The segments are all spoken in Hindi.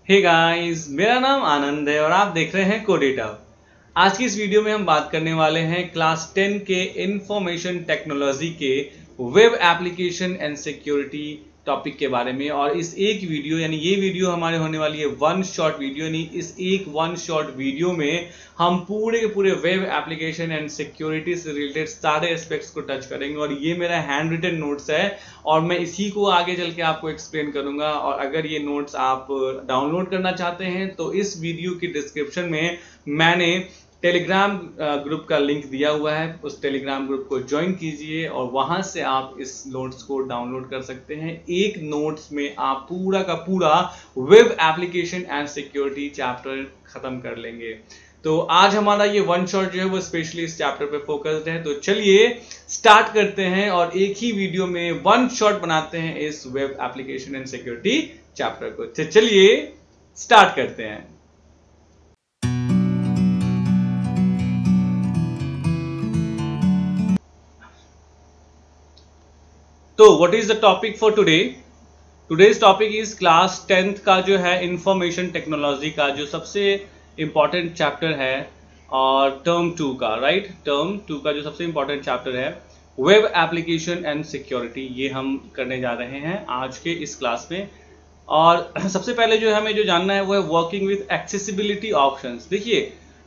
हे गाइस, मेरा नाम आनंद है और आप देख रहे हैं कोडेटा। आज की इस वीडियो में हम बात करने वाले हैं क्लास 10 के इंफॉर्मेशन टेक्नोलॉजी के web application and security topic के बारे में। और इस एक वीडियो यानी ये वीडियो हमारे होने वाली है वन शॉट वीडियो, यानी इस एक वन शॉट वीडियो में हम पूरे के पूरे वेब एप्लीकेशन एंड सिक्योरिटी से रिलेटेड सारे एस्पेक्ट्स को टच करेंगे। और ये मेरा हैंड रिटन नोट्स है और मैं इसी को आगे चल के आपको एक्सप्लेन करूंगा। और अगर ये नोट्स आप डाउनलोड करना चाहते हैं तो इस वीडियो की डिस्क्रिप्शन में मैंने टेलीग्राम ग्रुप का लिंक दिया हुआ है, उस टेलीग्राम ग्रुप को ज्वाइन कीजिए और वहां से आप इस नोट्स को डाउनलोड कर सकते हैं। एक नोट्स में आप पूरा का पूरा web application and security chapter खत्म कर लेंगे। तो आज हमारा ये वन शॉट जो है वो स्पेशली इस चैप्टर पे फोकस्ड है। तो चलिए स्टार्ट करते हैं और एक ही वीडियो में वन शॉट बनाते हैं इस web application and security chapter को। तो चलिए स्टार्ट करते हैं। तो what is the topic for today? Today's topic is class 10th का जो है इंफॉर्मेशन टेक्नोलॉजी का जो सबसे इंपॉर्टेंट चैप्टर है और टर्म 2 का, राइट, टर्म 2 का जो सबसे इंपॉर्टेंट चैप्टर है वेब एप्लीकेशन एंड सिक्योरिटी, ये हम करने जा रहे हैं आज के इस क्लास में। और सबसे पहले जो हमें जो जानना है वो है वर्किंग विद एक्सेसिबिलिटी ऑप्शंस। देखिए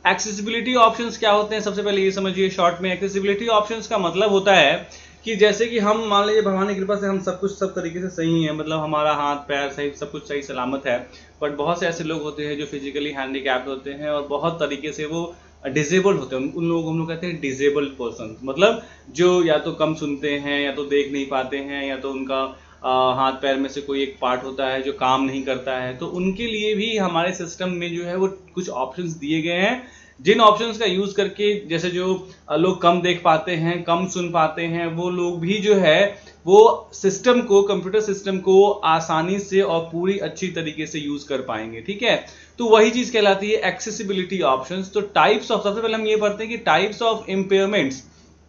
एक्सेसिबिलिटी ऑप्शंस क्या होते हैं, सबसे पहले ये समझिए शॉर्ट में। एक्सेसिबिलिटी ऑप्शंस का मतलब होता है कि जैसे कि हम मान लीजिए भगवान की कृपा से हम सब तरीके से सही है, मतलब हमारा हाथ पैर सही, सब कुछ सही सलामत है, बट बहुत से ऐसे लोग होते हैं जो फिजिकली हैंडीकैप्ड होते हैं और बहुत तरीके से वो डिसेबल्ड होते हैं। उन लोगों को हम लोग कहते हैं डिसेबल्ड पर्सन, मतलब जो या तो कम सुनते हैं या तो देख नहीं पाते हैं या तो उनका हाथ पैर में से कोई एक पार्ट होता है जो काम नहीं करता है। तो उनके लिए भी हमारे सिस्टम में जो है वो कुछ ऑप्शंस दिए गए हैं, जिन ऑप्शंस का यूज करके जैसे जो लोग कम देख पाते हैं, कम सुन पाते हैं, वो लोग भी जो है वो सिस्टम को, कंप्यूटर सिस्टम को आसानी से और पूरी अच्छी तरीके से यूज कर पाएंगे। ठीक है, तो वही चीज कहलाती है एक्सेसिबिलिटी ऑप्शंस। तो टाइप्स ऑफ, सबसे पहले हम ये पढ़ते हैं कि types of impairments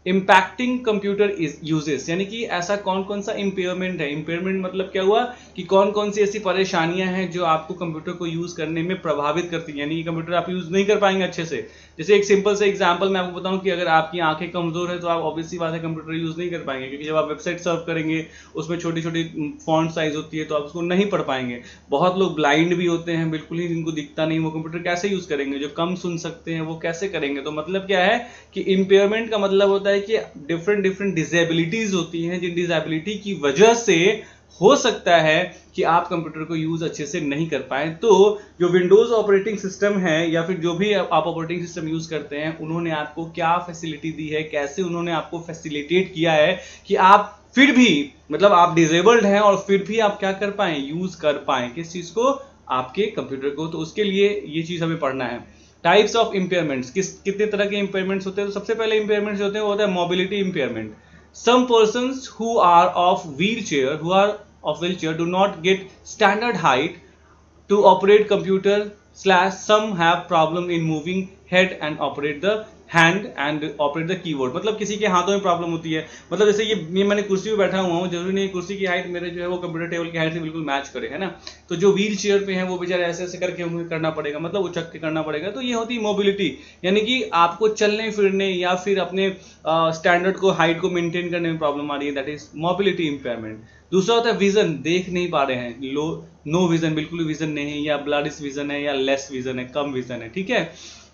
impacting computer uses, यानी कि ऐसा कौन कौन सा इम्पेयरमेंट है। इम्पेयरमेंट मतलब क्या हुआ कि कौन कौन सी ऐसी परेशानियां हैं जो आपको कंप्यूटर को यूज करने में प्रभावित करती हैं, यानी कि कंप्यूटर आप यूज नहीं कर पाएंगे अच्छे से। जैसे एक सिंपल से एग्जांपल मैं आपको बताऊं कि अगर आपकी आंखें कमजोर है तो आप ऑब्वियसली बात है कंप्यूटर यूज नहीं कर पाएंगे, क्योंकि जब आप वेबसाइट सर्व करेंगे उसमें छोटी छोटी फॉन्ट साइज होती है तो आप उसको नहीं पढ़ पाएंगे। बहुत लोग ब्लाइंड भी होते हैं, बिल्कुल ही जिनको दिखता नहीं, वो कंप्यूटर कैसे यूज करेंगे। जो कम सुन सकते हैं वो कैसे करेंगे। तो मतलब क्या है कि इम्पेयरमेंट का मतलब होता है कि डिफरेंट डिसेबिलिटीज होती हैं, जिन डिसेबिलिटी की वजह से हो सकता है कि आप कंप्यूटर को यूज अच्छे से नहीं कर पाए। तो जो विंडोज ऑपरेटिंग सिस्टम है या फिर जो भी आप ऑपरेटिंग सिस्टम यूज करते हैं, उन्होंने आपको क्या फैसिलिटी दी है, कैसे उन्होंने आपको फैसिलिटेट किया है कि आप फिर भी, मतलब आप डिसेबल्ड हैं और फिर भी आप क्या कर पाए, यूज कर पाए किस चीज को, आपके कंप्यूटर को। तो उसके लिए ये चीज हमें पढ़ना है। टाइप्स ऑफ इम्पेयरमेंट्स, कितने तरह के इम्पेयरमेंट्स होते हैं। तो सबसे पहले इम्पेयरमेंट्स होते हैं वो होता है mobility impairment. Some persons who are of wheelchair do not get standard height to operate computer / some have problem in moving head and operate the hand and operate the keyboard. मतलब किसी के हाथों में प्रॉब्लम होती है, मतलब जैसे ये मैंने कुर्सी पे बैठा हुआ हूँ, जरूरी नहीं कुर्सी की हाइट मेरे जो है वो कंप्यूटर टेबल की हाइट से बिल्कुल मैच करे, है ना। तो जो व्हील चेयर पे है वो बेचारे ऐसे ऐसे करके उन्हें करना पड़ेगा, मतलब उचक के करना पड़ेगा। तो ये होती है मोबिलिटी, यानी कि आपको चलने फिरने या फिर अपने स्टैंडर्ड को, हाइट को मेंटेन करने में प्रॉब्लम आ रही है, दैट इज मोबिलिटी इंपेयरमेंट। दूसरा होता है विजन, देख नहीं पा रहे हैं, नो विजन, बिल्कुल विजन नहीं है, या ब्लडिश विजन है या लेस विजन है, कम विजन है। ठीक है,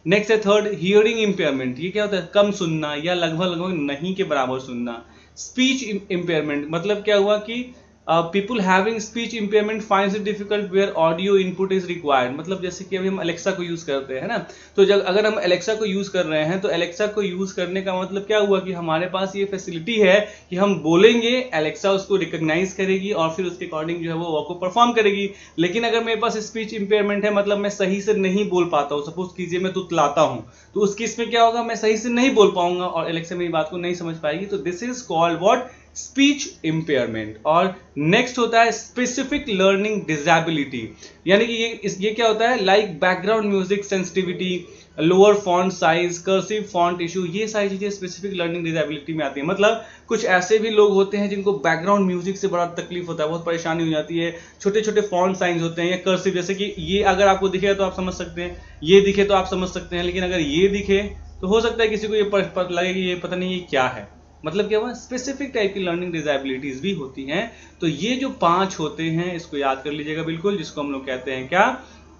नेक्स्ट है थर्ड हियरिंग इंपेयरमेंट। ये क्या होता है, कम सुनना या लगभग नहीं के बराबर सुनना। स्पीच इंपेयरमेंट मतलब क्या हुआ कि people having speech impairment finds it difficult where audio input is required. मतलब जैसे कि अभी हम एलेक्सा को यूज करते हैं ना, तो जब अगर हम एलेक्सा को यूज कर रहे हैं तो एलेक्सा को यूज करने का मतलब क्या हुआ कि हमारे पास ये फैसिलिटी है कि हम बोलेंगे, एलेक्सा उसको रिकॉग्नाइज करेगी और फिर उसके अकॉर्डिंग जो है वो वर्क को परफॉर्म करेगी। लेकिन अगर मेरे पास स्पीच इंपेयरमेंट है, मतलब मैं सही से नहीं बोल पाता हूँ, सपोज कीजिए मैं तुतलाता हूँ, तो उस केस में क्या होगा, मैं सही से नहीं बोल पाऊंगा और एलेक्सा मेरी बात को नहीं समझ पाएगी। तो this is called what, speech impairment, और नेक्स्ट होता है स्पेसिफिक लर्निंग डिसेबिलिटी, यानी कि ये क्या होता है, like background music sensitivity, lower font size, cursive font issue, ये सारी चीजें स्पेसिफिक लर्निंग डिसेबिलिटी में आती है। मतलब कुछ ऐसे भी लोग होते हैं जिनको बैकग्राउंड म्यूजिक से बड़ा तकलीफ होता है, बहुत परेशानी हो जाती है, छोटे छोटे फॉन्ट साइज होते हैं या कर्सिव, जैसे कि ये अगर आपको दिखेगा तो आप समझ सकते हैं, ये दिखे तो आप समझ सकते हैं, लेकिन अगर ये दिखे तो हो सकता है किसी को ये लगे कि ये पता नहीं ये क्या है। मतलब क्या हुआ, स्पेसिफिक टाइप की लर्निंग डिसेबिलिटीज भी होती हैं। तो ये जो 5 होते हैं इसको याद कर लीजिएगा बिल्कुल, जिसको हम लोग कहते हैं क्या,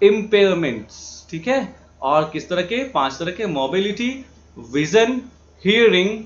इम्पेयरमेंट्स, ठीक है। और किस तरह के, 5 तरह के, मोबिलिटी, विजन, हियरिंग,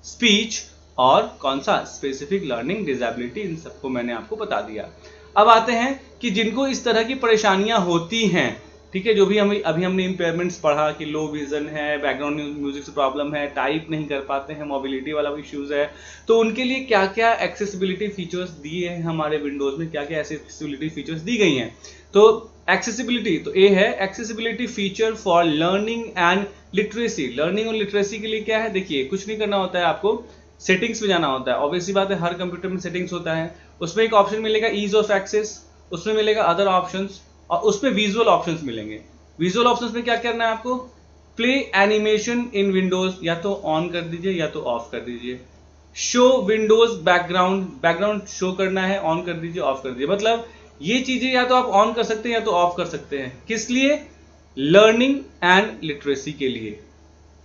स्पीच और कौन सा, स्पेसिफिक लर्निंग डिसेबिलिटी, इन सबको मैंने आपको बता दिया। अब आते हैं कि जिनको इस तरह की परेशानियां होती हैं, ठीक है, जो भी अभी हमने इम्पेयरमेंट्स पढ़ा कि लो विजन है, बैकग्राउंड म्यूजिक से प्रॉब्लम है, टाइप नहीं कर पाते हैं, मोबिलिटी वाला इश्यूज है, तो उनके लिए क्या क्या एक्सेसिबिलिटी फीचर्स दिए हैं हमारे विंडोज में, क्या क्या एक्सेसिबिलिटी फीचर्स दी गई हैं। तो एक्सेसिबिलिटी, तो ए है accessibility feature for learning and literacy. Learning और लिटरेसी के लिए क्या है, देखिए कुछ नहीं करना होता है, आपको सेटिंग्स में जाना होता है। ऑब्वियसली बात है, हर कंप्यूटर में सेटिंग्स होता है, उसमें एक ऑप्शन मिलेगा ईज ऑफ एक्सेस, उसमें मिलेगा अदर ऑप्शंस, और उसमें विजुअल ऑप्शंस मिलेंगे। विजुअल ऑप्शंस में क्या करना है आपको, प्ले एनिमेशन इन विंडोज, या तो ऑन कर दीजिए या तो ऑफ कर दीजिए। Show Windows background, background show करना है, ऑन कर दीजिए ऑफ कर दीजिए। मतलब ये चीजें या तो आप ऑन कर सकते हैं या तो ऑफ कर सकते हैं। किस लिए, लर्निंग एंड लिटरेसी के लिए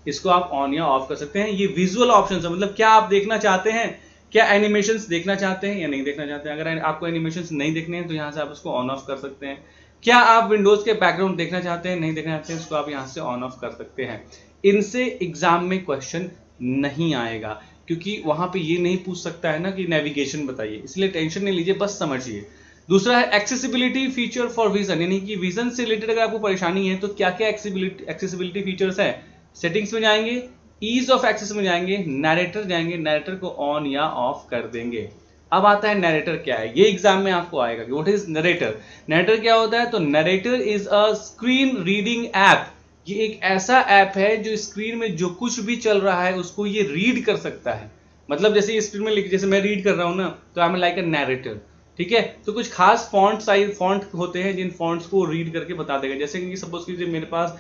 इसको आप ऑन या ऑफ कर सकते हैं। ये विजुअल ऑप्शन है, मतलब क्या आप देखना चाहते हैं, क्या एनिमेशंस देखना चाहते हैं या नहीं देखना चाहते हैं। अगर आपको एनिमेशंस नहीं देखने हैं तो यहां से आप उसको ऑन ऑफ कर सकते हैं। क्या आप विंडोज के बैकग्राउंड देखना चाहते हैं, नहीं देखना चाहते हैं, उसको आप यहां से ऑन ऑफ कर सकते हैं। इनसे एग्जाम में क्वेश्चन नहीं आएगा, क्योंकि वहां पे ये नहीं पूछ सकता है ना कि नेविगेशन बताइए, इसलिए टेंशन नहीं लीजिए, बस समझिए। दूसरा है एक्सेसिबिलिटी फीचर फॉर विजन, यानी कि विजन से रिलेटेड अगर आपको परेशानी है तो क्या क्या एक्सेसिबिलिटी फीचर्स है। सेटिंग्स में जाएंगे, ईज ऑफ एक्सेस में जाएंगे, नैरेटर जाएंगे, नैरेटर को ऑन या ऑफ कर देंगे। अब आता है नैरेटर क्या है, ये एग्जाम में आपको आएगा कि व्हाट इज नैरेटर। नैरेटर क्या होता है, तो narrator is a screen reading app. ये एक ऐसा ऐप है जो स्क्रीन में जो कुछ भी चल रहा है उसको ये रीड कर सकता है। मतलब जैसे स्क्रीन में जैसे मैं रीड कर रहा हूं ना, तो I am like a narrator, ठीक है। तो कुछ खास फॉन्ट साइज फॉन्ट होते हैं जिन फॉन्ट्स को रीड करके बता देगा। जैसे कि सपोज कीजिए मेरे पास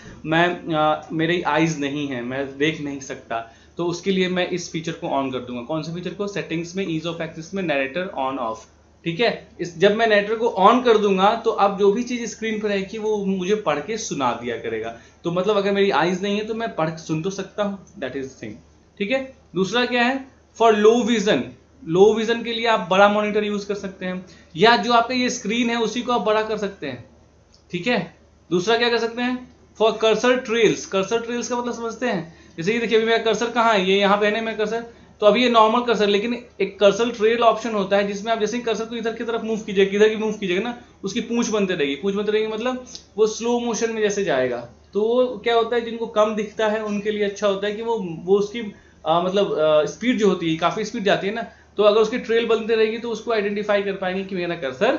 मेरी आईज नहीं है, मैं देख नहीं सकता, तो उसके लिए मैं इस फीचर को ऑन कर दूंगा। कौन से फीचर को, सेटिंग्स में, ईज ऑफ एक्सेस में, नैरेटर ऑन ऑफ, ठीक है। जब मैं नैरेटर को ऑन कर दूंगा तो अब जो भी चीज स्क्रीन पर रहेगी वो मुझे पढ़ के सुना दिया करेगा। तो मतलब अगर मेरी आईज नहीं है तो मैं पढ़ सुन तो सकता हूँ, दैट इज थिंग, ठीक है। दूसरा क्या है, for low vision. Low vision के लिए आप बड़ा मॉनिटर यूज कर सकते हैं, या जो आपका ये स्क्रीन है उसी को आप बड़ा कर सकते हैं, ठीक है। दूसरा क्या कर सकते हैं, for cursor trails. Cursor trails का मतलब समझते हैं, जैसे ये देखिए अभी मेरा कर्सर कहाँ है, ये यहाँ पे है ना मेरा कर्सर, तो अभी ये नॉर्मल कर्सर, लेकिन एक कर्सर ट्रेल ऑप्शन होता है जिसमें आप जैसे ही कर्सर को इधर की तरफ मूव कीजिएगा, किधर की मूव कीजिएगा ना, उसकी पूंछ बनते रहेगी। पूंछ बनते रहेगी मतलब वो स्लो मोशन में जैसे जाएगा। तो वो क्या होता है, जिनको कम दिखता है उनके लिए अच्छा होता है कि वो उसकी मतलब स्पीड जो होती है काफी स्पीड जाती है ना, तो अगर उसकी ट्रेल बनते रहेगी तो उसको आइडेंटिफाई कर पाएंगे कि मेरा कर्सर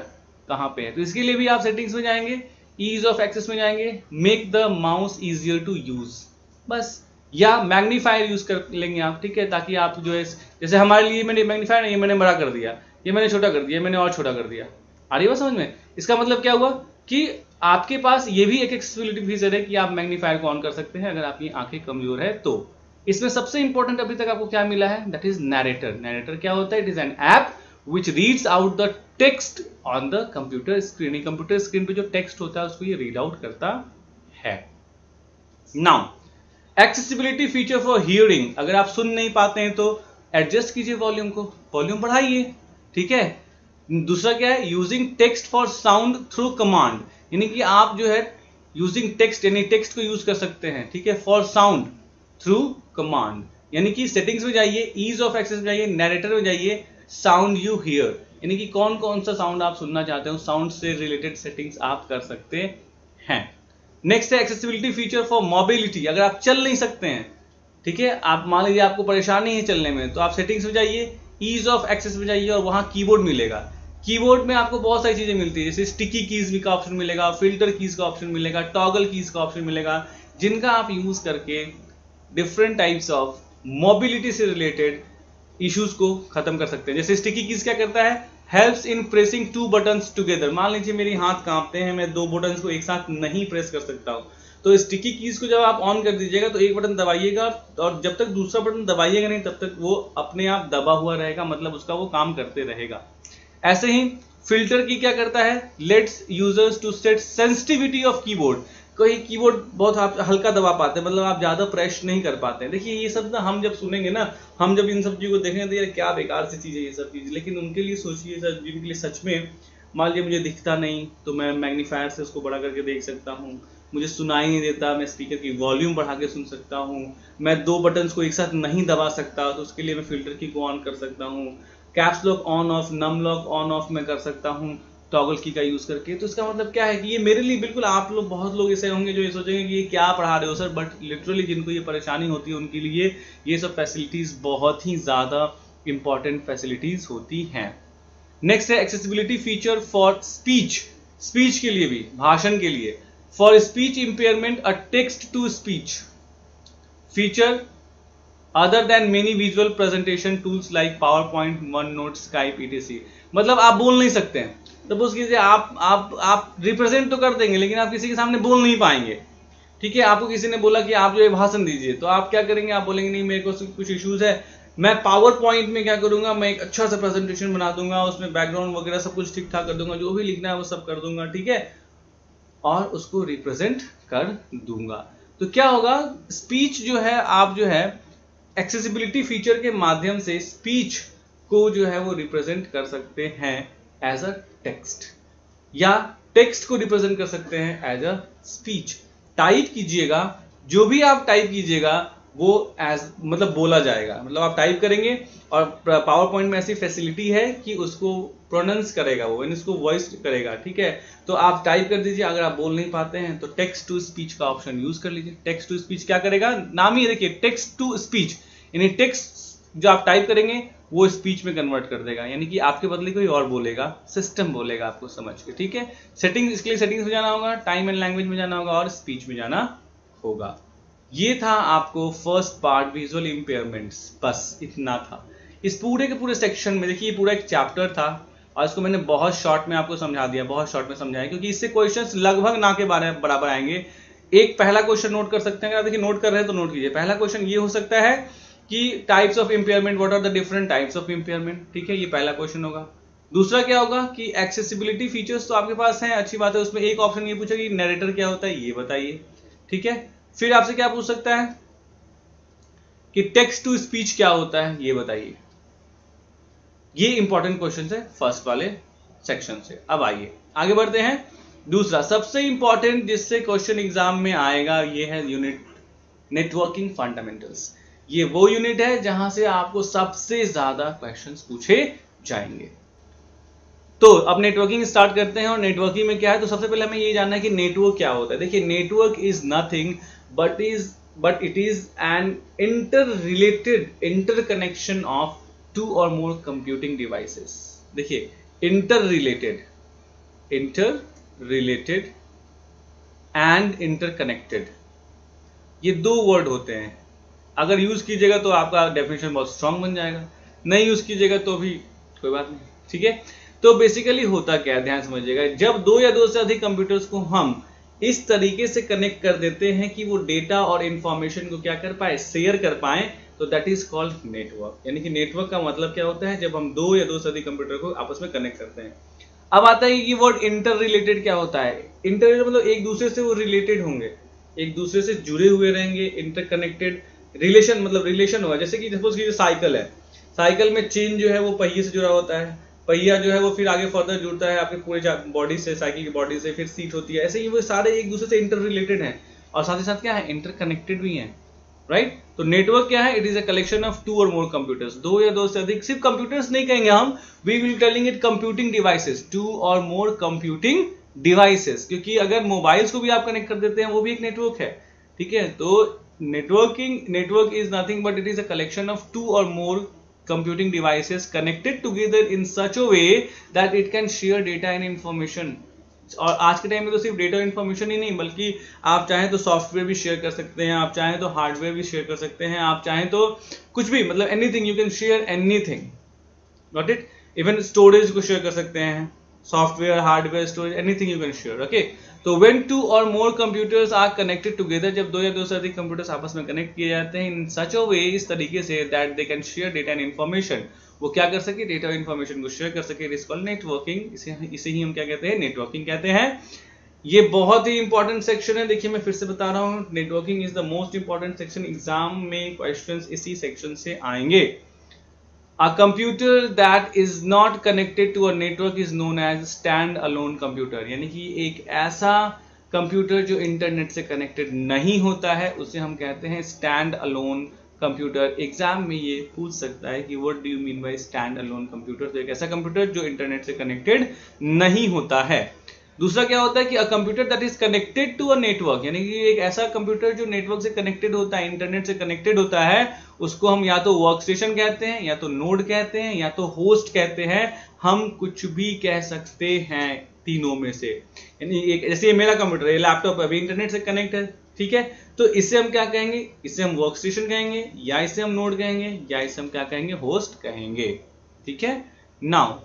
कहाँ पे है। तो इसके लिए भी आप सेटिंग्स में जाएंगे, ईज ऑफ एक्सेस में जाएंगे, make the mouse easier to use, बस, या मैग्नीफायर यूज कर लेंगे आप, ठीक है, ताकि आप जो है जैसे हमारे लिए मैंने मैग्नीफायर नहीं, ये मैंने बड़ा कर दिया, ये मैंने छोटा कर दिया, मैंने और छोटा कर दिया। आ रही है बात समझ में। इसका मतलब क्या हुआ कि आपके पास ये भी एक एक्सेसिबिलिटी फीचर है कि आप मैग्नीफायर को ऑन कर सकते हैं अगर आपकी आंखें कमजोर है तो। इसमें सबसे इंपॉर्टेंट अभी तक आपको क्या मिला है, दैट इज नैरेटर। नैरेटर क्या होता है, it is an app which reads out the text on the computer screen। Computer screen पे जो टेक्स्ट होता है उसको ये रीड आउट करता है। Now accessibility feature for hearing, अगर आप सुन नहीं पाते हैं तो एडजस्ट कीजिए वॉल्यूम को, वॉल्यूम बढ़ाइए, ठीक है। दूसरा क्या है, using text for sound through command, यानी कि आप जो है यूजिंग टेक्स्ट यानी टेक्स्ट को यूज कर सकते हैं, ठीक है, फॉर साउंड थ्रू कमांड, यानी कि सेटिंग्स में जाइए, ईज ऑफ एक्सेस में जाइए, नैरेटर में जाइए, साउंड यू हियर, यानी कि कौन कौन सा साउंड आप सुनना चाहते हो, साउंड से रिलेटेड सेटिंग्स आप कर सकते हैं। नेक्स्ट है एक्सेसिबिलिटी फीचर फॉर मोबिलिटी, अगर आप चल नहीं सकते हैं, ठीक है, आप मान लीजिए आपको परेशानी है चलने में, तो आप सेटिंग्स में जाइए, ईज ऑफ एक्सेस में जाइए और वहां कीबोर्ड मिलेगा। कीबोर्ड में आपको बहुत सारी चीजें मिलती है, जैसे स्टिकी कीज का ऑप्शन मिलेगा, फिल्टर कीज का ऑप्शन मिलेगा, टॉगल कीज का ऑप्शन मिलेगा, जिनका आप यूज करके डिफरेंट टाइप्स ऑफ मोबिलिटी से रिलेटेड इश्यूज को खत्म कर सकते हैं। जैसे स्टिकी कीज क्या करता है, helps in pressing two buttons together. मान लीजिए मेरी हाथ कांपते हैं, मैं दो बटन्स को एक साथ नहीं प्रेस कर सकता हूं, तो स्टिकी कीज को जब आप ऑन कर दीजिएगा तो एक बटन दबाइएगा और जब तक दूसरा बटन दबाइएगा नहीं तब तक वो अपने आप दबा हुआ रहेगा, मतलब उसका वो काम करते रहेगा। ऐसे ही फिल्टर की क्या करता है, let's users to set sensitivity of keyboard. कोई कीबोर्ड बहुत आप हल्का दबा पाते हैं, मतलब आप ज्यादा प्रेस नहीं कर पाते हैं। देखिए ये सब ना हम जब सुनेंगे ना, हम जब इन सब चीजों को देखेंगे तो यार क्या बेकार सी चीज है ये सब चीज, लेकिन उनके लिए सोचिए सर, जिनके लिए सच में मान लीजिए मुझे दिखता नहीं तो मैं मैग्नीफायर से उसको बड़ा करके देख सकता हूँ, मुझे सुनाई नहीं देता मैं स्पीकर की वॉल्यूम बढ़ा के सुन सकता हूँ, मैं दो बटन्स को एक साथ नहीं दबा सकता तो उसके लिए मैं फिल्टर की को ऑन कर सकता हूँ, caps lock on off, num lock on off मैं कर सकता हूँ टॉगल की का यूज करके। तो इसका मतलब क्या है कि ये मेरे लिए बिल्कुल, आप लोग बहुत लोग ऐसे होंगे जो ये सोचेंगे कि ये क्या पढ़ा रहे हो सर, बट लिटरली जिनको ये परेशानी होती है उनके लिए ये सब फैसिलिटीज बहुत ही ज्यादा इंपॉर्टेंट फैसिलिटीज होती हैं। नेक्स्ट है accessibility feature for speech, speech के लिए भी, भाषण के लिए। For speech impairment a text to speech feature other than many visual presentation tools like PowerPoint, OneNote, Skype etc। मतलब आप बोल नहीं सकते हैं, सपोज कीजिए आप रिप्रेजेंट तो कर देंगे लेकिन आप किसी के सामने बोल नहीं पाएंगे, ठीक है। आपको किसी ने बोला कि आप जो है भाषण दीजिए, तो आप क्या करेंगे, आप बोलेंगे नहीं मेरे को कुछ इश्यूज है, मैं पावर पॉइंट में क्या करूंगा, मैं एक अच्छा सा प्रेजेंटेशन बना दूंगा, उसमें बैकग्राउंड वगैरह सब कुछ ठीक ठाक कर दूंगा, जो भी लिखना है वो सब कर दूंगा, ठीक है, और उसको रिप्रेजेंट कर दूंगा। तो क्या होगा, स्पीच जो है, आप जो है एक्सेसिबिलिटी फीचर के माध्यम से स्पीच को जो है वो रिप्रेजेंट कर सकते हैं एज अ टेक्स्ट, या टेक्स्ट को रिप्रेजेंट कर सकते हैं एज अ स्पीच। टाइप कीजिएगा, जो भी आप टाइप कीजिएगा वो एज मतलब बोला जाएगा, मतलब आप टाइप करेंगे और पावर पॉइंट में ऐसी फैसिलिटी है कि उसको प्रोनाउंस करेगा वो, इसको वॉइस करेगा, ठीक है। तो आप टाइप कर दीजिए, अगर आप बोल नहीं पाते हैं तो टेक्स्ट टू स्पीच का ऑप्शन यूज कर लीजिए। टेक्स्ट टू स्पीच क्या करेगा, नाम ही देखिए टेक्स्ट टू स्पीच, यानी टेक्स्ट जो आप टाइप करेंगे वो स्पीच में कन्वर्ट कर देगा, यानी कि आपके बदले कोई और बोलेगा, सिस्टम बोलेगा आपको समझ के, ठीक है। सेटिंग, इसके लिए सेटिंग्स में जाना होगा, टाइम एंड लैंग्वेज में जाना होगा और स्पीच में जाना होगा। ये था आपको फर्स्ट पार्ट विजुअल इंपेयरमेंट्स, बस इतना था। इस पूरे के पूरे सेक्शन में देखिए पूरा एक चैप्टर था और इसको मैंने बहुत शॉर्ट में आपको समझा दिया, बहुत शॉर्ट में समझाया, क्योंकि इससे क्वेश्चंस लगभग ना के बराबर आएंगे। एक पहला क्वेश्चन नोट कर सकते हैं, अगर देखिए नोट कर रहे हैं तो नोट कीजिए। पहला क्वेश्चन ये हो सकता है कि types of impairment, what are the different types of impairment, ठीक है, ये पहला क्वेश्चन होगा। दूसरा क्या होगा कि एक्सेसिबिलिटी फीचर्स तो आपके पास हैं, अच्छी बात है, उसमें एक ऑप्शन ये पूछा कि नरेटर क्या होता है ये बताइए, ठीक है। फिर आपसे क्या पूछ सकता है कि टेक्स्ट टू स्पीच क्या होता है ये बताइए। ये इंपॉर्टेंट क्वेश्चन है फर्स्ट वाले सेक्शन से। अब आइए आगे बढ़ते हैं। दूसरा सबसे इंपॉर्टेंट जिससे क्वेश्चन एग्जाम में आएगा ये है यूनिट नेटवर्किंग फंडामेंटल्स। ये वो यूनिट है जहां से आपको सबसे ज्यादा क्वेश्चंस पूछे जाएंगे। तो अब नेटवर्किंग स्टार्ट करते हैं। और नेटवर्किंग में क्या है, तो सबसे पहले हमें ये जानना है कि नेटवर्क क्या होता है। देखिए network is nothing but it is an interconnection of two or more computing devices। देखिए interrelated and interconnected, ये दो वर्ड होते हैं। अगर यूज कीजिएगा तो आपका डेफिनेशन बहुत स्ट्रांग बन जाएगा, नहीं यूज कीजिएगा तो भी कोई बात नहीं, ठीक है। तो बेसिकली होता क्या है, ध्यान समझिएगा, जब दो या दो से अधिक कंप्यूटर्स को हम इस तरीके से कनेक्ट कर देते हैं कि वो डेटा और इंफॉर्मेशन को क्या कर पाए, शेयर कर पाए, तो दैट इज कॉल्ड नेटवर्क। यानी कि नेटवर्क का मतलब क्या होता है, जब हम दो या दो से अधिक कंप्यूटर को आपस में कनेक्ट करते हैं। अब आता है कि वर्ड इंटर रिलेटेड क्या होता है। इंटर मतलब एक दूसरे से वो रिलेटेड होंगे, एक दूसरे से जुड़े हुए रहेंगे। इंटरकनेक्टेड रिलेशन मतलब रिलेशन होगा, जैसे कि सपोज कीजिए साइकिल है, साइकिल में चेन जो है वो पहिए से जुड़ा होता है, पहिया जो है वो फिर आगे फर्दर जुड़ता है आपके पूरे बॉडी से, साइकिल की बॉडी से, फिर सीट होती है। ऐसे ही वो सारे एक दूसरे से इंटर रिलेटेड हैं और साथ ही साथ क्या है, इंटरकनेक्टेड भी हैं, राइट। तो नेटवर्क क्या है, it is a collection of two और मोर कंप्यूटर्स, दो या दो से अधिक, सिर्फ कंप्यूटर्स नहीं कहेंगे हम, we will telling it computing devices, two और मोर कंप्यूटिंग डिवाइसेस, क्योंकि अगर मोबाइल्स को भी आप कनेक्ट कर देते हैं वो भी एक नेटवर्क है, ठीक है। तो network is nothing but it is a collection of two और more computing devices connected together in such a way that it can share data and information और आज के टाइम में तो सिर्फ डेटा इन्फॉर्मेशन ही नहीं, बल्कि आप चाहें तो सॉफ्टवेयर भी शेयर कर सकते हैं, आप चाहें तो हार्डवेयर भी शेयर कर सकते हैं, आप चाहें तो कुछ भी, मतलब anything, you can share anything, got it. Even storage को शेयर कर सकते हैं, software, hardware, storage, anything you can share, okay. तो व्हेन टू और more computers are connected together, जब दो या दो से अधिक कंप्यूटर्स आपस में कनेक्ट किए जाते हैं इन सच अ वे, इस तरीके say that they can share data and information, वो क्या कर सके, डेटा और इन्फॉर्मेशन को शेयर कर सके, इट इज कॉल्ड नेटवर्किंग। इसे ही हम क्या कहते हैं, नेटवर्किंग कहते हैं। ये बहुत ही इंपॉर्टेंट सेक्शन है, देखिए मैं फिर से बता रहा हूँ, networking is the most important section, exam में क्वेश्चंस इसी सेक्शन से आएंगे। A computer that is not connected to a network is known as stand-alone computer, यानी कि एक ऐसा कंप्यूटर जो इंटरनेट से कनेक्टेड नहीं होता है उसे हम कहते हैं स्टैंड अलोन कंप्यूटर। एग्जाम में ये पूछ सकता है कि what do you mean by stand alone computer, तो एक ऐसा कंप्यूटर जो इंटरनेट से कनेक्टेड नहीं होता है। दूसरा क्या होता है कि a computer that is connected to a network, यानी कि एक ऐसा कंप्यूटर जो नेटवर्क से कनेक्टेड होता है, इंटरनेट से कनेक्टेड होता है, उसको हम या तो वर्क स्टेशन कहते हैं, या तो नोड कहते हैं, या तो होस्ट कहते हैं, हम कुछ भी कह सकते हैं तीनों में से। यानी एक जैसे ये मेरा कंप्यूटर है, लैपटॉप अभी इंटरनेट से कनेक्ट है, ठीक है, तो इसे हम क्या कहेंगे, इसे हम वर्क स्टेशन कहेंगे, या इसे हम नोड कहेंगे, या इसे हम क्या कहेंगे, होस्ट कहेंगे, ठीक है। Now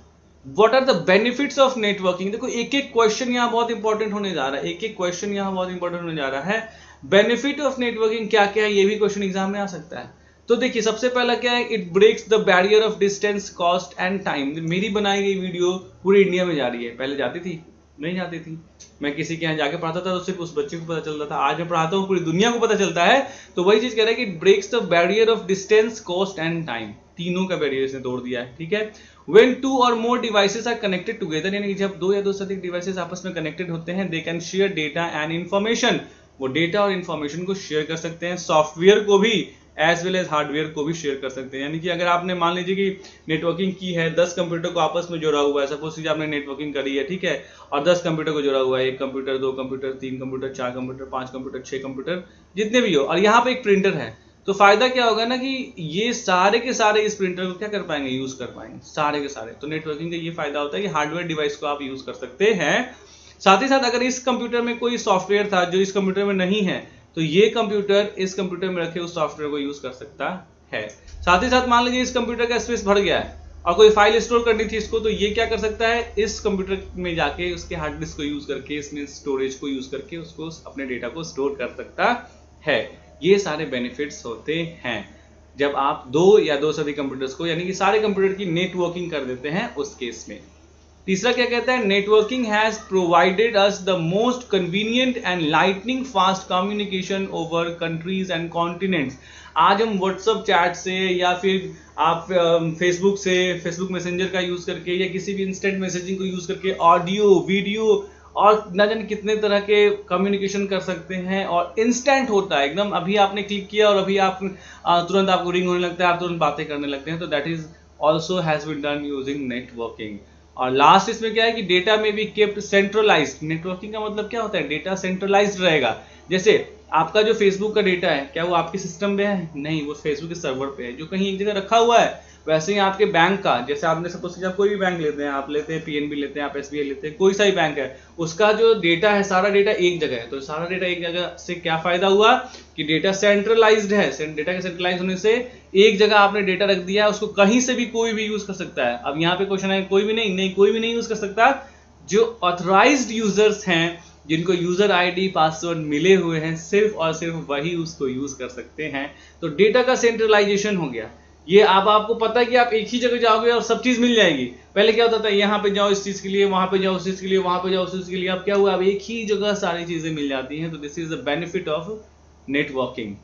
what are the benefits of networking, देखो एक एक क्वेश्चन यहाँ बहुत इंपॉर्टेंट होने जा रहा है, एक एक क्वेश्चन यहाँ बहुत इंपॉर्टेंट होने जा रहा है। बेनिफिट ऑफ नेटवर्किंग क्या क्या है, ये भी क्वेश्चन एग्जाम में आ सकता है। तो देखिए सबसे पहला क्या है, it breaks the barrier of distance, cost and time. मेरी बनाई गई वीडियो पूरे इंडिया में जा रही है, पहले जाती थी नहीं जाती थी, मैं किसी के यहाँ जाके पढ़ाता था तो सिर्फ उस बच्चे को पता चलता था, आज मैं पढ़ाता हूँ पूरी दुनिया को पता चलता है। तो वही चीज कह रहा है कि it breaks the barrier of distance, cost and time, तीनों का बैरियर इसने तोड़ दिया है, ठीक है। When two or more devices are connected together, यानी कि जब दो या दो से अधिक डिवाइसेस आपस में कनेक्टेड होते हैं, they can share data and information, वो डेटा और इंफॉर्मेशन को शेयर कर सकते हैं, सॉफ्टवेयर को भी एज वेल एज हार्डवेयर को भी शेयर कर सकते हैं। यानी कि अगर आपने मान लीजिए कि नेटवर्किंग की है, 10 कंप्यूटर को आपस में जोड़ा हुआ है, सपोज कीजिए आपने नेटवर्किंग करी है, ठीक है, और 10 कंप्यूटर को जोड़ा हुआ है, 1 computer, 2 computer, 3 computer, 4 computer, 5 computer, 6 computer, जितने भी हो, और यहाँ पे एक प्रिंटर है, तो फायदा क्या होगा ना कि ये सारे के सारे इस प्रिंटर को क्या कर पाएंगे, यूज कर पाएंगे, सारे के सारे। तो नेटवर्किंग का ये फायदा होता है कि हार्डवेयर डिवाइस को आप यूज कर सकते हैं। साथ ही साथ अगर इस कंप्यूटर में कोई सॉफ्टवेयर था जो इस कंप्यूटर में नहीं है, तो ये कंप्यूटर इस कंप्यूटर में रखे उस सॉफ्टवेयर को यूज कर सकता है। साथ ही साथ मान लीजिए इस कंप्यूटर का स्पेस भर गया है और कोई फाइल स्टोर करनी थी इसको, तो ये क्या कर सकता है, इस कंप्यूटर में जाके उसके हार्ड डिस्क को यूज करके, इसमें स्टोरेज को यूज करके उसको अपने डेटा को स्टोर कर सकता है। ये सारे बेनिफिट्स होते हैं जब आप दो या दो से अधिक कंप्यूटर्स को, यानी कि सारे कंप्यूटर की नेटवर्किंग कर देते हैं उस केस में। तीसरा क्या कहता है, networking has provided us the most convenient and lightning fast communication over countries and continents. आज हम व्हाट्सएप चैट से या फिर आप फेसबुक से, फेसबुक मैसेंजर का यूज करके या किसी भी इंस्टेंट मैसेजिंग को यूज करके ऑडियो, वीडियो और न जाने कितने तरह के कम्युनिकेशन कर सकते हैं, और इंस्टेंट होता है एकदम, अभी आपने क्लिक किया और अभी आप तुरंत आपको रिंग होने लगता है, आप तुरंत बातें करने लगते हैं। तो that is also has been done using networking. और लास्ट इसमें क्या है कि डेटा में भी केप्ट सेंट्रलाइज्ड। नेटवर्किंग का मतलब क्या होता है, डेटा सेंट्रलाइज्ड रहेगा। जैसे आपका जो फेसबुक का डेटा है, क्या वो आपके सिस्टम पे है, नहीं, वो फेसबुक के सर्वर पे है जो कहीं एक जगह रखा हुआ है। वैसे ही आपके बैंक का, जैसे आपने सपोज कीजिए आप कोई भी बैंक लेते हैं, आप लेते हैं पीएनबी लेते हैं, आप एसबीआई लेते हैं, कोई सा ही बैंक है, उसका जो डेटा है सारा डेटा एक जगह है। तो सारा डेटा एक जगह से क्या फायदा हुआ कि डेटा सेंट्रलाइज्ड है। डेटा के सेंट्रलाइज होने से एक जगह आपने डेटा रख दिया है, उसको कहीं से भी कोई भी यूज कर सकता है। अब यहाँ पे क्वेश्चन है, कोई भी नहीं, कोई भी नहीं यूज कर सकता। जो ऑथराइज्ड यूजर्स हैं, जिनको यूजर आईडी पासवर्ड मिले हुए हैं, सिर्फ और सिर्फ वही उसको यूज कर सकते हैं। तो डेटा का सेंट्रलाइजेशन हो गया। ये अब आपको पता है कि आप एक ही जगह जाओगे और सब चीज मिल जाएगी। पहले क्या होता था, यहाँ पे जाओ इस चीज के लिए, वहां पे जाओ उस चीज के लिए, वहां पे जाओ उस चीज के लिए। अब क्या हुआ, अब एक ही जगह सारी चीजें मिल जाती हैं। तो this is the benefit of networking.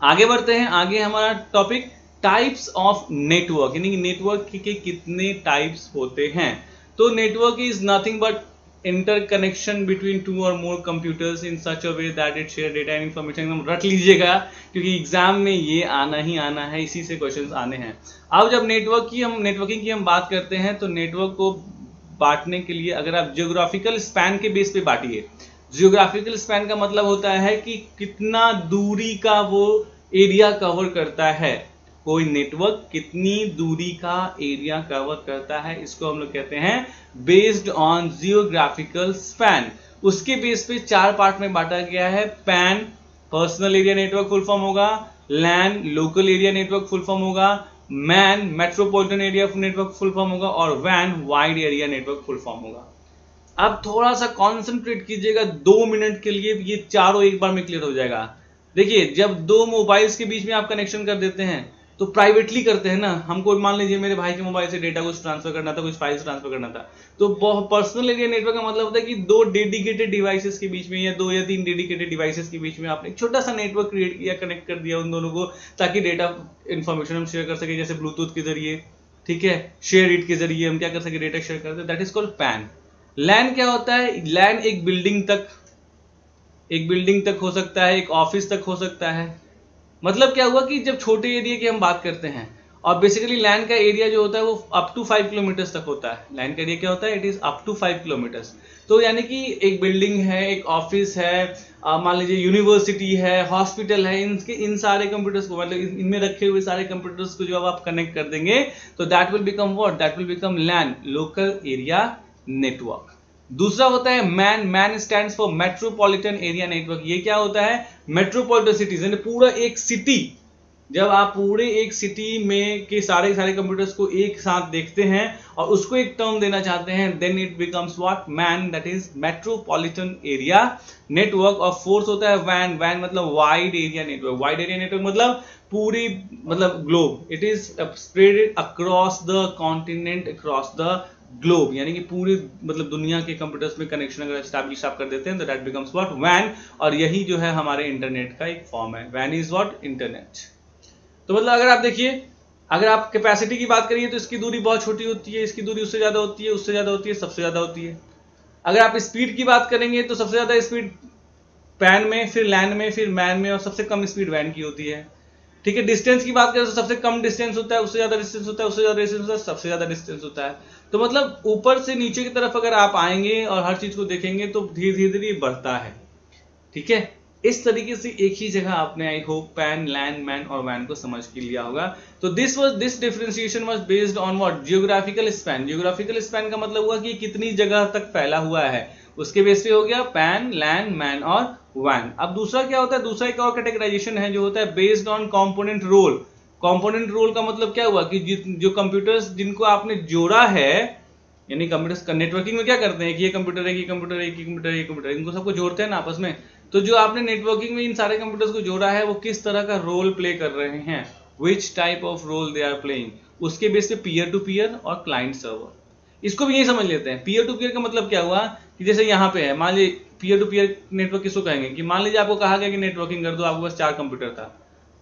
आगे बढ़ते हैं, आगे हमारा टॉपिक टाइप्स ऑफ नेटवर्क, यानी कि नेटवर्क के कितने टाइप्स होते हैं। तो network is nothing but interconnection between two और more computers in such a way that it share data and information. एकदम रट लीजिएगा क्योंकि एग्जाम में ये आना ही आना है, इसी से क्वेश्चंस आने हैं। अब जब नेटवर्किंग की हम बात करते हैं, तो नेटवर्क को बांटने के लिए अगर आप जियोग्राफिकल स्पैन के बेस पे बांटिए। जियोग्राफिकल स्पैन का मतलब होता है कि कितना दूरी का वो एरिया कवर करता है। कोई नेटवर्क कितनी दूरी का एरिया कवर करता है, इसको हम लोग कहते हैं बेस्ड ऑन जियोग्राफिकल स्पैन। उसके बेस पे 4 पार्ट में बांटा गया है। PAN personal area network full form होगा, LAN local area network full form होगा, MAN metropolitan area network full form होगा, और वैन wide area network full form होगा। अब थोड़ा सा कॉन्सेंट्रेट कीजिएगा 2 मिनट के लिए, ये चारों एक बार में क्लियर हो जाएगा। देखिए, जब 2 मोबाइल्स के बीच में आप कनेक्शन कर देते हैं तो प्राइवेटली करते हैं ना। हमको मान लीजिए मेरे भाई के मोबाइल से डेटा कुछ ट्रांसफर करना था, कुछ फाइल्स ट्रांसफर करना था, तो पर्सनल एरिया नेटवर्क का मतलब होता है कि 2 डेडिकेटेड डिवाइसेस के बीच में या 2 या 3 डेडिकेटेड डिवाइसेस के बीच में आपने एक छोटा सा नेटवर्क क्रिएट किया, कनेक्ट कर दिया उन दोनों को, ताकि डेटा इंफॉर्मेशन हम शेयर कर सके, जैसे ब्लूटूथ के जरिए, ठीक है, शेयर इट के जरिए हम क्या कर सके, डेटा शेयर करते हैं। That is called PAN. LAN क्या होता है? लैन एक बिल्डिंग तक हो सकता है, एक ऑफिस तक हो सकता है। मतलब क्या हुआ कि जब छोटे एरिया की हम बात करते हैं, और बेसिकली लैन का एरिया जो होता है वो अप टू 5 किलोमीटर्स तक होता है। लैन का एरिया क्या होता है? It is up to 5 kilometres. तो यानी कि एक बिल्डिंग है, एक ऑफिस है, मान लीजिए यूनिवर्सिटी है, हॉस्पिटल है, इन सारे कंप्यूटर्स को, मतलब इनमें रखे हुए सारे कंप्यूटर्स को जब आप कनेक्ट कर देंगे तो that will become what? That will become LAN, local area network. दूसरा होता है MAN. MAN stands for metropolitan area network. ये क्या होता है? मेट्रोपॉलिटन सिटीज, यानी पूरा एक सिटी, जब आप पूरे एक सिटी में के सारे कंप्यूटर्स को एक साथ देखते हैं और उसको एक टर्म देना चाहते हैं, then it becomes what? MAN, that is metropolitan area network. और फोर्थ होता है वैन। वैन मतलब wide area network. Wide area network मतलब पूरी, मतलब globe. It is spread across the continent, across the globe, यानी कि पूरी मतलब दुनिया के कंप्यूटर्स में कनेक्शन अगर एस्टैब्लिश आप कर देते हैं तो दैट बिकम्स व्हाट? वैन। और यही जो है हमारे इंटरनेट का एक फॉर्म है। वैन इज व्हाट? इंटरनेट। तो मतलब अगर आप देखिए, अगर आप कैपेसिटी की बात करिए तो इसकी दूरी बहुत छोटी होती है, इसकी दूरी उससे ज्यादा होती है, उससे ज्यादा होती है, सबसे ज्यादा होती है। अगर आप स्पीड की बात करेंगे तो सबसे ज्यादा स्पीड पैन में, फिर लैन में, फिर मैन में, और सबसे कम स्पीड वैन की होती है। ठीक है। डिस्टेंस की बात करें तो सबसे कम डिस्टेंस होता है, उससे ज्यादा डिस्टेंस होता है, उससे ज्यादा डिस्टेंस होता है, सबसे ज्यादा डिस्टेंस होता है। तो मतलब ऊपर से नीचे की तरफ अगर आप आएंगे और हर चीज को देखेंगे तो धीरे धीरे बढ़ता है। ठीक है। इस तरीके से एक ही जगह आपने, I hope, PAN, LAN, MAN और वैन को समझ के लिया होगा। तो this differentiation was based on what? Geographical span. Geographical span का मतलब हुआ कि कितनी जगह तक फैला हुआ है, उसके बेस पे हो गया पैन, लैन, मैन और वैन। अब दूसरा क्या होता है? दूसरा एक और कैटेगराइजेशन है जो होता है based on component role. Component role का मतलब क्या हुआ कि जो कंप्यूटर्स जिनको आपने जोड़ा है, यानी कंप्यूटर्स नेटवर्किंग में क्या करते हैं कि ये कंप्यूटर है, ये कंप्यूटर है, ये कंप्यूटर है, ये कंप्यूटर है, इनको सबको जोड़ते हैं ना आपस में। तो जो आपने नेटवर्किंग में इन सारे कंप्यूटर्स को जोड़ा है वो किस तरह का रोल प्ले कर रहे हैं, which type of role they are playing, उसके बेस पे पीयर टू पीयर और क्लाइंट सर्वर। इसको भी यही समझ लेते हैं। पीयर टू पीयर का मतलब क्या हुआ कि जैसे यहाँ पे है, मान लीजिए पीयर टू पीयर नेटवर्क किसको कहेंगे कि मान लीजिए आपको कहा गया कि नेटवर्किंग कर दो, आपके पास 4 कंप्यूटर था,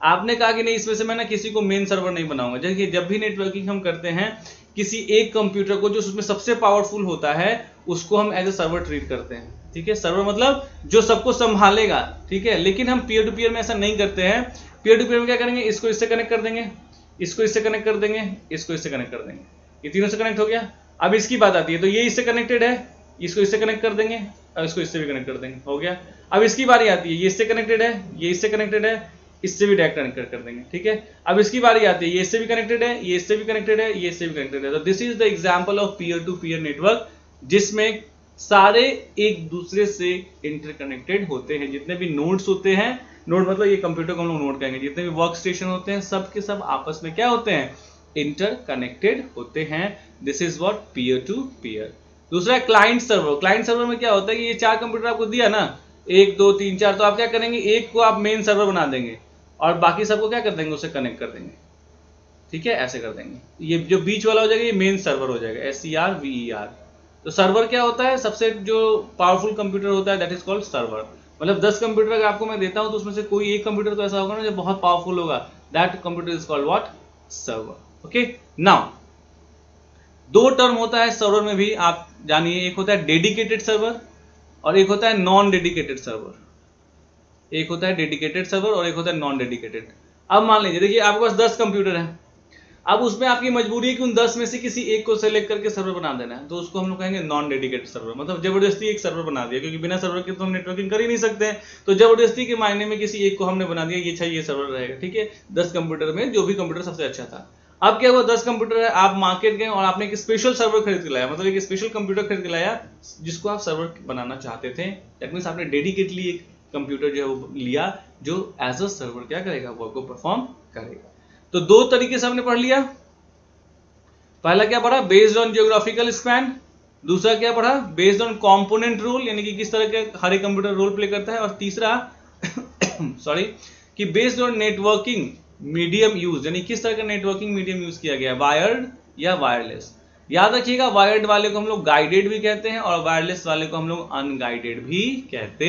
आपने कहा कि नहीं, इसमें से मैं ना किसी को मेन सर्वर नहीं बनाऊंगा। जैसे जब भी नेटवर्किंग हम करते हैं, किसी एक कंप्यूटर को जो उसमें सबसे पावरफुल होता है उसको हम एज ए सर्वर ट्रीट करते हैं। ठीक है। सर्वर मतलब जो सबको संभालेगा। ठीक है। लेकिन हम पीयर टू पीयर में ऐसा नहीं करते हैं। पीयर टू पीयर में क्या करेंगे? इसको इससे कनेक्ट कर देंगे, इसको इससे कनेक्ट कर देंगे, इसको इससे कनेक्ट कर देंगे, ये तीनों से कनेक्ट हो गया। अब इसकी बात आती है तो ये इससे कनेक्टेड है, इसको इससे कनेक्ट कर देंगे और इसको इससे भी कनेक्ट कर देंगे, हो गया। अब इसकी बारी आती है, ये इससे कनेक्टेड है, ये इससे कनेक्टेड है, इससे भी डायरेक्ट कनेक्ट कर देंगे। ठीक है। अब इसकी बारी आती है, ये इससे भी कनेक्टेड है, ये इससे भी कनेक्टेड है, ये इससे भी कनेक्टेड है। तो this is the example of peer to peer network, जिसमें सारे एक दूसरे से इंटरकनेक्टेड होते हैं। जितने भी नोड्स होते हैं, नोड मतलब ये कंप्यूटर को हम लोग नोड कहेंगे, जितने भी वर्क स्टेशन होते हैं सब के सब आपस में क्या होते हैं? इंटरकनेक्टेड होते हैं। This is what? Peer to peer. दूसरा क्लाइंट सर्वर। क्लाइंट सर्वर में क्या होता है कि ये 4 कंप्यूटर आपको दिया ना, 1 2 3 4, तो आप क्या करेंगे? एक को आप मेन सर्वर बना देंगे और बाकी सबको क्या कर देंगे? उससे कनेक्ट कर देंगे। ठीक है। ऐसे कर देंगे। ये जो बीच वाला हो जाएगा ये मेन सर्वर हो जाएगा, SERVER। तो सर्वर क्या होता है? सबसे जो पावरफुल कंप्यूटर होता है, दैट इज कॉल्ड सर्वर। मतलब 10 कंप्यूटर अगर आपको मैं देता हूं तो उसमें से कोई एक कंप्यूटर तो ऐसा होगा ना जो बहुत पावरफुल होगा, that computer is called what? Server. Okay. Now 2 term होता है सर्वर में भी, आप जानिए। एक होता है डेडिकेटेड सर्वर और एक होता है नॉन डेडिकेटेड सर्वर। एक होता है डेडिकेटेड सर्वर और एक होता है नॉन डेडिकेटेड। अब मान लीजिए, देखिए आपके पास 10 कंप्यूटर है, अब उसमें आपकी मजबूरी है कि उन 10 में से किसी एक को सेलेक्ट करके सर्वर बना देना है, तो उसको हम लोग कहेंगे नॉन डेडिकेटेड सर्वर। मतलब जबरदस्ती एक सर्वर बना दिया, क्योंकि बिना सर्वर के तो हम नेटवर्किंग कर ही नहीं सकते हैं, तो जबरदस्ती के मायने में किसी एक को हमने बना दिया, ये चाहिए सर्वर रहेगा, ठीक है। 10 कंप्यूटर में जो भी कंप्यूटर सबसे अच्छा था। अब क्या हुआ, 10 कंप्यूटर है, आप मार्केट गए और आपने एक स्पेशल सर्वर खरीद के लाया, मतलब एक स्पेशल कंप्यूटर खरीद के लाया जिसको आप सर्वर बनाना चाहते थे। दैट मींस आपने डेडिकेटली एक कंप्यूटर जो है वो लिया जो एज अ सर्वर क्या करेगा, वर्क को परफॉर्म करेगा। तो दो तरीके से हमने पढ़ लिया। पहला क्या पढ़ा, बेस्ड ऑन जियोग्राफिकल स्पैन। दूसरा क्या पढ़ा, बेस्ड ऑन कंपोनेंट रूल, यानी कि किस तरह के हर एक कंप्यूटर रोल प्ले करता है। और तीसरा सॉरी कि based on networking medium use, यानी किस तरह का नेटवर्किंग मीडियम यूज किया गया, वायर्ड या वायरलेस। याद रखिएगा, वायर्ड वाले को हम लोग गाइडेड भी कहते हैं और वायरलेस वाले को हम लोग अनगाइडेड भी कहते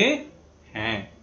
हैं।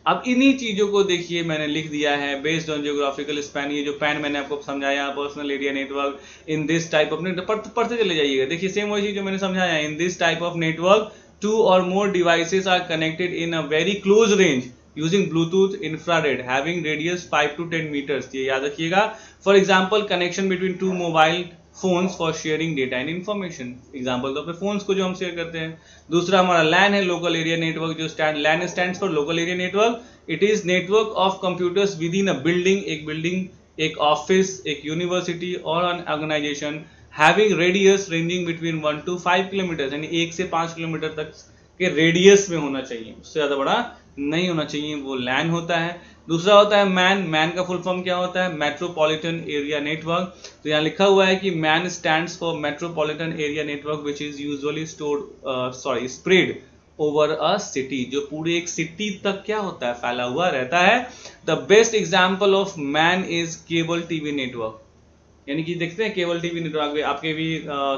अब इन्हीं चीजों को देखिए मैंने लिख दिया है, बेस्ड ऑन जियोग्राफिकल स्पैन। ये जो पैन मैंने आपको समझाया, personal area network in this type of network, पढ़ते चले जाइएगा। देखिए सेम वही चीज जो मैंने समझाया, इन this type of network 2 or more devices are connected in a very close range using Bluetooth infrared having radius 5 to 10 meters। ये याद रखिएगा। For example, connection between two mobile phones for sharing data and information। Example तो अपने फोन्स को जो हम शेयर करते हैं। दूसरा हमारा LAN है, लोकल एरिया नेटवर्क, जो LAN stands for local area network. It is network of computers within a building, एक बिल्डिंग, एक ऑफिस, एक यूनिवर्सिटी और an organisation having radius ranging between 1 to 5 kilometre, यानी 1 से 5 किलोमीटर तक के रेडियस में होना चाहिए, उससे ज्यादा बड़ा नहीं होना चाहिए, वो लैन होता है। दूसरा होता है मैन। मैन का फुल फॉर्म क्या होता है, मेट्रोपॉलिटन एरिया नेटवर्क। तो यहाँ लिखा हुआ है कि man stands for metropolitan area network which is usually spread over a city, जो पूरे एक सिटी तक क्या होता है, फैला हुआ रहता है। The best example of man is cable TV network, यानी कि देखते हैं केबल टीवी नेटवर्क आपके भी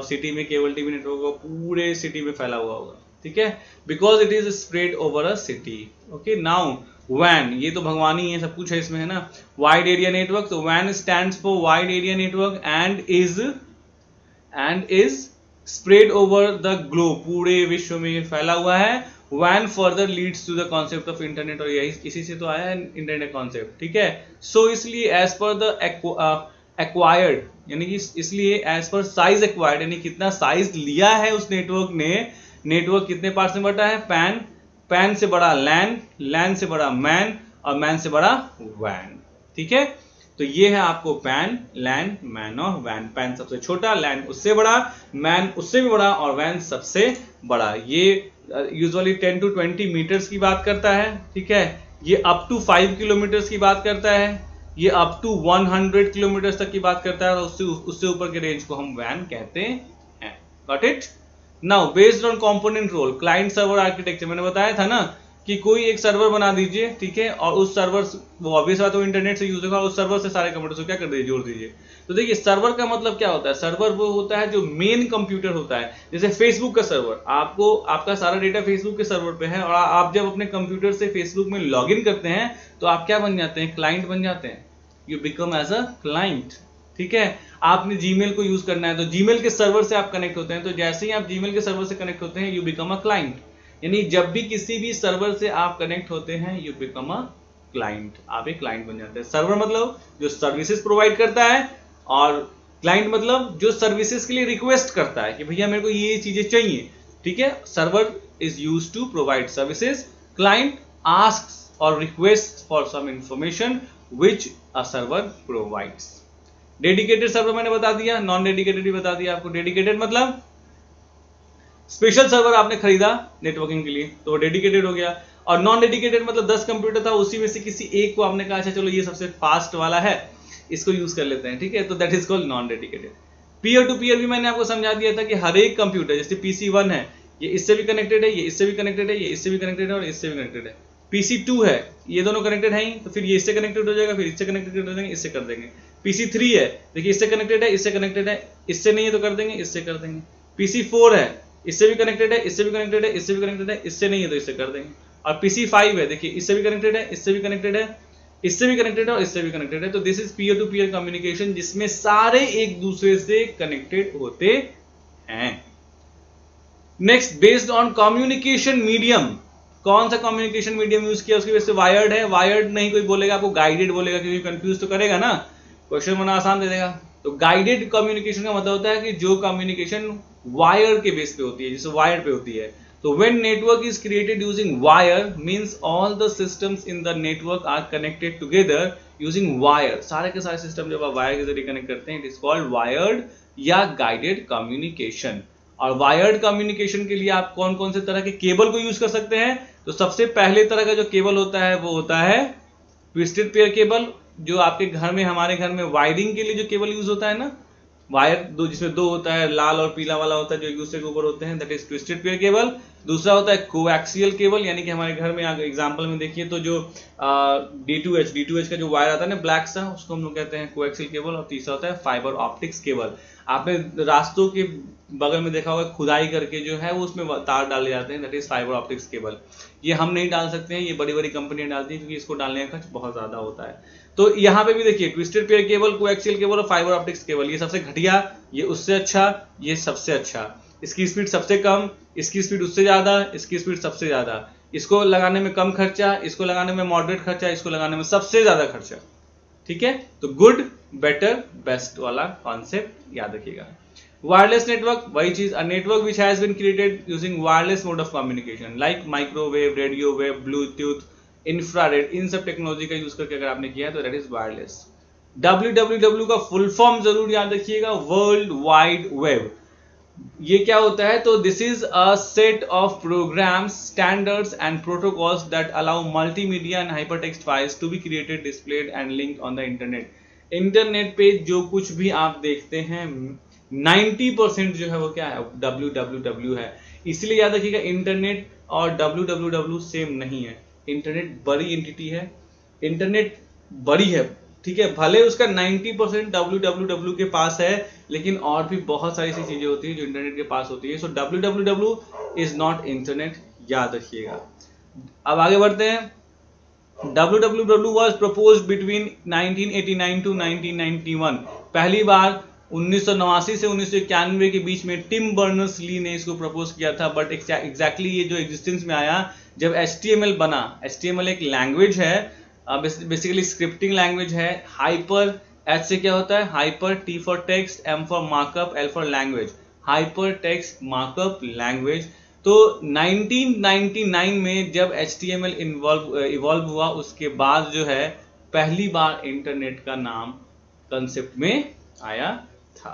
सिटी में केबल टीवी नेटवर्क पूरे सिटी में फैला हुआ होगा, ठीक है, because it is spread over a city. Okay, now when, ये तो भगवान ही है, सब कुछ है इसमें, है ना। वाइड एरिया नेटवर्क, तो वैन stands for wide area network and is spread over the globe, पूरे विश्व में फैला हुआ है। वैन further leads to the concept of internet, और यही इसी से तो आया है इंटरनेट कॉन्सेप्ट, ठीक है। सो इसलिए एज पर द एक्वायर्ड, यानी कि इसलिए एज पर साइज एक्वायर्ड, यानी कितना साइज लिया है उस नेटवर्क ने, नेटवर्क कितने पार्ट में बटा है, पैन, पैन से बड़ा लैन, लैन से बड़ा मैन और मैन से बड़ा वैन, ठीक है। तो ये है आपको पैन, लैन, मैन और वैन। पैन सबसे छोटा, लैन उससे बड़ा, मैन उससे भी बड़ा और वैन सबसे बड़ा। ये यूजुअली 10 to 20 मीटर्स की बात करता है, ठीक है। ये अप टू 5 किलोमीटर्स की बात करता है, ये अप टू 100 किलोमीटर्स तक की बात करता है, और उससे ऊपर के रेंज को हम वैन कहते हैं। Got it. Now based on component role, client server architecture, मैंने बताया था ना कि कोई एक सर्वर बना दीजिए, ठीक है, और उस सर्वर, वो ऑब्वियस बात है इंटरनेट से यूज होगा, उस सर्वर से सारे कंप्यूटर को क्या कर दीजिए, जोड़ दीजिए। तो देखिए सर्वर का मतलब क्या होता है, सर्वर वो होता है जो मेन कंप्यूटर होता है। जैसे फेसबुक का सर्वर, आपको आपका सारा डेटा फेसबुक के सर्वर पे है, और आप जब अपने कंप्यूटर से फेसबुक में लॉग इन करते हैं तो आप क्या बन जाते हैं, क्लाइंट बन जाते हैं। You become as a client, ठीक है। आपने जीमेल को यूज करना है तो जीमेल के सर्वर से आप कनेक्ट होते हैं, तो जैसे ही आप जीमेल के सर्वर से कनेक्ट होते हैं यू बिकम अ क्लाइंट, यानी जब भी किसी भी सर्वर से आप कनेक्ट होते हैं यू बिकम अ क्लाइंट, आप एक क्लाइंट बन जाते हैं। सर्वर मतलब जो सर्विसेज प्रोवाइड करता है, और क्लाइंट मतलब जो सर्विसेज के लिए रिक्वेस्ट करता है कि भैया मेरे को ये चीजें चाहिए, ठीक है। Server is used to provide services, client asks और request for some information which a server provides. Dedicated server मैंने बता दिया, नॉन डेडिकेटेड भी बता दिया आपको। डेडिकेटेड मतलब स्पेशल सर्वर आपने खरीदा नेटवर्किंग के लिए तो वो डेडिकेटेड हो गया, और नॉन डेडिकेटेड मतलब 10 कंप्यूटर था, उसी में से किसी एक को आपने कहा अच्छा चलो ये सबसे फास्ट वाला है, इसको यूज कर लेते हैं, ठीक है, तो that is called non dedicated. Peer to peer भी मैंने आपको समझा दिया था कि हर एक कंप्यूटर, जैसे PC1 है, ये इससे भी कनेक्टेड है, ये इससे भी कनेक्टेड है, ये इससे भी कनेक्टेड है और इससे भी कनेक्टेड है। PC2 है, ये दोनों कनेक्टेड है ही, तो फिर ये इससे कनेक्टेड हो जाएगा, फिर इससे कनेक्टेड हो जाएंगे, इससे कर देंगे। PC3 है, देखिए इससे कनेक्टेड है, इससे कनेक्टेड है, इससे नहीं है तो कर देंगे, इससे कर देंगे। PC4 है, इससे भी कनेक्टेड है, इससे भी कनेक्टेड है, इससे भी कनेक्टेड है, इससे नहीं है तो इससे कर देंगे। और PC5 है, देखिए इससे भी कनेक्टेड है, इससे भी कनेक्टेड है, इससे भी कनेक्टेड है और इससे भी कनेक्टेड है। तो this is peer to peer communication, जिसमें सारे एक दूसरे से कनेक्टेड होते हैं। Next, based on communication medium, कौन सा कम्युनिकेशन मीडियम यूज किया, उसकी वजह से वायर्ड है। वायर्ड नहीं कोई बोलेगा, आपको गाइडेड बोलेगा, क्योंकि कंफ्यूज तो करेगा ना, क्वेश्चन बना आसान दे देगा। तो गाइडेड कम्युनिकेशन का मतलब होता है कि जो कम्युनिकेशन वायर के बेस पे होती है, जैसे वायर पे होती है। तो when network is created using wire means all the systems in the network are connected together using wire. सारे के सारे सिस्टम जब आप वायर के जरिए कनेक्ट करते हैं, इट इज कॉल्ड वायर्ड या गाइडेड कम्युनिकेशन। और वायर्ड कम्युनिकेशन के लिए आप कौन कौन से तरह के केबल को यूज कर सकते हैं? तो सबसे पहले तरह का जो केबल होता है वो होता है ट्विस्टेड पेयर केबल, जो आपके घर में, हमारे घर में वायरिंग के लिए जो केबल यूज होता है ना, वायर दो, जिसमें दो होता है, लाल और पीला वाला होता है, जो एक दूसरे के ऊपर होते हैं, that is twisted pair cable. दूसरा होता है कोएक्सियल केबल, यानी कि हमारे घर में एग्जांपल में देखिए तो जो D2H का जो वायर आता है ना ब्लैक सा, उसको हम लोग कहते हैं कोएक्सियल केबल। और तीसरा होता है फाइबर ऑप्टिक्स केबल। आपने रास्तों के बगल में देखा होगा खुदाई करके जो है वो उसमें तार डाले जाते हैं, that is fibre optics cable. ये हम नहीं डाल सकते हैं, ये बड़ी बड़ी कंपनियां डालती हैं, क्योंकि इसको डालने का खर्च बहुत ज्यादा होता है। तो यहाँ पे भी देखिए twisted pair cable, coaxial cable और फाइबर ऑप्टिक्स केबल, ये सबसे घटिया, ये उससे अच्छा, ये सबसे अच्छा। इसकी स्पीड सबसे कम, इसकी स्पीड उससे ज्यादा, इसकी स्पीड सबसे ज्यादा। इसको लगाने में कम खर्चा, इसको लगाने में मॉडरेट खर्चा, इसको लगाने में सबसे ज्यादा खर्चा। ठीक है, तो गुड, बेटर, बेस्ट वाला कॉन्सेप्ट याद रखिएगा। वायरलेस नेटवर्क, वही चीज, a network which has been created using wireless mode of communication like microwave, radio wave, Bluetooth, infrared, इन सब टेक्नोलॉजी का यूज करके अगर आपने किया है तो दैट इज वायरलेस। www का फुल फॉर्म जरूर याद रखिएगा, वर्ल्ड वाइड वेब। ये क्या होता है? तो this is a set of programs, standards and protocols that allow multimedia and hypertext files to be created, displayed and linked on the internet. Internet पे जो कुछ भी आप देखते हैं 90% जो है वो क्या है? www है। इसलिए याद रखिएगा इंटरनेट और www सेम नहीं है। इंटरनेट बड़ी एंटिटी है, इंटरनेट बड़ी है, ठीक है, भले उसका 90% www के पास है, लेकिन और भी बहुत सारी ऐसी चीजें होती है जो इंटरनेट के पास होती है। सो www इज नॉट इंटरनेट, याद रखिएगा। अब आगे बढ़ते हैं। www was proposed between 1989 to 1991। पहली बार 1989 से 1991 के बीच में टिम बर्नर्स ली ने इसको प्रपोज किया था, बट एग्जैक्टली ये जो एग्जिस्टेंस में आया जब HTML बना। HTML एक लैंग्वेज है, बेसिकली स्क्रिप्टिंग लैंग्वेज है। हाइपर, H से क्या होता है? Hyper, T for text, M for markup, L for language, hyper text markup language. तो 1999 में जब HTML इवॉल्व हुआ, उसके बाद जो है पहली बार इंटरनेट का नाम कंसेप्ट में आया था।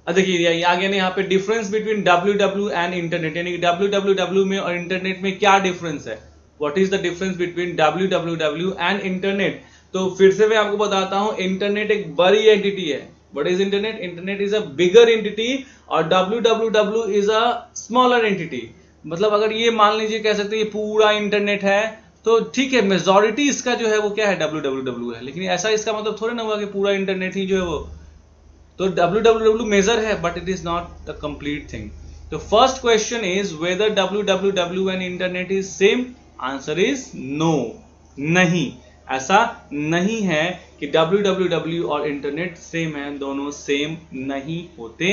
अब देखिए ये आ गया ना यहाँ पे difference between www and internet, यानी कि www में और इंटरनेट में क्या डिफरेंस है? What is the difference between www and internet? तो फिर से मैं आपको बताता हूं, इंटरनेट एक बड़ी एंटिटी है। What is internet? Internet is a bigger entity और www is a smaller entity. मतलब अगर ये मान लीजिए कह सकते हैं ये पूरा इंटरनेट है, तो ठीक है, मेजॉरिटी इसका जो है वो क्या है? www है। लेकिन ऐसा इसका मतलब थोड़ा ना हुआ कि पूरा इंटरनेट ही जो है वो, तो www मेजर है, but it is not the complete thing. तो first question is whether www and internet is same. Answer is no, नहीं, ऐसा नहीं है कि www और इंटरनेट सेम है, दोनों सेम नहीं होते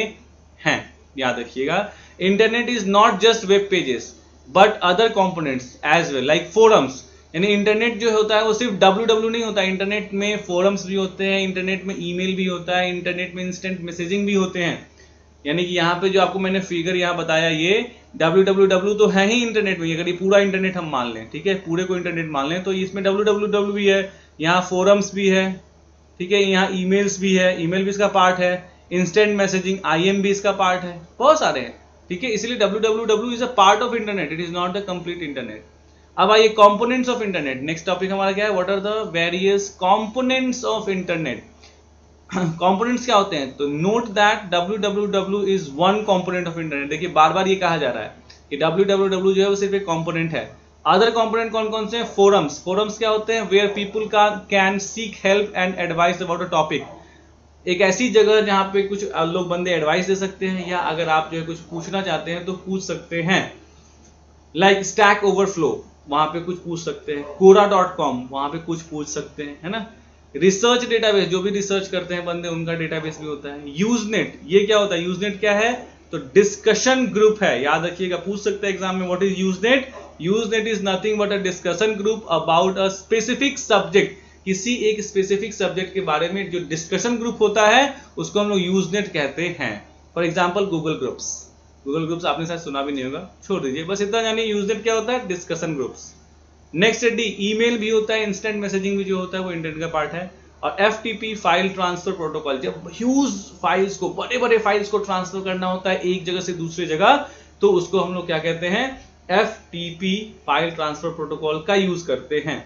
हैं, याद रखिएगा। Internet is not just web pages but other components as well, like forums. यानी इंटरनेट जो होता है वो सिर्फ www नहीं होता, इंटरनेट में फोरम्स भी होते हैं, इंटरनेट में ईमेल भी होता है, इंटरनेट में इंस्टेंट मैसेजिंग भी होते हैं। यानी कि यहाँ पे जो आपको मैंने फिगर यहाँ बताया, ये www तो है ही इंटरनेट में, अगर ये पूरा इंटरनेट हम मान लें, ठीक है, पूरे को इंटरनेट मान लें, तो इसमें www भी है, यहाँ फोरम्स भी है, ठीक है, यहाँ ईमेल्स भी है, ईमेल भी इसका पार्ट है, इंस्टेंट मैसेजिंग IM भी इसका पार्ट है, बहुत सारे हैं, ठीक है। इसलिए www is a part of internet, it is not the complete internet. अब आइए components of internet, next topic हमारा क्या है? What are the various components of internet. Components क्या होते हैं? तो note that www is one component of internet. देखिए बार बार ये कहा जा रहा है कि www जो है वो सिर्फ एक कंपोनेंट है। अदर कंपोनेंट कौन कौन से हैं? फोरम्स। फोरम्स क्या होते हैं? Where people can seek help and advice about a topic. एक ऐसी जगह जहां पे कुछ लोग बंदे एडवाइस दे सकते हैं, या अगर आप जो है कुछ पूछना चाहते हैं तो पूछ सकते हैं। लाइक स्टैक ओवरफ्लो, वहां पे कुछ पूछ सकते हैं। quora.com, वहां पे कुछ पूछ सकते हैं, है ना। रिसर्च डेटाबेस, जो भी रिसर्च करते हैं बंदे, उनका डेटाबेस भी होता है। यूजनेट, ये क्या होता है? यूजनेट क्या है? तो डिस्कशन ग्रुप है, याद रखिएगा, पूछ सकते हैं एग्जाम में। What is Usenet? Usenet is nothing but a discussion group about a specific subject. किसी एक स्पेसिफिक सब्जेक्ट के बारे में जो डिस्कशन ग्रुप होता है उसको हम लोग यूजनेट कहते हैं। For example Google groups, Google groups आपने शायद सुना भी नहीं होगा, छोड़ दीजिए, बस इतना जानिए यूजनेट क्या होता है, डिस्कशन ग्रुप्स। नेक्स्ट है डी, ईमेल भी होता है, इंस्टेंट मैसेजिंग भी जो होता है वो इंटरनेट का पार्ट है। और एफटीपी फाइल ट्रांसफर प्रोटोकॉल, जब ह्यूज फाइल्स को, बड़े बड़े फाइल्स को ट्रांसफर करना होता है एक जगह से दूसरी जगह, तो उसको हम लोग क्या कहते हैं, एफटीपी फाइल ट्रांसफर प्रोटोकॉल का यूज करते हैं।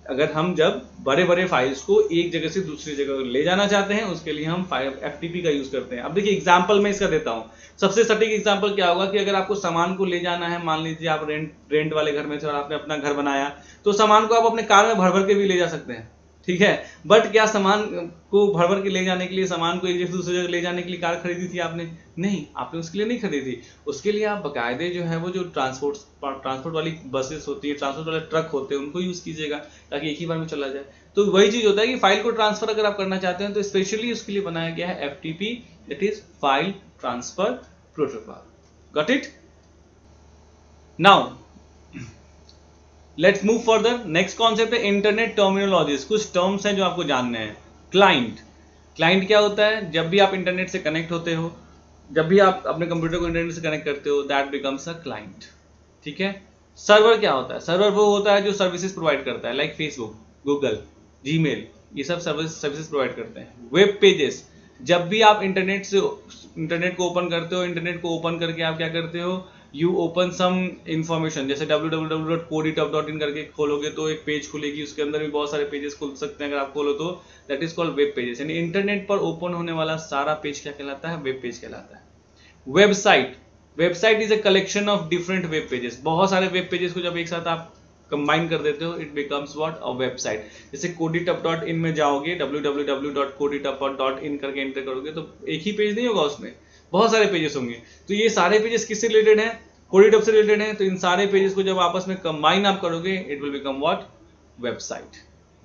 अगर हम जब बड़े बड़े फाइल्स को एक जगह से दूसरी जगह ले जाना चाहते हैं उसके लिए हम एफटीपी का यूज करते हैं। अब देखिए एग्जांपल मैं इसका देता हूं, सबसे सटीक एग्जांपल क्या होगा कि अगर आपको सामान को ले जाना है, मान लीजिए आप रेंट वाले घर में थे और आपने अपना घर बनाया, तो सामान को आप अपने कार में भर भर के भी ले जा सकते हैं, ठीक है। बट क्या सामान को भर भर के ले जाने के लिए, सामान को एक जगह से दूसरी जगह ले जाने के लिए कार खरीदी थी आपने? नहीं, आपने उसके लिए नहीं खरीदी। उसके लिए आप बकायदे जो है वो जो ट्रांसपोर्ट वाली बसेस होती है, ट्रांसपोर्ट वाले ट्रक होते हैं, उनको यूज कीजिएगा ताकि एक ही बार में चला जाए। तो वही चीज होता है कि फाइल को ट्रांसफर अगर आप करना चाहते हैं तो स्पेशली उसके लिए बनाया गया है FTP, that is file transfer protocol. Got it? Now let's move further. Next concept है इंटरनेट टर्मिनोलॉजीज। कुछ टर्म्स हैं जो आपको जानने हैं। क्लाइंट, क्लाइंट क्या होता है? जब भी आप इंटरनेट से कनेक्ट होते हो, जब भी आप अपने कंप्यूटर को इंटरनेट से कनेक्ट करते हो, दैट बिकम्स अ क्लाइंट, ठीक है। सर्वर क्या होता है? सर्वर वो होता है जो सर्विसेज प्रोवाइड करता है, लाइक फेसबुक, गूगल, जीमेल, ये सब सर्विसेज प्रोवाइड करते हैं। वेब पेजेस, जब भी आप इंटरनेट को ओपन करते हो, इंटरनेट को ओपन करके आप क्या करते हो, यू ओपन सम इंफॉर्मेशन, जैसे www.coditup.in करके खोलोगे तो एक पेज खुलेगी, उसके अंदर भी बहुत सारे पेजेस खुल सकते हैं अगर आप खोलो तो, that is called web pages. यानी इंटरनेट पर ओपन होने वाला सारा पेज क्या कहलाता है? वेब पेज कहलाता है। Website, website is a collection of different web pages. बहुत सारे वेब पेजेस को जब एक साथ आप कंबाइन कर देते हो, it becomes what? A website. जैसे coditup.in में जाओगे, www.coditup.in करके एंटर करोगे तो एक ही पेज नहीं होगा, उसमें बहुत सारे पेजेस होंगे। तो ये सारे पेजेस किससे रिलेटेड हैं? कोडिटअप से रिलेटेड हैं। तो इन सारे पेजेस को जब आपस में कंबाइन आप करोगे, it will become what? Website.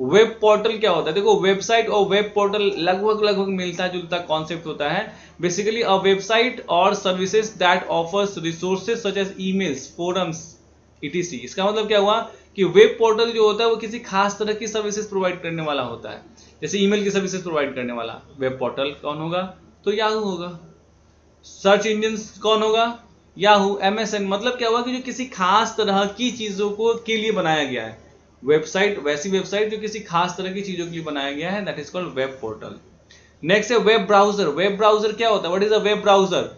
Web portal क्या होता है? देखो, वेबसाइट और वेब पोर्टल लगभग मिलता जुलता कॉन्सेप्ट होता है। बेसिकली अ वेबसाइट और services that offers resources such as emails, forums, etc। इसका मतलब क्या हुआ कि वेब पोर्टल जो होता है वो किसी खास तरह की सर्विसेज प्रोवाइड करने वाला होता है। जैसे ईमेल की सर्विसेज प्रोवाइड करने वाला वेब पोर्टल कौन होगा? तो याहू होगा। सर्च इंजन कौन होगा? Yahoo, MSN। मतलब क्या हुआ कि जो किसी खास तरह की चीजों को के लिए बनाया गया है। वेबसाइट वैसी वेबसाइट जो किसी खास तरह की चीजों के लिए बनाया गया है, that is called web portal. Next है वेब ब्राउजर। वेब ब्राउजर क्या होता है? What is a web browser?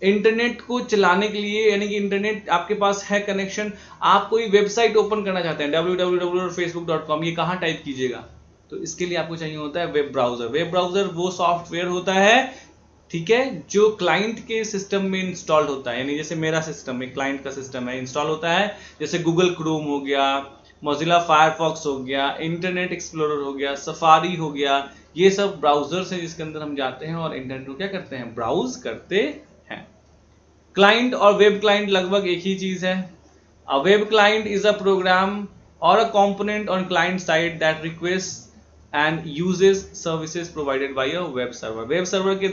Internet को चलाने के लिए, यानी कि इंटरनेट आपके पास है कनेक्शन, आप कोई वेबसाइट ओपन करना चाहते हैं, www.facebook.com, ये कहां टाइप कीजिएगा? तो इसके लिए आपको चाहिए होता है वेब ब्राउजर। वेब ब्राउजर वो सॉफ्टवेयर होता है, ठीक है, जो क्लाइंट के सिस्टम में इंस्टॉल्ड होता है। यानी जैसे मेरा सिस्टम में क्लाइंट का सिस्टम है, इंस्टॉल होता है, जैसे गूगल क्रोम हो गया, मोजिला फायरफॉक्स हो गया, इंटरनेट एक्सप्लोरर हो गया, सफारी हो गया, ये सब ब्राउजर्स हैं जिसके अंदर हम जाते हैं और इंटरनेट को क्या करते हैं? ब्राउज करते हैं। क्लाइंट और वेब क्लाइंट लगभग एक ही चीज है। A web client is a program और a component on client side that request and uses services provided by a web server. Web server के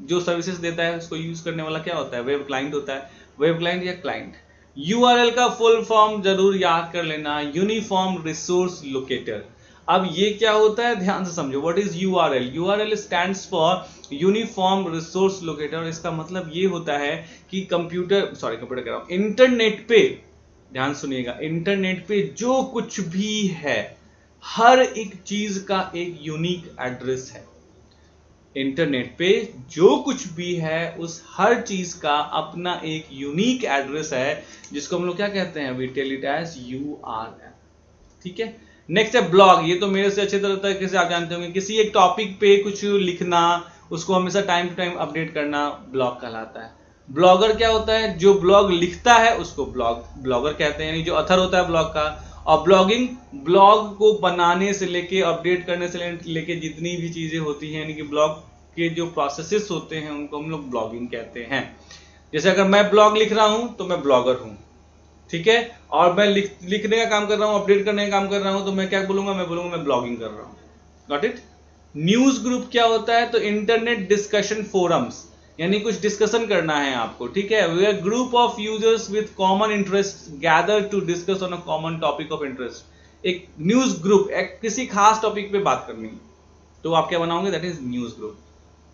जो सर्विसेज देता है उसको यूज करने वाला क्या होता है? वेब क्लाइंट होता है। वेब क्लाइंट या क्लाइंट। यूआरएल का फुल फॉर्म जरूर याद कर लेना, यूनिफॉर्म रिसोर्स लोकेटर। अब ये क्या होता है, ध्यान से समझो। What is URL? URL stands for uniform resource locator. इसका मतलब ये होता है कि कंप्यूटर कह रहा हूं, इंटरनेट पे, ध्यान सुनिएगा, इंटरनेट पे जो कुछ भी है, हर एक चीज का एक यूनिक एड्रेस है। इंटरनेट पे जो कुछ भी है उस हर चीज का अपना एक यूनिक एड्रेस है, जिसको हम लोग क्या कहते हैं? We tell it as URL, ठीक है। नेक्स्ट है ब्लॉग। ये तो मेरे से अच्छे तरीके से आप जानते होंगे, किसी एक टॉपिक पे कुछ लिखना, उसको हमेशा टाइम टू टाइम अपडेट करना, ब्लॉग कहलाता है। ब्लॉगर क्या होता है? जो ब्लॉग लिखता है उसको ब्लॉगर कहते हैं, यानी जो ऑथर होता है ब्लॉग का। और ब्लॉगिंग, ब्लॉग को बनाने से लेके अपडेट करने से लेके जितनी भी चीजें होती हैं, यानी कि ब्लॉग के जो प्रोसेसेस होते हैं उनको हम लोग ब्लॉगिंग कहते हैं। जैसे अगर मैं ब्लॉग लिख रहा हूं तो मैं ब्लॉगर हूं, ठीक है, और मैं लिखने का काम कर रहा हूं, अपडेट करने का काम कर रहा हूं, तो मैं क्या बोलूंगा? मैं बोलूंगा मैं ब्लॉगिंग कर रहा हूं। Got it? न्यूज ग्रुप क्या होता है? तो इंटरनेट डिस्कशन फोरम्स, यानी कुछ डिस्कशन करना है आपको, ठीक है। We are group of users with common interest gather to discuss on a common topic of interest. एक न्यूज ग्रुप, एक किसी खास टॉपिक पे बात करनी है, तो आप क्या बनाओगे, that is news group.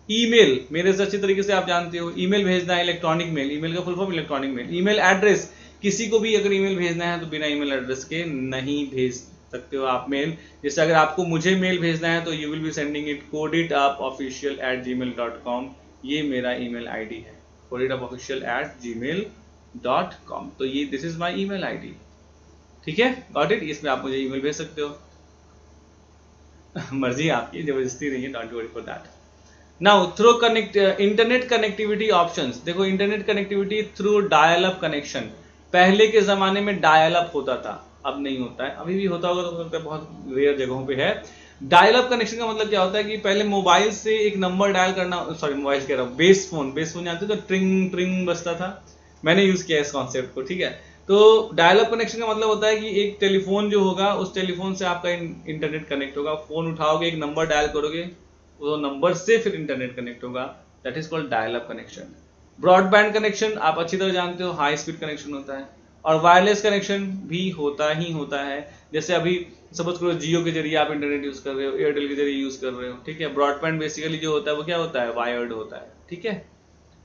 Email, मेरे से अच्छी तरीके से आप जानते हो, ईमेल भेजना है, इलेक्ट्रॉनिक मेल, ईमेल का full form electronic mail. Email address, किसी को भी अगर ईमेल भेजना है तो बिना ईमेल एड्रेस के नहीं भेज सकते हो आप मेल। जैसे अगर आपको मुझे मेल भेजना है तो you will be sending it coditupofficial@gmail.com, ये मेरा ईमेल आईडी है, coditupofficial@gmail.com। तो ये this is my email ID, ठीक है, गॉट इट। इसमें आप मुझे ईमेल भेज सकते हो। मर्जी आपकी, जबरदस्ती नहीं है, don't worry for that. Now through internet connectivity options, देखो internet connectivity through dial up connection. पहले के जमाने में डायल अप होता था, अब नहीं होता है, अभी भी होता होगा तो बहुत रेयर जगहों पे है। डायल अप कनेक्शन का मतलब क्या होता है कि पहले मोबाइल से एक नंबर डायल करना, सॉरी मोबाइल कह रहा हूँ, बेस फोन जानते हो, तो ट्रिंग ट्रिंग बजता था, मैंने यूज किया इस कॉन्सेप्ट को, ठीक है। तो डायल अप कनेक्शन का मतलब होता है कि एक टेलीफोन जो होगा, उस टेलीफोन से आपका इंटरनेट कनेक्ट होगा, फोन उठाओगे, एक नंबर डायल करोगे, वो नंबर से फिर इंटरनेट कनेक्ट होगा, that is called dial up connection. Broadband connection आप अच्छी तरह जानते हो, हाई स्पीड कनेक्शन होता है, और वायरलेस कनेक्शन भी होता ही होता है। जैसे अभी सपोज करो जियो के जरिए आप इंटरनेट यूज कर रहे हो, एयरटेल के जरिए यूज कर रहे हो, ठीक है। ब्रॉडबैंड बेसिकली जो होता है वो क्या होता है, वायर्ड होता है, ठीक है।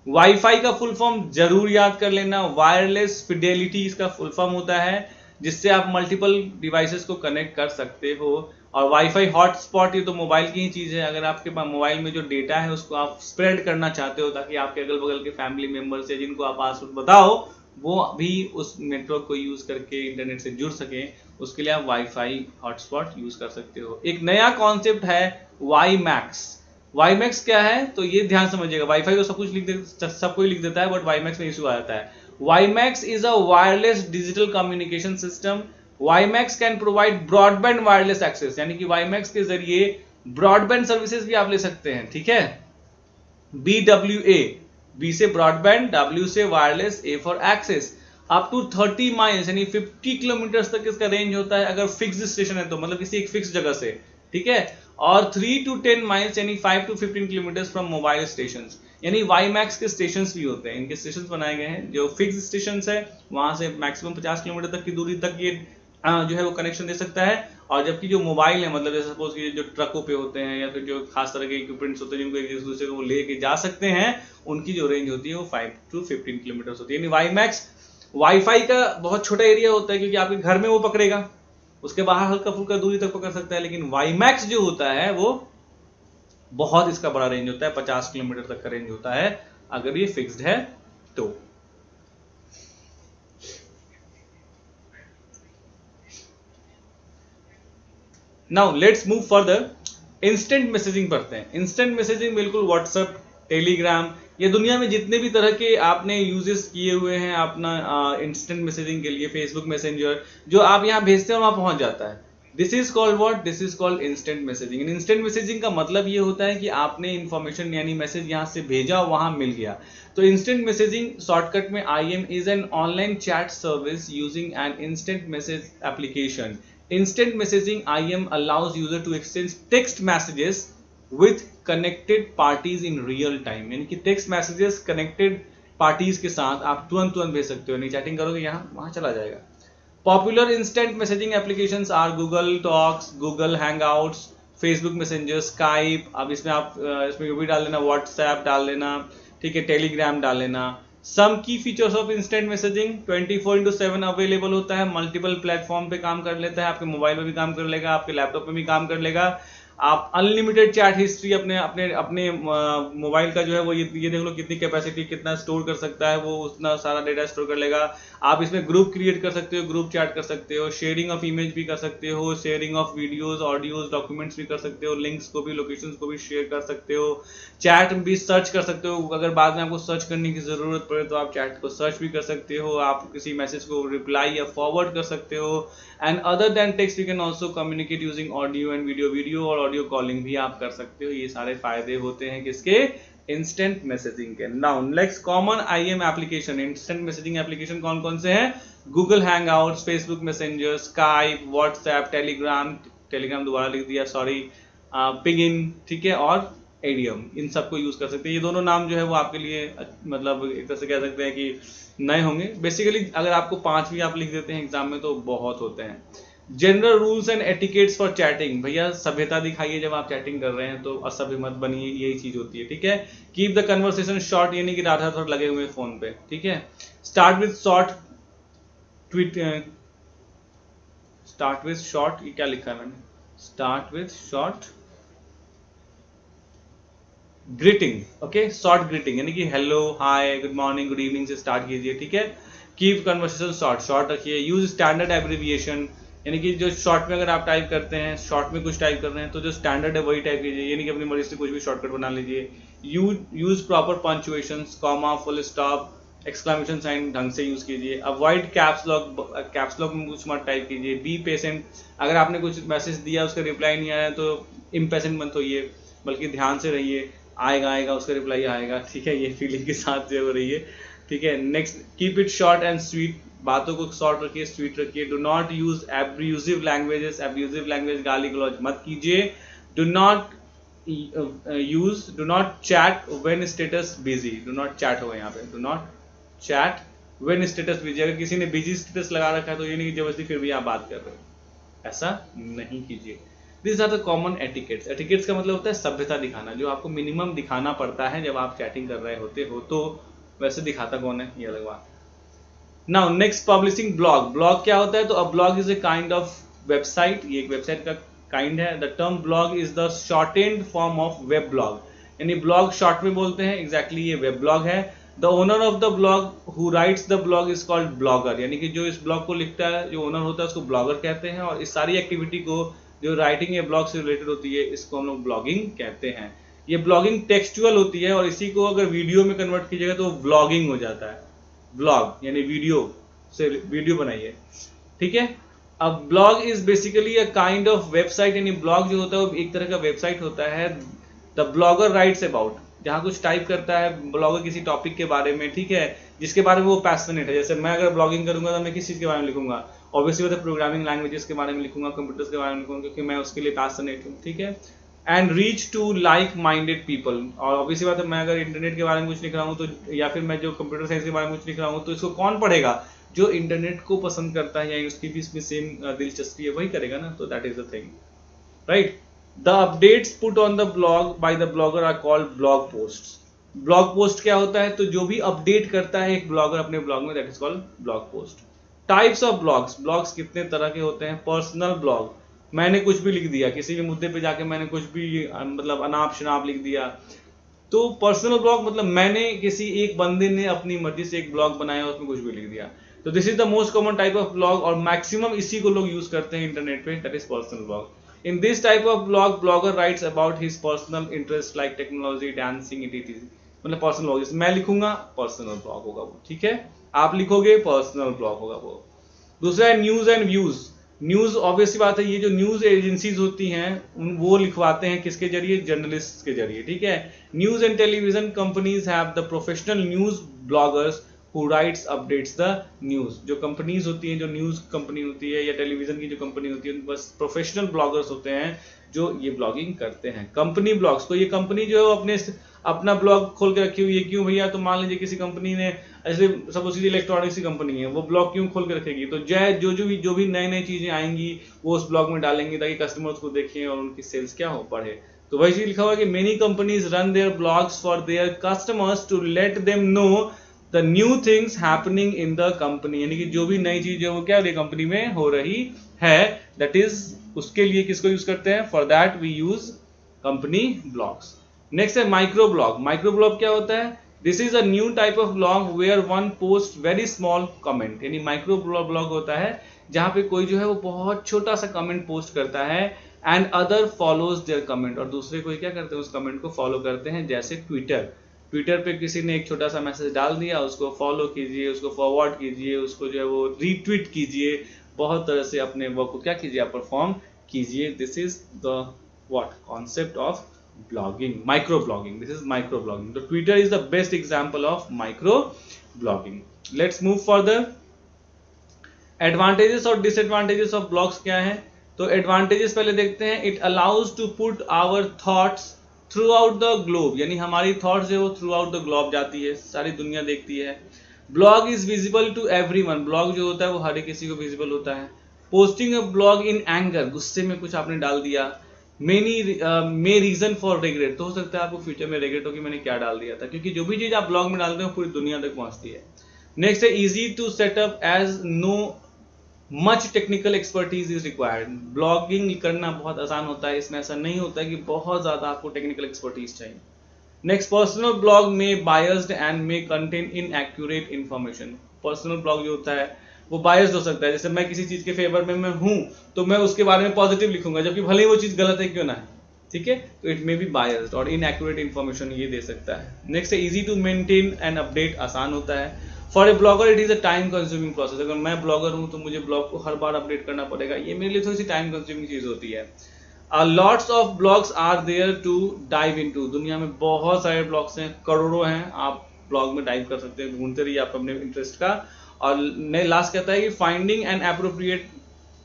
वाईफाई का फुल फॉर्म जरूर याद कर लेना, वायरलेस फिडेलिटी इसका फुल फॉर्म होता है, जिससे आप मल्टीपल डिवाइसेस को कनेक्ट कर सकते हो। और वाईफाई हॉटस्पॉट, ये तो मोबाइल की ही चीज है, अगर आपके पास मोबाइल में जो डेटा है उसको आप स्प्रेड करना चाहते हो ताकि आपके अगल बगल के फैमिली मेंबर्स है जिनको आप पासवर्ड बताओ वो भी उस नेटवर्क को यूज करके इंटरनेट से जुड़ सके, उसके लिए आप वाईफाई हॉटस्पॉट यूज कर सकते हो। एक नया कॉन्सेप्ट है वाई मैक्स। वाई मैक्स क्या है, तो ये ध्यान समझिएगा, वाईफाई तो सब कुछ सबको ही लिख देता है, बट वाई मैक्स में इशू आ जाता है। WiMAX is a wireless digital communication system. WiMAX can provide broadband wireless access, यानी कि WiMAX के जरिए ब्रॉडबैंड सर्विसेज भी आप ले सकते हैं, ठीक है। BWA, B से ब्रॉडबैंड, W से wireless, A for access. Up to 30 miles यानी 50 किलोमीटर तक इसका रेंज होता है अगर फिक्स्ड स्टेशन है तो, मतलब किसी एक फिक्स जगह से, ठीक है। और 3 to 10 माइल्स यानी 5 to 15 kilometre from mobile station, यानी WiMAX के स्टेशंस भी होते हैं, इनके स्टेशंस बनाए गए हैं जो फिक्स्ड स्टेशंस है, वहां से मैक्सिमम 50 किलोमीटर तक की दूरी तक ये जो है वो कनेक्शन दे सकता है। और जबकि जो मोबाइल है, मतलब जैसे सपोज कि जो ट्रकों पे होते हैं या फिर जो खास तरह के इक्विपमेंट्स होते हैं जिनको एक दूसरे को लेके जा सकते हैं, उनकी जो रेंज होती है वो 5 to 15 किलोमीटर होती है। यानी WiMAX वाईफाई का बहुत छोटा एरिया होता है क्योंकि आपके घर में वो पकड़ेगा, उसके बाहर हल्का फुल्का दूरी तक पकड़ सकता है, लेकिन WiMAX जो होता है वो बहुत इसका बड़ा रेंज होता है, 50 किलोमीटर तक का रेंज होता है अगर ये फिक्स्ड है तो। Now let's move further, instant messaging पढ़ते हैं। इंस्टेंट मैसेजिंग बिल्कुल व्हाट्सएप, टेलीग्राम, ये दुनिया में जितने भी तरह के आपने यूजेस किए हुए हैं अपना इंस्टेंट मैसेजिंग के लिए, फेसबुक मैसेंजर जो आप यहाँ भेजते हैं वहां पहुंच जाता है, this is called what, this is called instant messaging. Instant messaging का मतलब ये होता है कि आपने इंफॉर्मेशन यानी मैसेज यहाँ से भेजा, वहां मिल गया। तो इंस्टेंट मैसेजिंग शॉर्टकट में IM is an online chat service using an instant message application. Instant messaging IM allows user to exchange text messages with connected parties in real time, यानी कि text messages connected parties के साथ आप तुरंत भेज सकते हो, नहीं चैटिंग करोगे यहाँ वहां चला जाएगा। Popular instant messaging applications are Google Talks, Google Hangouts, Facebook Messenger, Skype, अब इसमें आप इसमें भी डाल लेना, WhatsApp डाल लेना, ठीक है, Telegram डाल लेना। सम की features of instant messaging, 24/7 available होता है, मल्टीपल प्लेटफॉर्म पे काम कर लेता है, आपके मोबाइल पे भी काम कर लेगा, आपके लैपटॉप पे भी काम कर लेगा। आप अनलिमिटेड चैट हिस्ट्री अपने अपने अपने मोबाइल का जो है वो ये देख लो कितनी कैपेसिटी, कितना स्टोर कर सकता है वो, उतना सारा डेटा स्टोर कर लेगा। आप इसमें ग्रुप क्रिएट कर सकते हो, ग्रुप चैट कर सकते हो, शेयरिंग ऑफ इमेज भी कर सकते हो, sharing of videos, audios, documents भी कर सकते हो, लिंक्स को भी, लोकेशंस को भी शेयर कर सकते हो, चैट भी सर्च कर सकते हो, अगर बाद में आपको सर्च करने की जरूरत पड़े तो आप चैट को सर्च भी कर सकते हो, आप किसी मैसेज को रिप्लाई या फॉरवर्ड कर सकते हो। And other than text you can also communicate using audio and video और ऑडियो कॉलिंग भी आप कर सकते हो। ये सारे फायदे होते हैं किसके, इंस्टेंट मैसेजिंग के। Now next common IM application, instant messaging application कौन कौन से हैं, Google Hangouts, Facebook messenger, Skype, WhatsApp, Telegram दोबारा लिख दिया सॉरी, पिगिन, ठीक है, और एडियम, इन सबको यूज कर सकते हैं। ये दोनों नाम जो है वो आपके लिए मतलब एक तरह से कह सकते हैं कि नए होंगे। बेसिकली अगर आपको 5 भी आप लिख देते हैं एग्जाम में तो बहुत होते हैं। General rules and etiquettes for chatting, भैया सभ्यता दिखाइए जब आप चैटिंग कर रहे हैं, तो असभ्य मत बनिए, यही चीज होती है, ठीक है। कीप द कन्वर्सेशन शॉर्ट, यानी कि राधा थोड़ा लगे हुए फोन पे, ठीक है। Start with short tweet, start with short, ये क्या लिखा है मैंने, start with short greeting, okay, short greeting, यानी कि हेलो, हाय, गुड मॉर्निंग, गुड इवनिंग से स्टार्ट कीजिए, ठीक है। कीप कन्वर्सेशन शॉर्ट, शॉर्ट रखिए। यूज स्टैंडर्ड एब्रिविएशन, यानी कि जो शॉर्ट में अगर आप टाइप करते हैं, शॉर्ट में कुछ टाइप कर रहे हैं, तो जो स्टैंडर्ड है वही टाइप कीजिए, यानी कि अपनी मर्जी से कुछ भी शॉर्टकट बना लीजिए। Use proper punctuations, comma, full stop, exclamation sign ढंग से यूज कीजिए। Avoid caps lock, caps lock में कुछ मत टाइप कीजिए। बी पेशेंट, अगर आपने कुछ मैसेज दिया उसका रिप्लाई नहीं आया तो इम्पेशेंट मत होइए, बल्कि ध्यान से रहिए, आएगा आएगा उसका रिप्लाई आएगा, ठीक है, ये फीलिंग के साथ जो हो रही है, ठीक है। Next, keep it short and sweet, बातों को शॉर्ट रखिए, स्वीट रखिए। Do not use abusive languages, abusive language गाली गलौज मत कीजिए। Do not chat when status busy, do not chat होगा यहाँ पे, do not chat when status busy, अगर किसी ने बिजी स्टेटस लगा रखा है तो ये नहीं कि जबरदस्ती फिर भी आप बात कर रहे हो, ऐसा नहीं कीजिए। This are the common etiquettes. Etiquettes का मतलब होता है सभ्यता दिखाना, जो आपको मिनिमम दिखाना पड़ता है जब आप चैटिंग कर रहे होते हो, तो वैसे दिखाता कौन है, ये अलग बात। Now next, publishing blog. Blog क्या होता है, तो a blog is a kind of website, ये एक वेबसाइट का काइंड है। The term blog is the shortened form of web blog, यानी ब्लॉग शॉर्ट में बोलते हैं, एग्जैक्टली ये वेब ब्लॉग है। The owner of the blog who rights the blog is called blogger, यानी कि जो इस ब्लॉग को लिखता है, जो ओनर होता है, उसको ब्लॉगर कहते हैं। और इस सारी एक्टिविटी को जो राइटिंग या ब्लॉग से रिलेटेड होती है, इसको हम लोग ब्लॉगिंग कहते हैं। ये ब्लॉगिंग टेक्सचुअल होती है, और इसी को अगर वीडियो में कन्वर्ट कीजिएगा तो व्लॉगिंग हो जाता है। ब्लॉग यानी वीडियो से वीडियो बनाइए, ठीक है। अब blog is basically a kind of website, यानी ब्लॉग जो होता है वो एक तरह का वेबसाइट होता है। द ब्लॉगर राइट्स अबाउट, जहाँ कुछ टाइप करता है ब्लॉगर किसी टॉपिक के बारे में, ठीक है, जिसके बारे में वो पैशनेट है। जैसे मैं अगर ब्लॉगिंग करूंगा तो मैं किस चीज के बारे में लिखूंगा, ऑब्वियसली वो प्रोग्रामिंग लैंग्वेजेस के बारे में लिखूंगा, कंप्यूटर्स के बारे में लिखूंगा, क्योंकि मैं उसके लिए पैशनेट हूँ, ठीक है। And reach to like minded people, और ऑब्वियसली बात है मैं अगर इंटरनेट के बारे में कुछ लिख रहा हूँ तो, या फिर मैं जो कंप्यूटर साइंस के बारे में कुछ लिख रहा हूँ, तो इसको कौन पढ़ेगा, जो इंटरनेट को पसंद करता है या उसकी भी इसमें सेम दिलचस्पी है, वही करेगा ना, तो that is the thing, right. The updates put on the blog by the blogger are called blog posts. Blog post क्या होता है, तो जो भी अपडेट करता है एक ब्लॉगर अपने ब्लॉग में, that is called blog post. Types of blogs, blogs कितने तरह के होते हैं। पर्सनल ब्लॉग, मैंने कुछ भी लिख दिया, किसी भी मुद्दे पे जाके मैंने कुछ भी मतलब अनाप शनाप लिख दिया, तो पर्सनल ब्लॉग मतलब मैंने किसी एक बंदे ने अपनी मर्जी से एक ब्लॉग बनाया, उसमें कुछ भी लिख दिया, तो this is the most common type of blog, और मैक्सिमम इसी को लोग यूज करते हैं इंटरनेट पे, that is personal blog. In this type of blog, blogger writes about his personal interest like technology, dancing, etc, मतलब पर्सनल ब्लॉग। मैं लिखूंगा पर्सनल ब्लॉग होगा वो, ठीक है, आप लिखोगे पर्सनल ब्लॉग होगा वो। दूसरा है news and views. News obviously बात है, ये जो न्यूज एजेंसीज होती हैं वो लिखवाते हैं किसके जरिए, जर्नलिस्ट के जरिए, ठीक है। News and television companies have the professional news bloggers who rights updates the news. जो कंपनीज होती हैं, जो न्यूज कंपनी होती है या टेलीविजन की जो कंपनी होती है, बस प्रोफेशनल ब्लॉगर्स होते हैं जो ये ब्लॉगिंग करते हैं। कंपनी ब्लॉग्स, तो ये कंपनी जो है अपना ब्लॉग खोल के रखी हुई है, क्यों भैया, तो मान लीजिए किसी कंपनी ने, ऐसे सपोज इलेक्ट्रॉनिक्स की कंपनी है, वो ब्लॉग क्यों खोल के रखेगी, तो जो भी नई नई चीजें आएंगी वो उस ब्लॉग में डालेंगे ताकि कस्टमर्स को देखें और उनकी सेल्स क्या हो, बढ़े। तो वही चीज लिखा हुआ है कि many companies run their blogs for their customers to let them know the new things happening in the company, यानी कि जो भी नई चीज है वो क्या कंपनी में हो रही है, दैट इज उसके लिए किसको यूज करते हैं, for that we use company blogs. Next है माइक्रो ब्लॉग। माइक्रो ब्लॉग क्या होता है, this is a new type of blog where one post very small comment, यानी माइक्रो ब्लॉग होता है जहां पे कोई जो है वो बहुत छोटा सा कमेंट पोस्ट करता है, and other follows their comment, और दूसरे कोई क्या करते हैं, उस कमेंट को फॉलो करते हैं। जैसे ट्विटर पे किसी ने एक छोटा सा मैसेज डाल दिया, उसको फॉलो कीजिए, उसको फॉरवर्ड कीजिए, उसको जो है वो रीट्वीट कीजिए, बहुत तरह से अपने वर्क को क्या कीजिए, आप परफॉर्म कीजिए। This is the what concept of blogging, micro blogging. This is micro blogging. So Twitter is the best example of micro blogging. Let's move further. Advantages और disadvantages of blogs क्या है, तो advantages पहले देखते हैं। It allows to put our thoughts throughout the globe, यानी हमारी thoughts जो है वो throughout the globe जाती है, सारी दुनिया देखती है। Blog is visible to everyone, blog जो होता है वो हर किसी को visible होता है। Posting a blog in anger, गुस्से में कुछ आपने डाल दिया। मे रीजन फॉर रिग्रेट, तो हो सकता है आपको फ्यूचर में रिग्रेट हो कि मैंने क्या डाल दिया था, क्योंकि जो भी चीज आप ब्लॉग में डालते हो पूरी दुनिया तक पहुंचती है। नेक्स्ट है easy to setup as no much technical expertise is required, blogging करना बहुत आसान होता है, इसमें ऐसा नहीं होता है कि बहुत ज्यादा आपको टेक्निकल एक्सपर्टीज चाहिए। नेक्स्ट, पर्सनल ब्लॉग में biased and may contain inaccurate information, personal blog जो होता है वो बायस्ड हो सकता है, जैसे मैं किसी चीज के फेवर में मैं हूं तो मैं उसके बारे में पॉजिटिव लिखूंगा, जबकि भले ही वो चीज गलत है क्यों ना है, ठीक है, तो इट मे बी बायस्ड और इनएक्यूरेट इन्फॉर्मेशन ये दे सकता है। नेक्स्ट है easy to maintain and update, आसान होता है। For a blogger it is a time consuming process, अगर मैं ब्लॉगर हूं तो मुझे ब्लॉग को हर बार अपडेट करना पड़ेगा, ये मेरे लिए थोड़ी सी टाइम कंज्यूमिंग चीज होती है। Lots of blogs are there to dive into, दुनिया में बहुत सारे ब्लॉग्स हैं, करोड़ों हैं, आप ब्लॉग में डाइव कर सकते हैं, ढूंढते रहिए आप अपने इंटरेस्ट का। और लास्ट कहता है कि finding an appropriate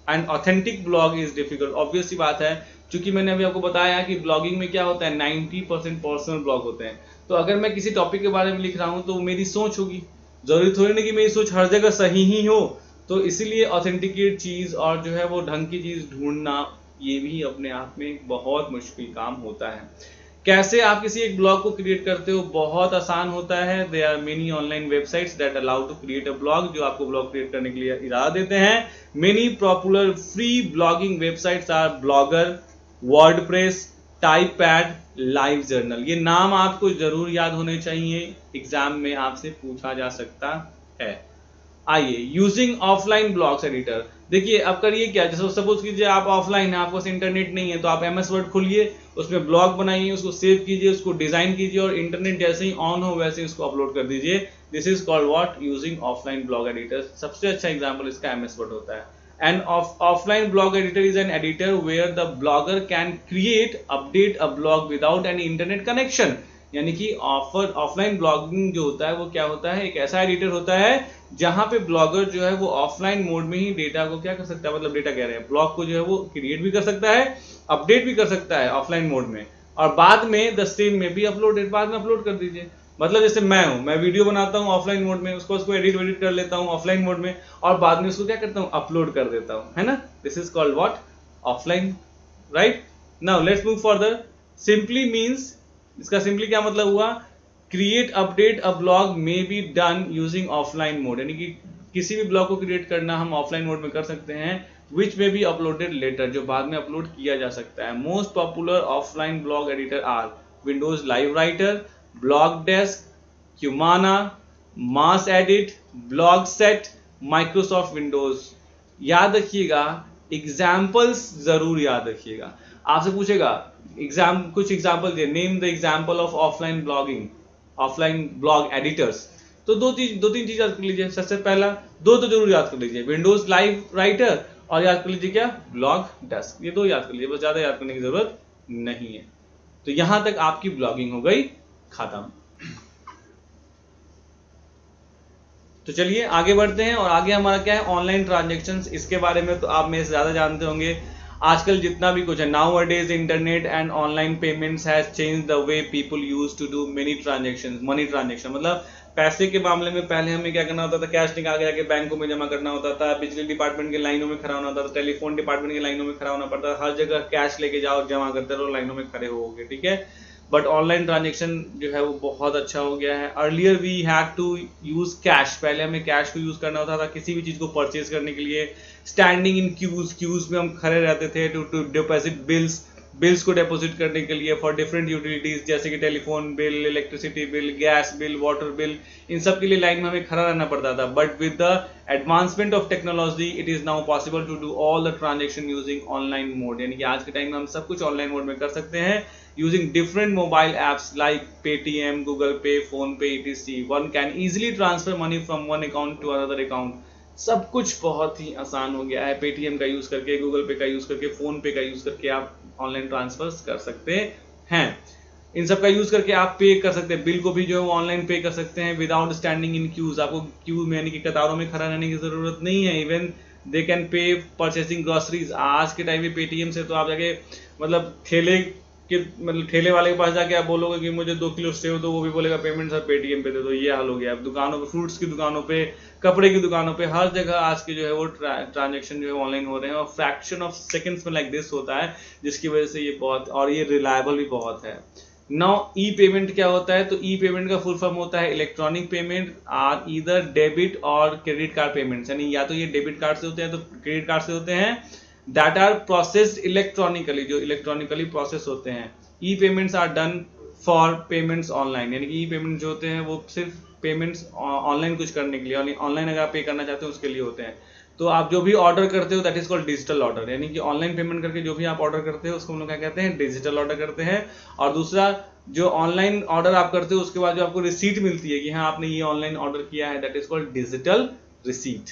and authentic blog is difficult, obvious सी बात है, क्योंकि मैंने अभी आपको बताया कि ब्लॉगिंग में क्या होता है 90% पर्सनल ब्लॉग होते हैं, तो अगर मैं किसी टॉपिक के बारे में लिख रहा हूं तो मेरी सोच होगी, जरूरी थोड़ी नहीं कि मेरी सोच हर जगह सही ही हो, तो इसीलिए ऑथेंटिकेट चीज और जो है वो ढंग की चीज ढूंढना ये भी अपने आप में बहुत मुश्किल काम होता है। कैसे आप किसी एक ब्लॉग को क्रिएट करते हो, बहुत आसान होता है, there are many online websites that allow to create a blog, जो आपको ब्लॉग क्रिएट करने के लिए इरादा देते हैं। Many popular free blogging websites are Blogger, WordPress, TypePad, LiveJournal, ये नाम आपको जरूर याद होने चाहिए, एग्जाम में आपसे पूछा जा सकता है। आइए, यूजिंग ऑफलाइन ब्लॉग्स एडिटर, देखिए अब करिए क्या, जैसे सपोज कीजिए आप ऑफलाइन है, आपके पास इंटरनेट नहीं है, तो आप MS वर्ड खोलिए, उसमें ब्लॉग बनाइए, उसको सेव कीजिए, उसको डिजाइन कीजिए और इंटरनेट जैसे ही ऑन हो वैसे ही उसको अपलोड कर दीजिए। This is called what, using offline blog editor. सबसे अच्छा एग्जांपल इसका MS वर्ड होता है। And offline blog editor is an editor where the blogger can create update a blog without any internet connection, यानी कि ऑफलाइन ब्लॉगिंग जो होता है वो क्या होता है, एक ऐसा एडिटर होता है जहां पे ब्लॉगर जो है वो ऑफलाइन मोड में ही डेटा को क्या कर सकता है, मतलब डेटा कह रहे हैं, ब्लॉग को जो है वो क्रिएट भी कर सकता है, अपडेट भी कर सकता है ऑफलाइन मोड में, और बाद में द सेम में भी अपलोडेड, बाद में अपलोड कर दीजिए। मतलब जैसे मैं हूं, मैं वीडियो बनाता हूं ऑफलाइन मोड में, उसको एडिट कर लेता हूं ऑफलाइन मोड में, और बाद में उसको क्या करता हूं, अपलोड कर देता हूं, है ना। This is called what, offline, right. Now let's move further. Simply means, इसका सिंपली क्या मतलब हुआ, create update a blog may be done using offline mode, यानी कि किसी भी ब्लॉग को क्रिएट करना हम ऑफलाइन मोड में कर सकते हैं, which may be uploaded later, जो बाद में अपलोड किया जा सकता है। Most popular offline blog editor are Windows Live Writer, blog desk, Qumana, mass edit, blog set, Microsoft Windows. याद रखिएगा, एग्जाम्पल्स जरूर याद रखिएगा, आपसे पूछेगा कुछ एग्जाम्पल दिए, name the example of offline blogging, offline blog editors, तो दो तीन चीज याद कर लीजिए। सबसे पहला दो तो जरूर याद कर लीजिए, विंडोज लाइव राइटर, और याद कर लीजिए क्या, ब्लॉग डेस्क, ये दो याद कर लीजिए, बस ज्यादा याद करने की जरूरत नहीं है। तो यहां तक आपकी ब्लॉगिंग हो गई खत्म। तो चलिए आगे बढ़ते हैं, और आगे हमारा क्या है, ऑनलाइन ट्रांजेक्शन्स। इसके बारे में तो आप मेरे से ज्यादा जानते होंगे, आजकल जितना भी कुछ है, nowadays internet and online payments has change the way people use to do many transaction, money transaction, मतलब पैसे के मामले में पहले हमें क्या करना होता था, कैश निकाल के जाके बैंकों में जमा करना होता था, बिजली डिपार्टमेंट के लाइनों में खड़ा होना होता था, टेलीफोन डिपार्टमेंट के लाइनों में खड़ा होना पड़ता था, हर जगह कैश लेके जाओ, जमा करते रहो, लाइनों में खड़े होगे, ठीक है। बट ऑनलाइन ट्रांजेक्शन जो है वो बहुत अच्छा हो गया है। Earlier we had to use cash, पहले हमें कैश को यूज करना होता था किसी भी चीज को परचेज करने के लिए, स्टैंडिंग इन क्यूज में हम खड़े रहते थे टू डिपॉजिट बिल्स को डिपॉजिट करने के लिए फॉर डिफरेंट यूटिलिटीज, जैसे कि telephone bill, electricity bill, gas bill, water bill, इन सब के लिए लाइन में हमें खड़ा रहना पड़ता था। But with the advancement of technology it is now possible to do all the transaction using online mode, यानी कि आज के टाइम में हम सब कुछ ऑनलाइन मोड में कर सकते हैं using different mobile apps like Paytm, Google Pay, Phone Pay, etc. One can easily transfer money from one account to another account. सब कुछ बहुत ही आसान हो गया है, पेटीएम का यूज करके, गूगल पे का यूज करके, फोन पे का यूज करके आप ऑनलाइन ट्रांसफर कर सकते हैं। इन सब का यूज करके आप पे कर सकते हैं, बिल को भी जो है वो ऑनलाइन पे कर सकते हैं विदाउट स्टैंडिंग इन क्यूज, आपको क्यू में यानी कि कतारों में खड़ा रहने की जरूरत नहीं है। Even they can pay purchasing groceries, आज के टाइम में पेटीएम से तो आप जाके मतलब कि मतलब ठेले वाले के पास जाके आप बोलोगे कि मुझे 2 किलो सेव दो, वो भी बोलेगा पेमेंट सर पेटीएम पे दे दो। ये हाल हो गया। अब दुकानों पे, फ्रूट्स की दुकानों पे, कपड़े की दुकानों पे, हर जगह आज के जो है वो ट्रांजेक्शन जो है ऑनलाइन हो रहे हैं और फ्रैक्शन ऑफ सेकंड्स में लाइक दिस होता है, जिसकी वजह से ये बहुत, और ये रिलायबल भी बहुत है। नाउ ई पेमेंट क्या होता है? तो ई पेमेंट का फुल फॉर्म होता है electronic payment are either debit और क्रेडिट कार्ड पेमेंट्स, यानी या तो ये डेबिट कार्ड से होते हैं तो क्रेडिट कार्ड से होते हैं, दैट आर प्रोसेस्ड इलेक्ट्रॉनिकली, जो इलेक्ट्रॉनिकली प्रोसेस होते हैं। E payments are done for payments online, यानी कि ई पेमेंट जो होते हैं वो सिर्फ पेमेंट्स ऑनलाइन कुछ करने के लिए, यानी ऑनलाइन अगर आप पे करना चाहते हो उसके लिए होते हैं। तो आप जो भी ऑर्डर करते हो that is called digital order, यानी कि ऑनलाइन पेमेंट करके जो भी आप ऑर्डर करते हो उसको हम लोग क्या कहते हैं? डिजिटल ऑर्डर करते हैं। और दूसरा, जो ऑनलाइन ऑर्डर आप करते हो उसके बाद जो आपको रिसीट मिलती है कि हाँ आपने ये ऑनलाइन ऑर्डर किया है, that is called digital receipt.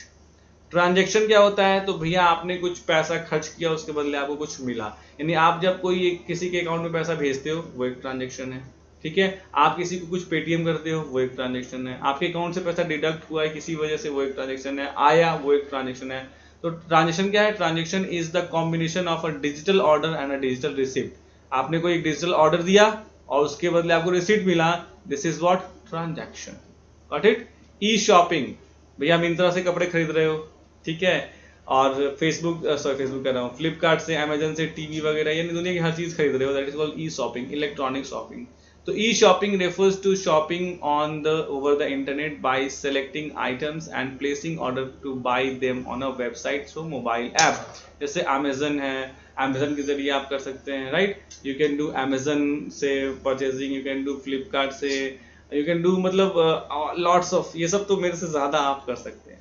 Transaction क्या होता है? तो भैया आपने कुछ पैसा खर्च किया, उसके बदले आपको कुछ मिला, यानी आप जब कोई किसी के अकाउंट में पैसा भेजते हो वो एक ट्रांजैक्शन है, ठीक है। आप किसी को कुछ पेटीएम करते हो वो एक ट्रांजैक्शन है। आपके अकाउंट से पैसा डिडक्ट हुआ है किसी वजह से, वो एक ट्रांजैक्शन है। आया, वो एक ट्रांजैक्शन है। तो ट्रांजैक्शन क्या है? Transaction is the combination of a digital order and a digital receipt. आपने कोई एक डिजिटल ऑर्डर दिया और उसके बदले आपको रिसीट मिला, this is what? Transaction. Got it? E shopping, भैया मिंत्रा से कपड़े खरीद रहे हो, ठीक है, और फेसबुक कर रहा हूँ, फ्लिपकार्ट से, अमेजन से टीवी वगैरह, यानी दुनिया की हर चीज खरीद रहे हो, that is called e shopping, electronic shopping. तो e shopping refers to shopping on the over the internet by selecting items and placing order to buy them on a website through mobile app. जैसे अमेजन है, अमेजन के जरिए आप कर सकते हैं, right. You can do Amazon से purchasing, you can do Flipkart से, यू कैन डू मतलब लॉट्स ऑफ, ये सब तो मेरे से ज्यादा आप कर सकते हैं।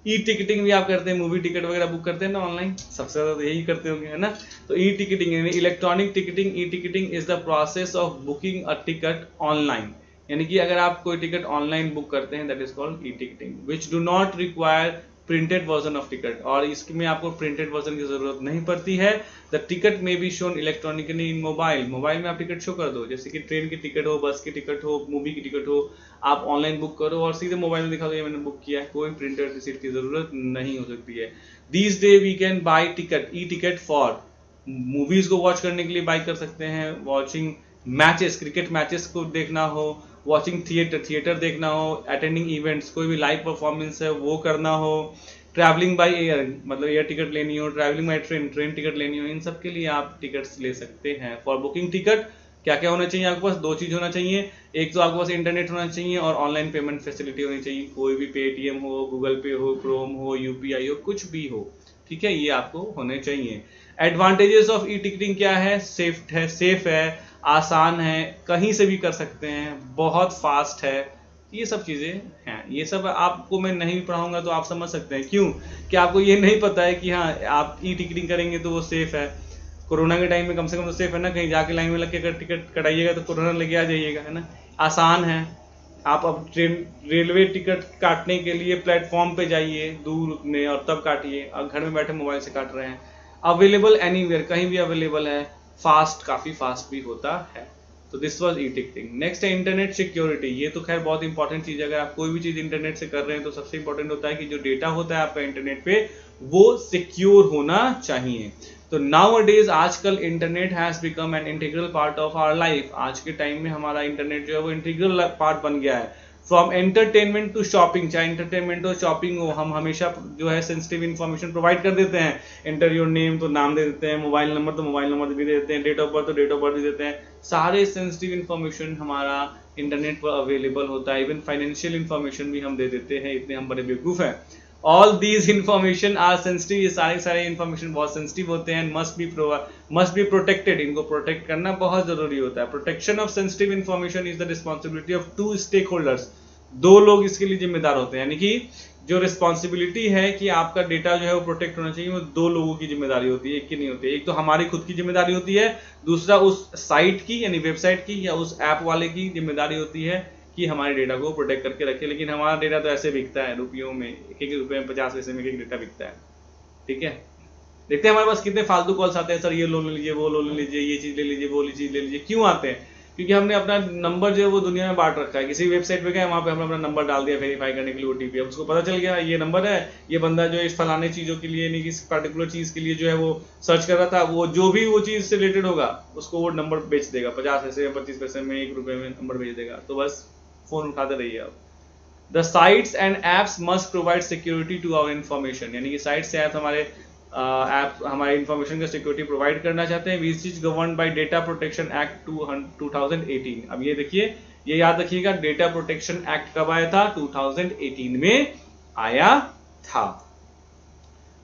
ई टिकटिंग भी आप करते हैं, मूवी टिकट वगैरह बुक करते हैं ना ऑनलाइन, सबसे ज्यादा यही करते होंगे, है ना। तो ई टिकटिंग यानी electronic ticketing. E ticketing is the process of booking a ticket online, यानी कि अगर आप कोई टिकट ऑनलाइन बुक करते हैं that is called e ticketing, which do not require printed version of ticket, और इसमें आपको प्रिंटेड वर्जन की जरूरत नहीं पड़ती है। द टिकट में be shown electronically in mobile, mobile में आप टिकट शो कर दो, जैसे कि ट्रेन की टिकट हो, बस की टिकट हो, मूवी की टिकट हो, आप ऑनलाइन बुक करो और सीधे मोबाइल में दिखा दो ये मैंने बुक किया है, कोई प्रिंटेड रिसीट की जरूरत नहीं हो सकती है। These day we can buy ticket, e ticket for movies को वॉच करने के लिए बाय कर सकते हैं, वॉचिंग मैचेस, क्रिकेट मैचेस को देखना हो, वॉचिंग थिएटर देखना हो, अटेंडिंग इवेंट्स, कोई भी लाइव परफॉर्मेंस है वो करना हो, ट्रैवलिंग बाय एयर, मतलब एयर टिकट लेनी हो, ट्रैवलिंग बाय ट्रेन टिकट लेनी हो, इन सब के लिए आप टिकट्स ले सकते हैं। फॉर बुकिंग टिकट क्या क्या होना चाहिए आपके पास? 2 चीज होना चाहिए, एक तो आपके पास इंटरनेट होना चाहिए और ऑनलाइन पेमेंट फैसिलिटी होनी चाहिए, कोई भी पेटीएम हो, गूगल पे हो, क्रोम हो, यूपीआई हो, कुछ भी हो, ठीक है, ये आपको होने चाहिए। एडवांटेजेस ऑफ ई टिकटिंग क्या है? सेफ है, आसान है, कहीं से भी कर सकते हैं, बहुत फास्ट है, ये सब चीजें हैं। ये सब आपको मैं नहीं पढ़ाऊंगा तो आप समझ सकते हैं, क्यों? कि आपको ये नहीं पता है कि हाँ आप ई टिकटिंग करेंगे तो वो सेफ है। कोरोना के टाइम में कम से कम तो सेफ है ना, कहीं जाके लाइन में लग के अगर टिकट कटाइएगा तो कोरोना लेके आ जाइएगा, है ना। आसान है, आप अब रेलवे टिकट काटने के लिए प्लेटफॉर्म पे जाइए दूर में और तब काटिए, और घर में बैठे मोबाइल से काट रहे हैं। अवेलेबल एनीवेयर, कहीं भी अवेलेबल है, फास्ट, काफी फास्ट भी होता है। तो this was e ticketing. Next है इंटरनेट सिक्योरिटी। ये तो खैर बहुत इंपॉर्टेंट चीज है, अगर आप कोई भी चीज इंटरनेट से कर रहे हैं तो सबसे इंपॉर्टेंट होता है कि जो डेटा होता है आपका इंटरनेट पे वो सिक्योर होना चाहिए। तो नाउ डेज आजकल internet has become an integral part of our life. आज के टाइम में हमारा इंटरनेट जो है वो इंटीग्रल पार्ट बन गया है। फ्रॉम एंटरटेनमेंट टू शॉपिंग, चाहे एंटरटेनमेंट हो शॉपिंग हो, हम हमेशा जो है सेंसिटिव इन्फॉर्मेशन प्रोवाइड कर देते हैं। एंटर योर नेम तो नाम दे देते हैं, मोबाइल नंबर तो मोबाइल नंबर भी दे देते हैं, डेट ऑफ बर्थ तो डेट ऑफ बर्थ भी देते हैं। सारे सेंसिटिव इन्फॉर्मेशन हमारा इंटरनेट पर अवेलेबल होता है। इवन फाइनेंशियल इन्फॉर्मेशन भी हम दे देते हैं, इतने हम बड़े बेवकूफ हैं। All these information are sensitive, ये सारे इन्फॉर्मेशन बहुत सेंसिटिव होते हैं, मस्ट बी प्रोटेक्टेड। इनको प्रोटेक्ट करना बहुत जरूरी होता है। Protection of sensitive information is the responsibility of 2 stakeholders. 2 लोग इसके लिए जिम्मेदार होते हैं, यानी कि जो रिस्पॉन्सिबिलिटी है कि आपका डेटा जो है वो प्रोटेक्ट होना चाहिए, वो 2 लोगों की जिम्मेदारी होती है, एक की नहीं होती है। एक तो हमारी खुद की जिम्मेदारी होती है, दूसरा उस साइट की यानी वेबसाइट की या उस ऐप वाले की जिम्मेदारी होती है कि हमारे डेटा को प्रोटेक्ट करके रखे। लेकिन हमारा डेटा तो ऐसे बिकता है रुपयों में, एक रुपये में 50 पैसे में एक डेटा बिकता है, ठीक है। देखते हैं हमारे पास कितने फालतू कॉल्स आते हैं, सर ये लोन ले लीजिए, वो लोन ले लीजिए, ये चीज ले लीजिए, वो चीज ले लीजिए। क्यों आते हैं? क्योंकि हमने अपना नंबर जो है वो दुनिया में बांट रखा है। किसी वेबसाइट पे गए, वहाँ पे हमने अपना नंबर डाल दिया वेरीफाई करने के लिए ओटीपी, अब उसको पता चल गया ये नंबर है, ये बंदा जो इस फलाने चीज़ों के लिए, नहीं किस पर्टिकुलर चीज़ के लिए जो है वो सर्च कर रहा था, वो जो भी वो चीज़ से रिलेटेड होगा उसको वो नंबर बेच देगा, 50 पैसे 25 पैसे में, 1 रुपये में नंबर बेच देगा। तो बस फ़ोन उठाते रहिए आप। The sites and apps must provide security to our information, यानी कि साइट्स से ऐप हमारे ऐप हमारे इन्फॉर्मेशन का सिक्योरिटी प्रोवाइड करना चाहते हैं, which is govern by data protection act 2018। अब ये देखिए, ये याद रखिएगा, डेटा प्रोटेक्शन एक्ट कब आया था? 2018 में आया था।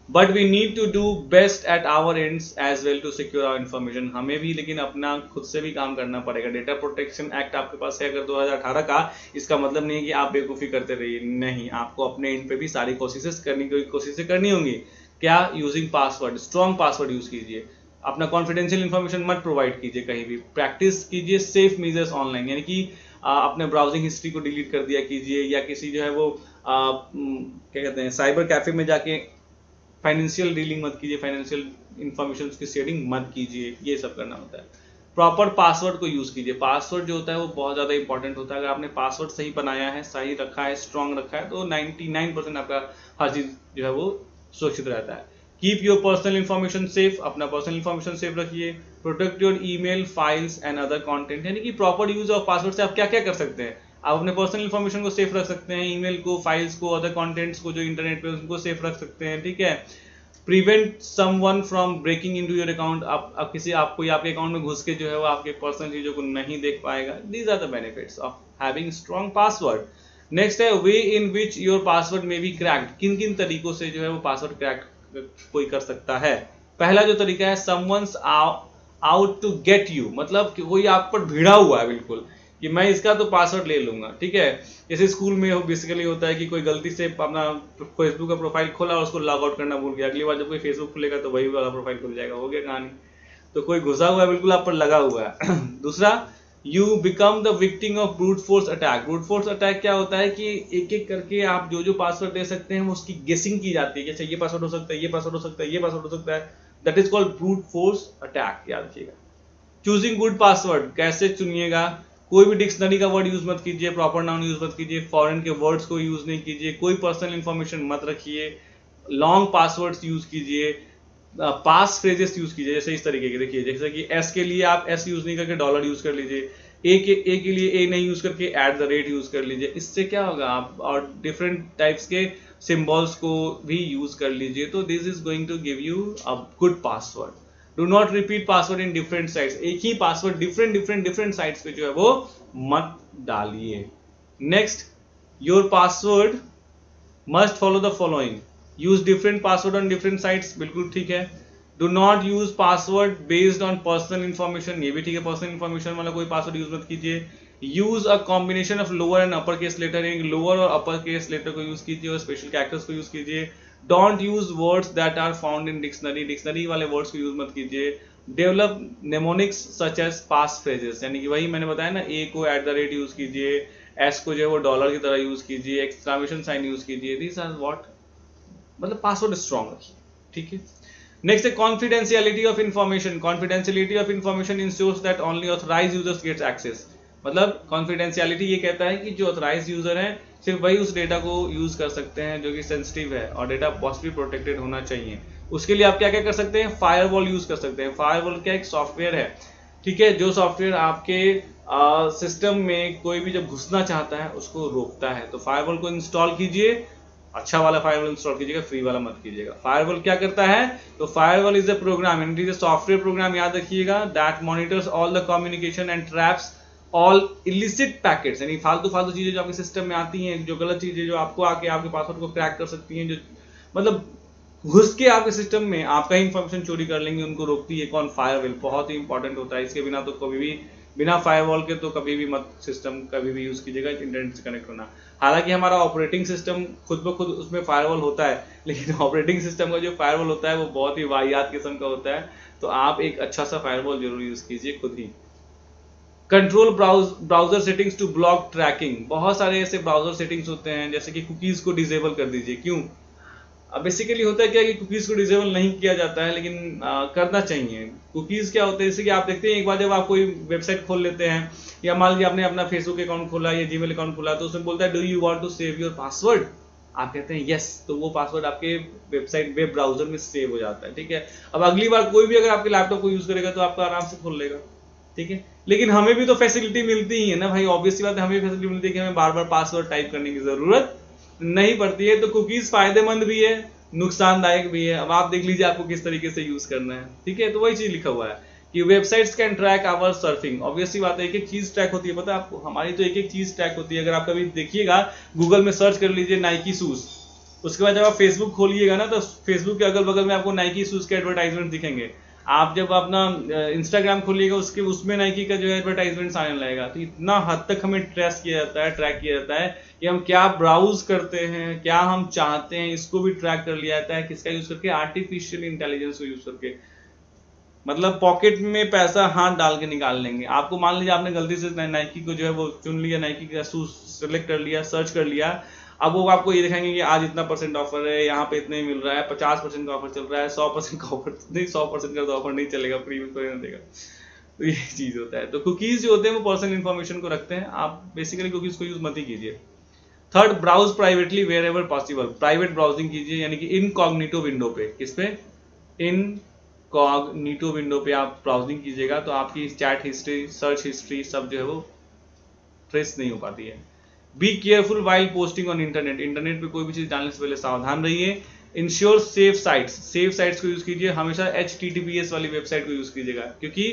But we need to do best at our ends as well to secure our information, हमें भी लेकिन अपना खुद से भी काम करना पड़ेगा। डेटा प्रोटेक्शन एक्ट आपके पास है अगर 2018 का, इसका मतलब नहीं है कि आप बेवकूफ़ी करते रहिए, नहीं, आपको अपने एंड पे भी सारी कोशिशें करनी होंगी। क्या? Using password, strong password use कीजिए, अपना कॉन्फिडेंशियल इन्फॉर्मेशन मत प्रोवाइड कीजिए कहीं भी, प्रैक्टिस कीजिए सेफ मेजर्स ऑनलाइन, यानी कि अपने ब्राउजिंग हिस्ट्री को डिलीट कर दिया कीजिए, या किसी जो है वो क्या कहते हैं साइबर कैफे में जाके फाइनेंशियल डीलिंग मत कीजिए, फाइनेंशियल इंफॉर्मेशन की शेयरिंग मत कीजिए, ये सब करना होता है। प्रॉपर पासवर्ड को यूज कीजिए, पासवर्ड जो होता है वो बहुत ज्यादा इंपॉर्टेंट होता है। अगर आपने पासवर्ड सही बनाया है, सही रखा है, स्ट्रॉन्ग रखा है, तो 99% आपका हर चीज जो है वो सुरक्षित रहता है। Keep your personal information safe, अपना पर्सनल इन्फॉर्मेशन सेफ रखिए। Protect your email, files and other content, यानी कि प्रॉपर यूज ऑफ पासवर्ड से आप क्या क्या कर सकते हैं? आप अपने पर्सनल इन्फॉर्मेशन को सेफ रख सकते हैं, ईमेल को, फाइल्स को, अदर कंटेंट्स को जो इंटरनेट पे उनको सेफ रख सकते हैं, ठीक है। Prevent someone from breaking into your account, आप किसी आपको आपके अकाउंट में घुस के जो है वो आपके पर्सनल चीजों को नहीं देख पाएगा। These are the benefits of having strong password. Next है way in which your password may be cracked, किन किन तरीकों से जो है वो पासवर्ड क्रैक कोई कर सकता है। पहला जो तरीका है, someone's out to get you, मतलब कि कोई आप पर भिड़ा हुआ है बिल्कुल कि मैं इसका तो पासवर्ड ले लूंगा, ठीक है। जैसे स्कूल में बेसिकली होता है कि कोई गलती से अपना फेसबुक का प्रोफाइल खोला और उसको लॉग आउट करना भूल गया, अगली बार जब कोई फेसबुक खुलेगा तो वही वाला प्रोफाइल खुल जाएगा, हो गया कहानी। तो कोई घुसा हुआ है बिल्कुल आप पर लगा हुआ है। दूसरा, you become the victim of brute force attack. Brute force attack क्या होता है कि एक एक करके आप जो पासवर्ड दे सकते हैं उसकी गेसिंग की जाती है कि अच्छा ये पासवर्ड हो सकता है, ये पासवर्ड हो सकता है, ये पासवर्ड हो सकता है, that is called brute force attack, याद रखिएगा। चूजिंग गुड पासवर्ड, कैसे चुनिएगा? कोई भी डिक्शनरी का वर्ड यूज मत कीजिए, प्रॉपर नाउन यूज मत कीजिए, फॉरेन के वर्ड्स को यूज नहीं कीजिए, कोई पर्सनल इंफॉर्मेशन मत रखिए, लॉन्ग पासवर्ड्स यूज कीजिए, पास फ्रेजेस यूज कीजिए। जैसे इस तरीके के, देखिए जैसे कि एस के लिए आप एस यूज नहीं करके डॉलर यूज कर लीजिए, ए के लिए ए नहीं यूज करके @ यूज कर लीजिए। इससे क्या होगा, आप और डिफरेंट टाइप्स के सिंबल्स को भी यूज कर लीजिए, तो this is going to give you a good password. Do not repeat password in different sites, एक ही पासवर्ड डिफरेंट साइट्स पे जो है वो मत डालिए। Next, your password must follow the following, use different password on different sites, बिल्कुल ठीक है। Do not use password based on personal information, ये भी ठीक है, पर्सनल इंफॉर्मेशन वाला कोई पासवर्ड यूज मत कीजिए। Use a combination of lower and upper case letter, lower और अपर केस लेटर को यूज कीजिए और स्पेशल कैरेक्टर्स को यूज कीजिए। Don't use words that are found in dictionary, dictionary वाले वर्ड्स को यूज मत कीजिए। Develop mnemonics such as pass phrases, यानी कि वही मैंने बताया ना, ए को @ यूज कीजिए, एस को जो है वो डॉलर की तरह यूज कीजिए, एक्सक्लेमेशन साइन यूज कीजिए। दिस आर व्हाट, मतलब पासवर्ड स्ट्रॉन्ग रखिए, ठीक है। नेक्स्ट है confidentiality of information. Confidentiality of information ensures that only authorised users gets access, मतलब कॉन्फिडेंशियलिटी ये कहता है कि जो ऑथराइज्ड यूजर है सिर्फ वही उस डेटा को यूज कर सकते हैं जो कि सेंसिटिव है और डेटा पॉसिबली प्रोटेक्टेड होना चाहिए। उसके लिए आप क्या क्या कर सकते हैं? फायरवॉल यूज कर सकते हैं। फायरवॉल क्या एक सॉफ्टवेयर है, ठीक है, जो सॉफ्टवेयर आपके सिस्टम में कोई भी जब घुसना चाहता है उसको रोकता है। तो फायरवॉल को इंस्टॉल कीजिए, अच्छा वाला फायरवॉल इंस्टॉल कीजिएगा, फ्री वाला मत कीजिएगा। फायरवॉल क्या करता है? तो firewall is a program, it is a software program, याद रखिएगा, that monitors all the communication and traps all illicit packets, यानी फालतू चीजें जो आपके सिस्टम में आती हैं, जो गलत चीजें जो आपको आके आपके पासवर्ड को क्रैक कर सकती हैं, जो मतलब घुस के आपके सिस्टम में आपका इंफॉर्मेशन चोरी कर लेंगे, उनको रोकती है कौन? फायरवॉल। बहुत ही इंपॉर्टेंट होता है, इसके बिना तो कभी भी, बिना फायरवॉल के तो कभी भी मत सिस्टम कभी भी यूज कीजिएगा इंटरनेट से कनेक्ट होना। हालांकि हमारा ऑपरेटिंग सिस्टम खुद ब खुद उसमें फायरवॉल होता है, लेकिन ऑपरेटिंग सिस्टम का जो फायरवॉल होता है वो बहुत ही वाहियात किस्म का होता है, तो आप एक अच्छा सा फायरवॉल जरूर यूज कीजिए खुद ही। Control browser settings to block tracking, बहुत सारे ऐसे ब्राउजर सेटिंग्स होते हैं, जैसे कि कुकीज को डिसेबल कर दीजिए। क्यों? अब बेसिकली होता है क्या कि कुकीज को डिसेबल नहीं किया जाता है, लेकिन करना चाहिए। कुकीज क्या होते हैं, जैसे कि आप देखते हैं एक बार जब आप कोई वेबसाइट खोल लेते हैं, या मान लीजिए आपने अपना फेसबुक अकाउंट खोला या जीमेल अकाउंट खोला, तो उसमें बोलता है do you want to save your password, आप कहते हैं यस, तो वो पासवर्ड आपके वेबसाइट वेब ब्राउजर में सेव हो जाता है, ठीक है। अब अगली बार कोई भी अगर आपके लैपटॉप को यूज करेगा तो आपका आराम से खोल लेगा, ठीक है। लेकिन हमें भी तो फैसिलिटी मिलती ही है ना भाई, ऑब्वियस सी बात है, हमें फैसिलिटी मिलती है कि हमें बार बार पासवर्ड टाइप करने की जरूरत नहीं पड़ती है। तो कुकीज फायदेमंद भी है, नुकसानदायक भी है। अब आप देख लीजिए आपको किस तरीके से यूज करना है, ठीक है। तो वही चीज लिखा हुआ है कि websites can track our surfing. Obviously बात है, एक एक चीज ट्रैक होती है, पता है आपको, हमारी तो एक एक चीज ट्रैक होती है। अगर आप कभी देखिएगा गूगल में सर्च कर लीजिए नाइकी शूज, उसके बाद जब आप फेसबुक खोलिएगा ना, तो फेसबुक के अगल बगल में आपको नाइकी शूज के एडवर्टाइजमेंट दिखेंगे। आप जब अपना इंस्टाग्राम खोलिएगा उसमें नाइकी का जो है एडवर्टाइजमेंट आने लगेगा। तो इतना हद तक हमें ट्रेक किया जाता है कि हम क्या ब्राउज करते हैं, क्या हम चाहते हैं, इसको भी ट्रैक कर लिया जाता है। किसका यूज करके? आर्टिफिशियल इंटेलिजेंस को यूज करके। मतलब पॉकेट में पैसा हाथ डाल के निकाल लेंगे। आपको मान लीजिए आपने गलती से नाइकी को जो है वो चुन लिया, नाइकी का शूज सेलेक्ट कर लिया, सर्च कर लिया, अब वो आपको ये दिखाएंगे कि आज इतना % ऑफर है, यहाँ पे इतने मिल रहा है, 50% का ऑफर चल रहा है, 100% का ऑफर नहीं, 100% का तो ऑफर नहीं चलेगा, फ्री में कोई नहीं देगा। तो ये चीज होता है। तो कुकीज जो होते हैं वो पर्सनल इन्फॉर्मेशन को रखते हैं, आप बेसिकली कुकीज को यूज मत ही कीजिए। Third, browse privately wherever possible. Private browsing कीजिए, यानी कि इनकॉग्निटो विंडो पे। किस पे? इनकॉग्निटो विंडो पे आप ब्राउजिंग कीजिएगा, तो आपकी चैट हिस्ट्री, सर्च हिस्ट्री सब जो है वो ट्रेस नहीं हो पाती है। Be careful while posting on internet. Internet पे कोई भी चीज डालने से पहले सावधान रहिए। Ensure safe sites. Safe sites को यूज कीजिए, हमेशा HTTPS वाली वेबसाइट को यूज कीजिएगा, क्योंकि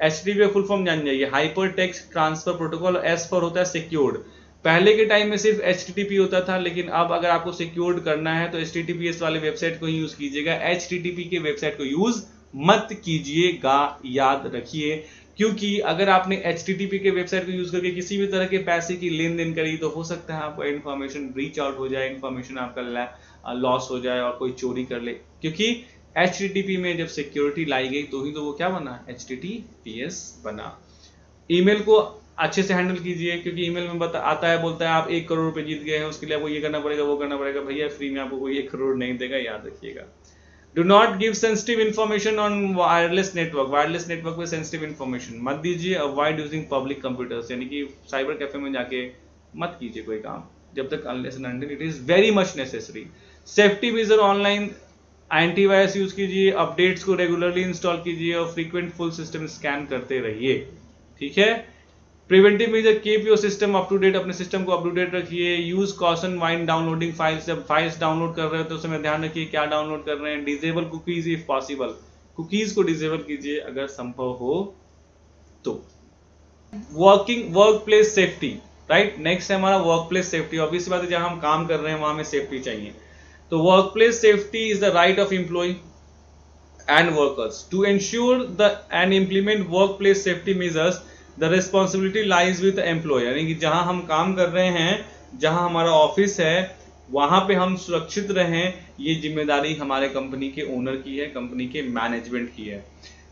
HTTP फुल फॉर्म जान जाइए, hyper text transfer protocol. S पर होता है सिक्योर्ड। पहले के टाइम में सिर्फ HTTP होता था, लेकिन अब अगर आपको सिक्योर्ड करना है तो HTTPS वाले वेबसाइट को ही यूज कीजिएगा। HTTP के वेबसाइट को यूज मत कीजिएगा, याद रखिए। क्योंकि अगर आपने HTTP के वेबसाइट को यूज करके किसी भी तरह के पैसे की लेन देन करी, तो हो सकता है आपका इन्फॉर्मेशन रीच आउट हो जाए, इन्फॉर्मेशन आपका लॉस हो जाए और कोई चोरी कर ले। क्योंकि HTTP में जब सिक्योरिटी लाई गई तो ही तो वो क्या बना? HTTPS बना। ईमेल को अच्छे से हैंडल कीजिए, क्योंकि ईमेल में आता है, बोलता है आप 1 करोड़ रुपए जीत गए हैं, उसके लिए आपको ये करना पड़ेगा, वो करना पड़ेगा। भैया फ्री में आपको कोई 1 करोड़ नहीं देगा, याद रखिएगा। Do not give sensitive information on wireless network. Wireless network में सेंसिटिव इन्फॉर्मेशन मत दीजिए। अवॉइड यूजिंग पब्लिक कंप्यूटर्स, यानी कि साइबर कैफे में जाके मत कीजिए कोई काम, जब तक unless and until it is very much necessary. Safety major online, antivirus use कीजिए, अपडेट्स को रेगुलरली इंस्टॉल कीजिए और फ्रीक्वेंट फुल सिस्टम स्कैन करते रहिए, ठीक है। Preventive measure, keep your system up to date. अपने सिस्टम को अप टू डेट रखिए। Use caution while downloading files. जब फाइल्स डाउनलोड कर रहे हो तो उसमें ध्यान रखिए क्या डाउनलोड कर रहे हैं। Disable cookies if possible. Cookies को डिसेबल कीजिए अगर संभव हो तो। Workplace safety, right. Next है हमारा वर्क प्लेस सेफ्टी। ऑब्वियस बात है, जहां हम काम कर रहे हैं वहां में सेफ्टी चाहिए। तो workplace safety is the right of employee and workers. To ensure and implement workplace safety measures, the responsibility lies with the employer. यानी कि जहां हम काम कर रहे हैं, जहां हमारा ऑफिस है, वहां पे हम सुरक्षित रहें, ये जिम्मेदारी हमारे कंपनी के ओनर की है, कंपनी के मैनेजमेंट की है।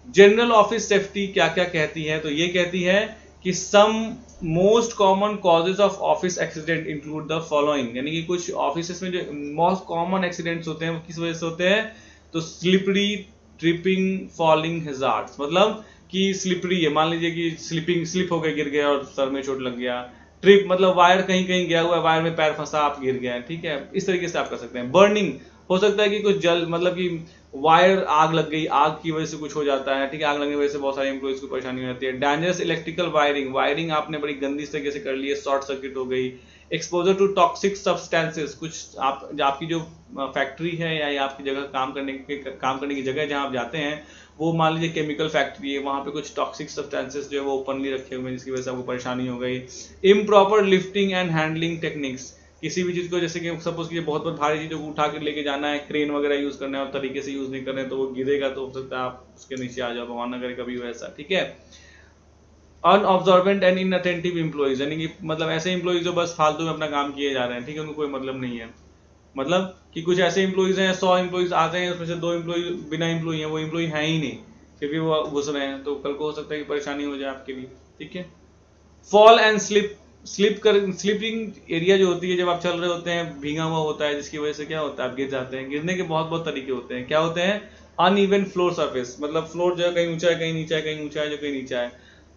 जनरल ऑफिस सेफ्टी क्या क्या कहती है? तो ये कहती है कि some most common causes of office accident include the following. यानी कि कुछ ऑफिस में जो मोस्ट कॉमन एक्सीडेंट्स होते हैं वो किस वजह से होते हैं? तो स्लिपरी, ट्रिपिंग, फॉलिंग हैजार्ड्स। मतलब कि स्लिपरी है, मान लीजिए कि स्लिप हो गए, गिर गया और सर में चोट लग गया। ट्रिप मतलब वायर कहीं कहीं गया हुआ है, वायर में पैर फंसा, आप गिर गए, ठीक है। इस तरीके से आप कर सकते हैं। बर्निंग, हो सकता है कि कुछ जल, मतलब कि वायर आग लग गई, आग की वजह से कुछ हो जाता है, ठीक है। आग लगने की वजह से बहुत सारे एम्प्लॉइज को परेशानी हो जाती है। डेंजरस इलेक्ट्रिकल वायरिंग, वायरिंग आपने बड़ी गंदी तरीके से कर ली है, शॉर्ट सर्किट हो गई। एक्सपोजर टू टॉक्सिक सब्सटेंसेस, कुछ आपकी जो फैक्ट्री है या आपकी जगह काम करने की जगह जहां आप जाते हैं, वो मान लीजिए केमिकल फैक्ट्री है, वहां पे कुछ टॉक्सिक सब्सटेंसेस जो है वो ओपनली रखे हुए हैं, जिसकी वजह से आपको परेशानी हो गई। Improper lifting and handling techniques, किसी भी चीज को, जैसे कि सपोज कीजिए बहुत भारी चीजों को उठा कर लेके जाना है, क्रेन वगैरह यूज करना है और तरीके से यूज नहीं कर रहे हैं, तो वो गिरेगा, तो हो सकता है आप उसके नीचे आ जाओ, भगवान न करे कभी हो ऐसा, ठीक है। अनऑब्जर्वेंट एंड इनअटेंटिव एम्प्लॉइज, यानी कि मतलब ऐसे एम्प्लॉइज जो बस फालतू में अपना काम किए जा रहे हैं, ठीक है, उनको कोई मतलब नहीं है। मतलब कि कुछ ऐसे एम्प्लॉइज हैं, 100 एम्प्लॉइज आते हैं, उसमें से 2 एम्प्लॉय बिना एम्प्लॉय हैं, वो एम्प्लॉय है ही नहीं, फिर भी वो घुस रहे हैं, तो कल को हो सकता है कि परेशानी हो जाए आपके लिए, ठीक है। Fall and slip slipping area जो होती है, जब आप चल रहे होते हैं भीगा हुआ होता है, जिसकी वजह से क्या होता है आप गिर जाते हैं। गिरने के बहुत बहुत तरीके होते हैं। क्या होते हैं? अनइवन फ्लोर सरफेस, मतलब फ्लोर जो है कहीं ऊंचा है कहीं नीचा है, कहीं ऊंचा है जो कहीं नीचा है।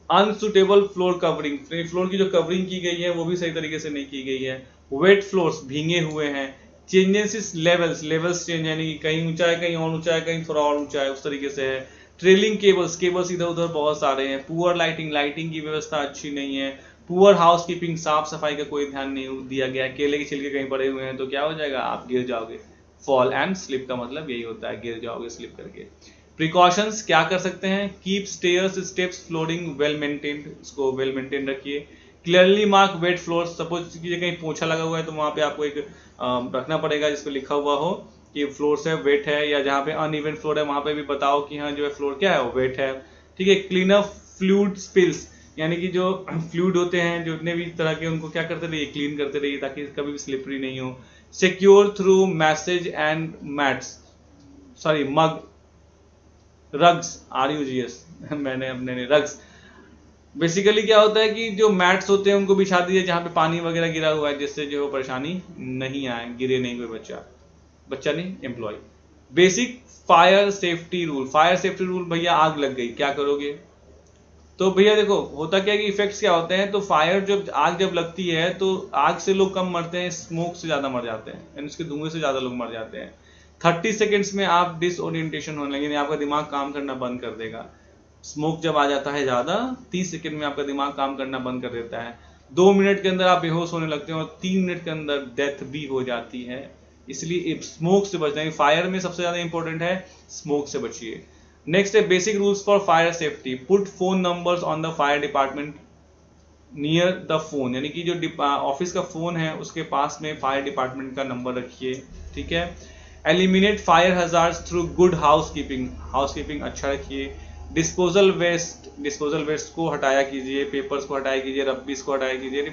अनसुटेबल फ्लोर कवरिंग, फ्लोर की जो कवरिंग की गई है वो भी सही तरीके से नहीं की गई है। वेट फ्लोर्स, भींगे हुए हैं। चेंजेस लेवल्स चेंज, यानी कि कहीं ऊंचा है कहीं और ऊंचा है, कहीं थोड़ा और ऊंचा है, उस तरीके से है। ट्रेलिंग केबल्स इधर उधर बहुत सारे हैं। पुअर लाइटिंग की व्यवस्था अच्छी नहीं है। पुअर हाउसकीपिंग, साफ सफाई का कोई ध्यान नहीं दिया गया। केले के छिलके कहीं पड़े हुए हैं तो क्या हो जाएगा, आप गिर जाओगे। फॉल एंड स्लिप का मतलब यही होता है, गिर जाओगे स्लिप करके। प्रिकॉशंस क्या कर सकते हैं? Keep stairs steps flooring well maintained, इसको वेल मेंटेन रखिए। Clearly mark wait floor, suppose कीजिए कहीं पोछा लगा हुआ है तो वहां पे आपको एक रखना पड़ेगा जिसपे लिखा हुआ हो कि फ्लोर से वेट है, या जहाँ पे अनइवन फ्लोर है वहां पे भी बताओ कि हाँ जो है फ्लोर क्या है वो वेट है। ठीक है। क्लीन अप फ्लूइड स्पिल्स, यानी कि जो फ्लूइड होते हैं जितने भी तरह के, उनको क्या करते रहिए, क्लीन करते रहिए ताकि कभी भी स्लिपरी नहीं हो। Secure through message and mats, sorry mug rugs, RUGS मैंने अपने रग्स। बेसिकली क्या होता है कि जो मैट्स होते हैं उनको बिछा दीजिए जहाँ पे पानी वगैरह गिरा हुआ है, जिससे जो परेशानी नहीं आए, गिरे नहीं कोई बच्चा नहीं, employee. Basic fire safety rule, भैया आग लग गई क्या करोगे? तो भैया देखो होता क्या है कि इफेक्ट्स क्या होते हैं, तो फायर आग जब लगती है तो आग से लोग कम मरते हैं, स्मोक से ज्यादा मर जाते हैं, यानी उसके धुएं से ज्यादा लोग मर जाते हैं। 30 सेकेंड्स में आप डिसओरिएंटेशन होने लगेंगे, आपका दिमाग काम करना बंद कर देगा। स्मोक जब आ जाता है ज्यादा, 30 सेकेंड में आपका दिमाग काम करना बंद कर देता है। 2 मिनट के अंदर आप बेहोश होने लगते हैं और 3 मिनट के अंदर डेथ भी हो जाती है। इसलिए स्मोक से बचना है, फायर में सबसे ज्यादा इंपॉर्टेंट है, स्मोक से बचिए। नेक्स्ट है basic rules for fire safety. Put phone numbers on the fire department near the phone, यानी कि जो ऑफिस का फोन है उसके पास में फायर डिपार्टमेंट का नंबर रखिए। ठीक है। Eliminate fire hazards through good housekeeping अच्छा रखिए। डिस्पोजल वेस्ट को हटाया कीजिए, पेपर्स को हटाया कीजिए, रब्बीज को हटाया कीजिए।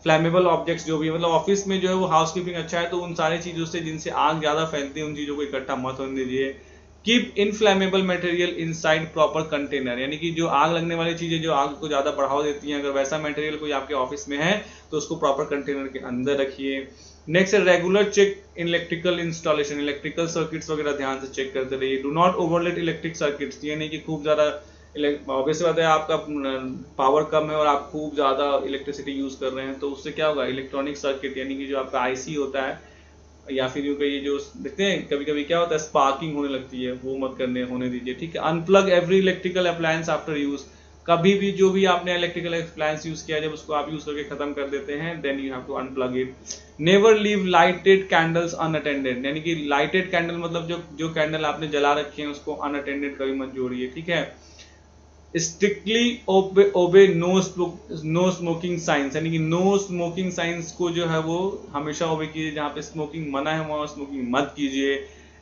फ्लैमेबल ऑब्जेक्ट्स जो भी, मतलब ऑफिस में जो है वो हाउसकीपिंग अच्छा है तो उन सारी चीजों से जिनसे आग ज्यादा फैलती है उन चीजों को इकट्ठा मत होने दीजिए। Keep inflammable material inside proper container, यानी कि जो आग लगने वाली चीजें जो आग को ज्यादा बढ़ावा देती हैं, अगर वैसा मटेरियल कोई आपके ऑफिस में है तो उसको प्रॉपर कंटेनर के अंदर रखिए। नेक्स्ट है regular check electrical installation, electrical circuits वगैरह ध्यान से चेक करते रहिए। Do not overload electric circuits, ये नहीं कि खूब ज्यादा, ऑब्वियस बात है आपका पावर कम है और आप खूब ज्यादा इलेक्ट्रिसिटी यूज कर रहे हैं तो उससे क्या होगा, इलेक्ट्रॉनिक सर्किट यानी कि जो आपका IC होता है या फिर यूं कहिए जो देखते हैं कभी कभी क्या होता है स्पार्किंग होने लगती है, वो मत होने दीजिए। ठीक है। Unplug every electrical appliance after use, कभी भी जो भी आपने इलेक्ट्रिकल अप्लायंस यूज किया जब उसको आप यूज करके खत्म कर देते हैं then you have to unplug it. Never leave lighted candles unattended, यानी कि लाइटेड कैंडल मतलब जो कैंडल आपने जला रखे हैं उसको अनअटेंडेड कभी मत जोड़िए। ठीक है। स्ट्रिक्टली ओबे नो स्मोकिंग साइंस, यानी कि नो स्मोकिंग साइंस को जो है वो हमेशा ओबे कीजिए, जहां पे स्मोकिंग मना है वहां स्मोकिंग मत कीजिए।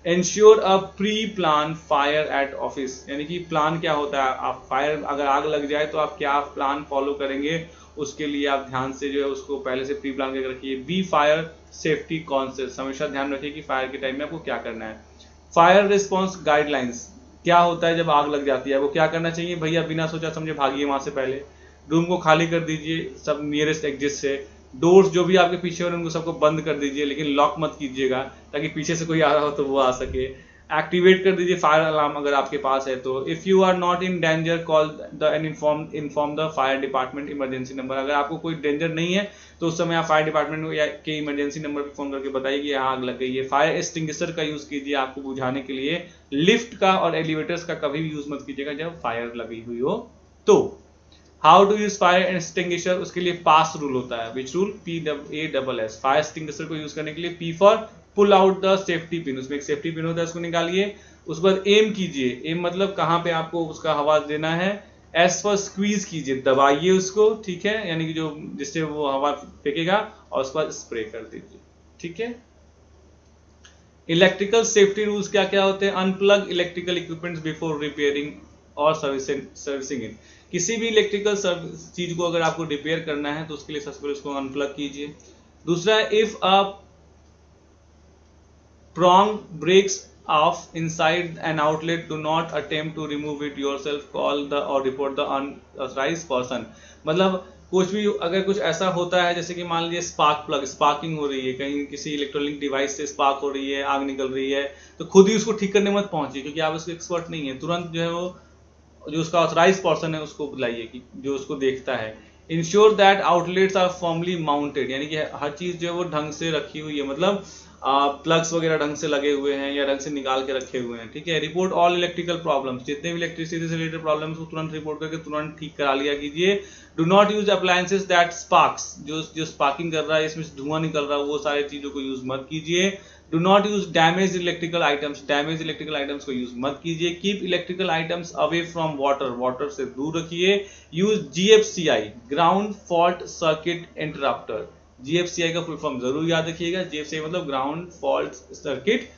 Ensure a pre plan fire at office, यानी कि प्लान क्या होता है, आप फायर अगर आग लग जाए तो आप क्या प्लान फॉलो करेंगे उसके लिए आप ध्यान से जो है उसको पहले से प्री प्लान करके रखिए। बी फायर सेफ्टी कॉन्शियस, हमेशा ध्यान रखिए कि फायर के टाइम में आपको क्या करना है। फायर रिस्पॉन्स गाइडलाइंस, क्या होता है जब आग लग जाती है वो क्या करना चाहिए भैया, बिना सोचा समझे भागिए वहां से पहले, रूम को खाली कर दीजिए सब नियरेस्ट एग्जिट से, डोर्स जो भी आपके पीछे हो रहे हैं उनको सबको बंद कर दीजिए लेकिन लॉक मत कीजिएगा ताकि पीछे से कोई आ रहा हो तो वो आ सके। एक्टिवेट कर दीजिए फायर अलार्म अगर आपके पास है तो। If you are not in danger call the end inform the fire department emergency number, अगर आपको कोई डेंजर नहीं है तो उस समय आप फायर डिपार्टमेंट के इमरजेंसी नंबर पर फोन करके बताइए कि यहाँ आग लग गई है। फायर एक्सटिंग्विशर का यूज कीजिए आपको बुझाने के लिए, लिफ्ट का और एलिवेटर्स का कभी भी यूज मत कीजिएगा जब फायर लगी हुई हो तो। How to use fire extinguisher, उसके लिए पास रूल होता है, which rule PASS। Fire extinguisher को यूज करने के लिए P for pull out the safety pin, उसमें एक सेफ्टी पिन होता है उसको निकालिए। उसके बाद एम कीजिए, एम मतलब कहां पे आपको उसका हवा देना है। एस फॉर स्क्वीज कीजिए, दबाइए उसको। ठीक है, यानी कि जो जिससे वो हवा फेंकेगा और उसके बाद स्प्रे कर दीजिए। ठीक है। इलेक्ट्रिकल सेफ्टी रूल्स क्या क्या होते हैं, unplug electrical equipments before repairing और सर्विसिंग इट, किसी भी इलेक्ट्रिकल चीज को अगर आपको रिपेयर करना है तो उसके लिए सबसे पहले उसको अनप्लग कीजिए। दूसरा है if a prong breaks off inside an outlet, do not attempt to remove it yourself, call the or report the unauthorized person। मतलब कुछ भी अगर कुछ ऐसा होता है जैसे कि मान लीजिए स्पार्क प्लग स्पार्किंग हो रही है, कहीं किसी इलेक्ट्रॉनिक डिवाइस से स्पार्क हो रही है, आग निकल रही है, तो खुद ही उसको ठीक करने मत पहुंचिए क्योंकि आप उसके एक्सपर्ट नहीं है। तुरंत जो है वो जो उसका ऑथराइज पर्सन है उसको बुलाइए कि जो उसको देखता है। Ensure that outlets are firmly mounted, यानी कि हर चीज जो है वो ढंग से रखी हुई है, मतलब प्लग्स वगैरह ढंग से लगे हुए हैं या ढंग से निकाल के रखे हुए हैं, ठीक है। रिपोर्ट ऑल इलेक्ट्रिकल प्रॉब्लम्स, जितने भी इलेक्ट्रिसिटी से रिलेटेड प्रॉब्लम्स को तुरंत रिपोर्ट करके तुरंत ठीक करा लिया कीजिए। Do not use appliances that sparks, जो स्पार्किंग कर रहा है, इसमें से धुआं निकल रहा है, वो सारी चीजों को यूज मत कीजिए। Do not use damage electrical items, damage electrical items को यूज मत कीजिए। Keep electrical items away from water, water से दूर रखिए। Use GFCI, ground fault circuit interrupter, GFCI का फुल फॉर्म जरूर याद रखिएगा। GFCI मतलब ग्राउंड फॉल्ट सर्किट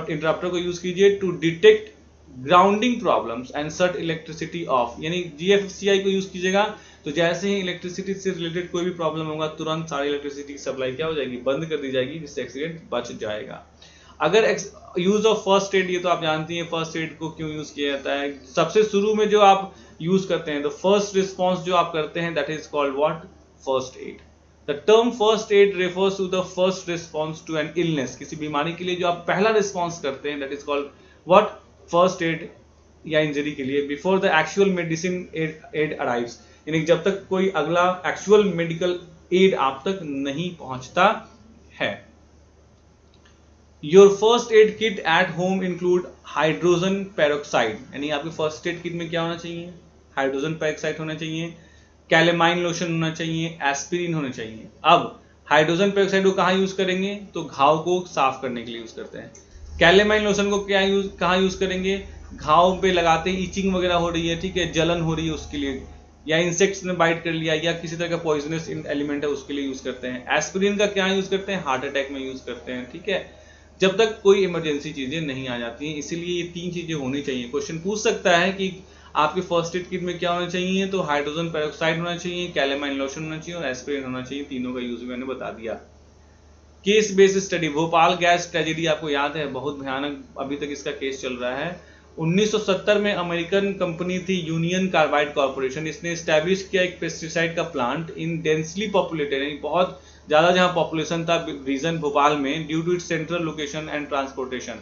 इंटरप्टर को यूज कीजिए to detect grounding problems and set electricity off, यानी GFCI को यूज कीजिएगा तो जैसे ही इलेक्ट्रिसिटी से रिलेटेड कोई भी प्रॉब्लम होगा तुरंत सारी इलेक्ट्रिसिटी की सप्लाई क्या हो जाएगी, बंद कर दी जाएगी, जिससे एक्सीडेंट बच जाएगा। अगर यूज ऑफ फर्स्ट एड, ये तो आप जानती हैं फर्स्ट एड को क्यों यूज किया जाता है। सबसे शुरू में जो आप यूज करते हैं, द फर्स्ट रिस्पॉन्स जो आप करते हैं, that is called what, first aid. The term first aid refers to the first response to an illness, किसी बीमारी के लिए जो आप पहला रिस्पॉन्स करते हैं, that is called what, first aid, या इंजरी के लिए before the actual medicine aid arrives, यानी जब तक कोई अगला एक्चुअल मेडिकल एड आप तक नहीं पहुंचता है। Your first aid kit at home include hydrogen peroxide, यानी आपके फर्स्ट एड किट में क्या होना चाहिए, हाइड्रोजन पेरोक्साइड होना चाहिए, कैलेमाइन लोशन होना चाहिए, एस्पिरिन होना चाहिए। अब हाइड्रोजन पेरोक्साइड को कहाँ यूज करेंगे, तो घाव को साफ करने के लिए यूज करते हैं। कैलेमाइन लोशन को कहाँ यूज करेंगे, घाव पे लगाते ही इचिंग वगैरह हो रही है, ठीक है, जलन हो रही है उसके लिए, या इंसेक्ट्स ने बाइट कर लिया, या किसी तरह का पॉइजनस एलिमेंट है उसके लिए यूज करते हैं। एस्पिरिन का क्या यूज करते हैं, हार्ट अटैक में यूज करते हैं, ठीक है, जब तक कोई इमरजेंसी चीजें नहीं आ जाती हैं। इसीलिए ये 3 चीजें होनी चाहिए। क्वेश्चन पूछ सकता है कि आपके फर्स्ट एड किट में क्या होना चाहिए, तो हाइड्रोजन पेरोक्साइड होना चाहिए, कैलेमाइन लोशन होना चाहिए और एस्पिरिन होना चाहिए। तीनों का यूज मैंने बता दिया। Case based study, Bhopal gas tragedy आपको याद है, बहुत भयानक अभी तक इसका केस चल रहा है। 1970 में अमेरिकन कंपनी थी यूनियन कार्बाइड कॉर्पोरेशन, इसने एस्टैब्लिश किया एक पेस्टिसाइड का प्लांट इन डेंसली पॉपुलेटेड, यानी बहुत ज्यादा जहां पॉपुलेशन था रीजन भोपाल में, due to its central location and transportation,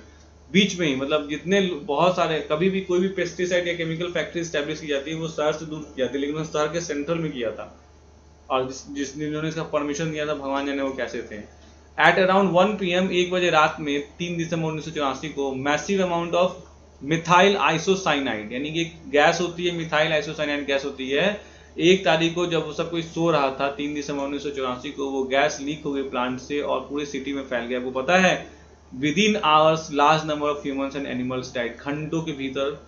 बीच में ही, मतलब जितने बहुत सारे, कभी भी कोई भी पेस्टिसाइड या केमिकल फैक्ट्री एस्टैब्लिश की जाती है वो शहर से दूर की जाती है, लेकिन वो शहर के सेंट्रल में किया था। और जिन्होंने इसका परमिशन दिया था भगवान जाने वो कैसे थे। एट अराउंड 1 PM 1 बजे रात में 3 दिसंबर 1984 को massive amount of methyl isocyanide, यानी कि गैस होती है, मिथाइल आइसोसाइनाइड गैस होती है। 1 तारीख को जब वो सब कोई सो रहा था 3 दिसंबर 1984 को, वो गैस लीक हो गई प्लांट से और पूरी सिटी में फैल गया। वो पता है with in hours large number of humans and animals died, घंटों के भीतर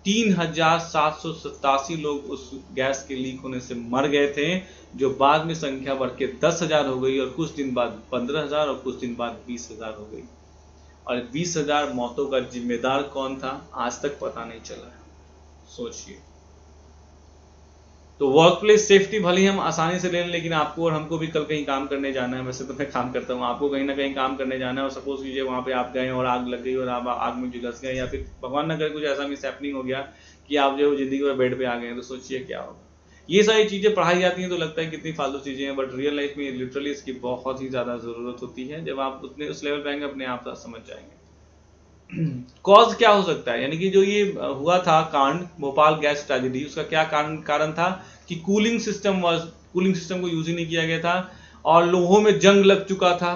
3787 लोग उस गैस के लीक होने से मर गए थे, जो बाद में संख्या बढ़ के 10,000 हो गई और कुछ दिन बाद 15,000 और कुछ दिन बाद 20,000 हो गई। और 20,000 मौतों का जिम्मेदार कौन था, आज तक पता नहीं चला है। सोचिए। तो वर्क प्लेस सेफ्टी भले ही हम आसानी से ले लें, लेकिन आपको और हमको भी कल कहीं काम करने जाना है। वैसे तो मैं काम करता हूँ, आपको कहीं ना कहीं काम करने जाना है और सपोज कीजिए वहां पे आप गए और आग लग गई और आप आग में झुलस गए, या फिर भगवान न करे कुछ ऐसा मिस हैपनिंग हो गया कि आप जो जिंदगी में बेड पे आ गए, तो सोचिए क्या होगा। ये सारी चीजें पढ़ाई जाती हैं तो लगता है कितनी फालतू चीजें हैं, बट रियल लाइफ में लिटरली इसकी बहुत ही ज्यादा जरूरत होती है। जब आप उतने उस लेवल पे आएंगे अपने आप समझ जाएंगे। कॉज क्या हो सकता है, यानी कि जो ये हुआ था कांड भोपाल गैस ट्रेजेडी, उसका क्या कारण था कि कूलिंग सिस्टम को यूज ही नहीं किया गया था और लोगों में जंग लग चुका था।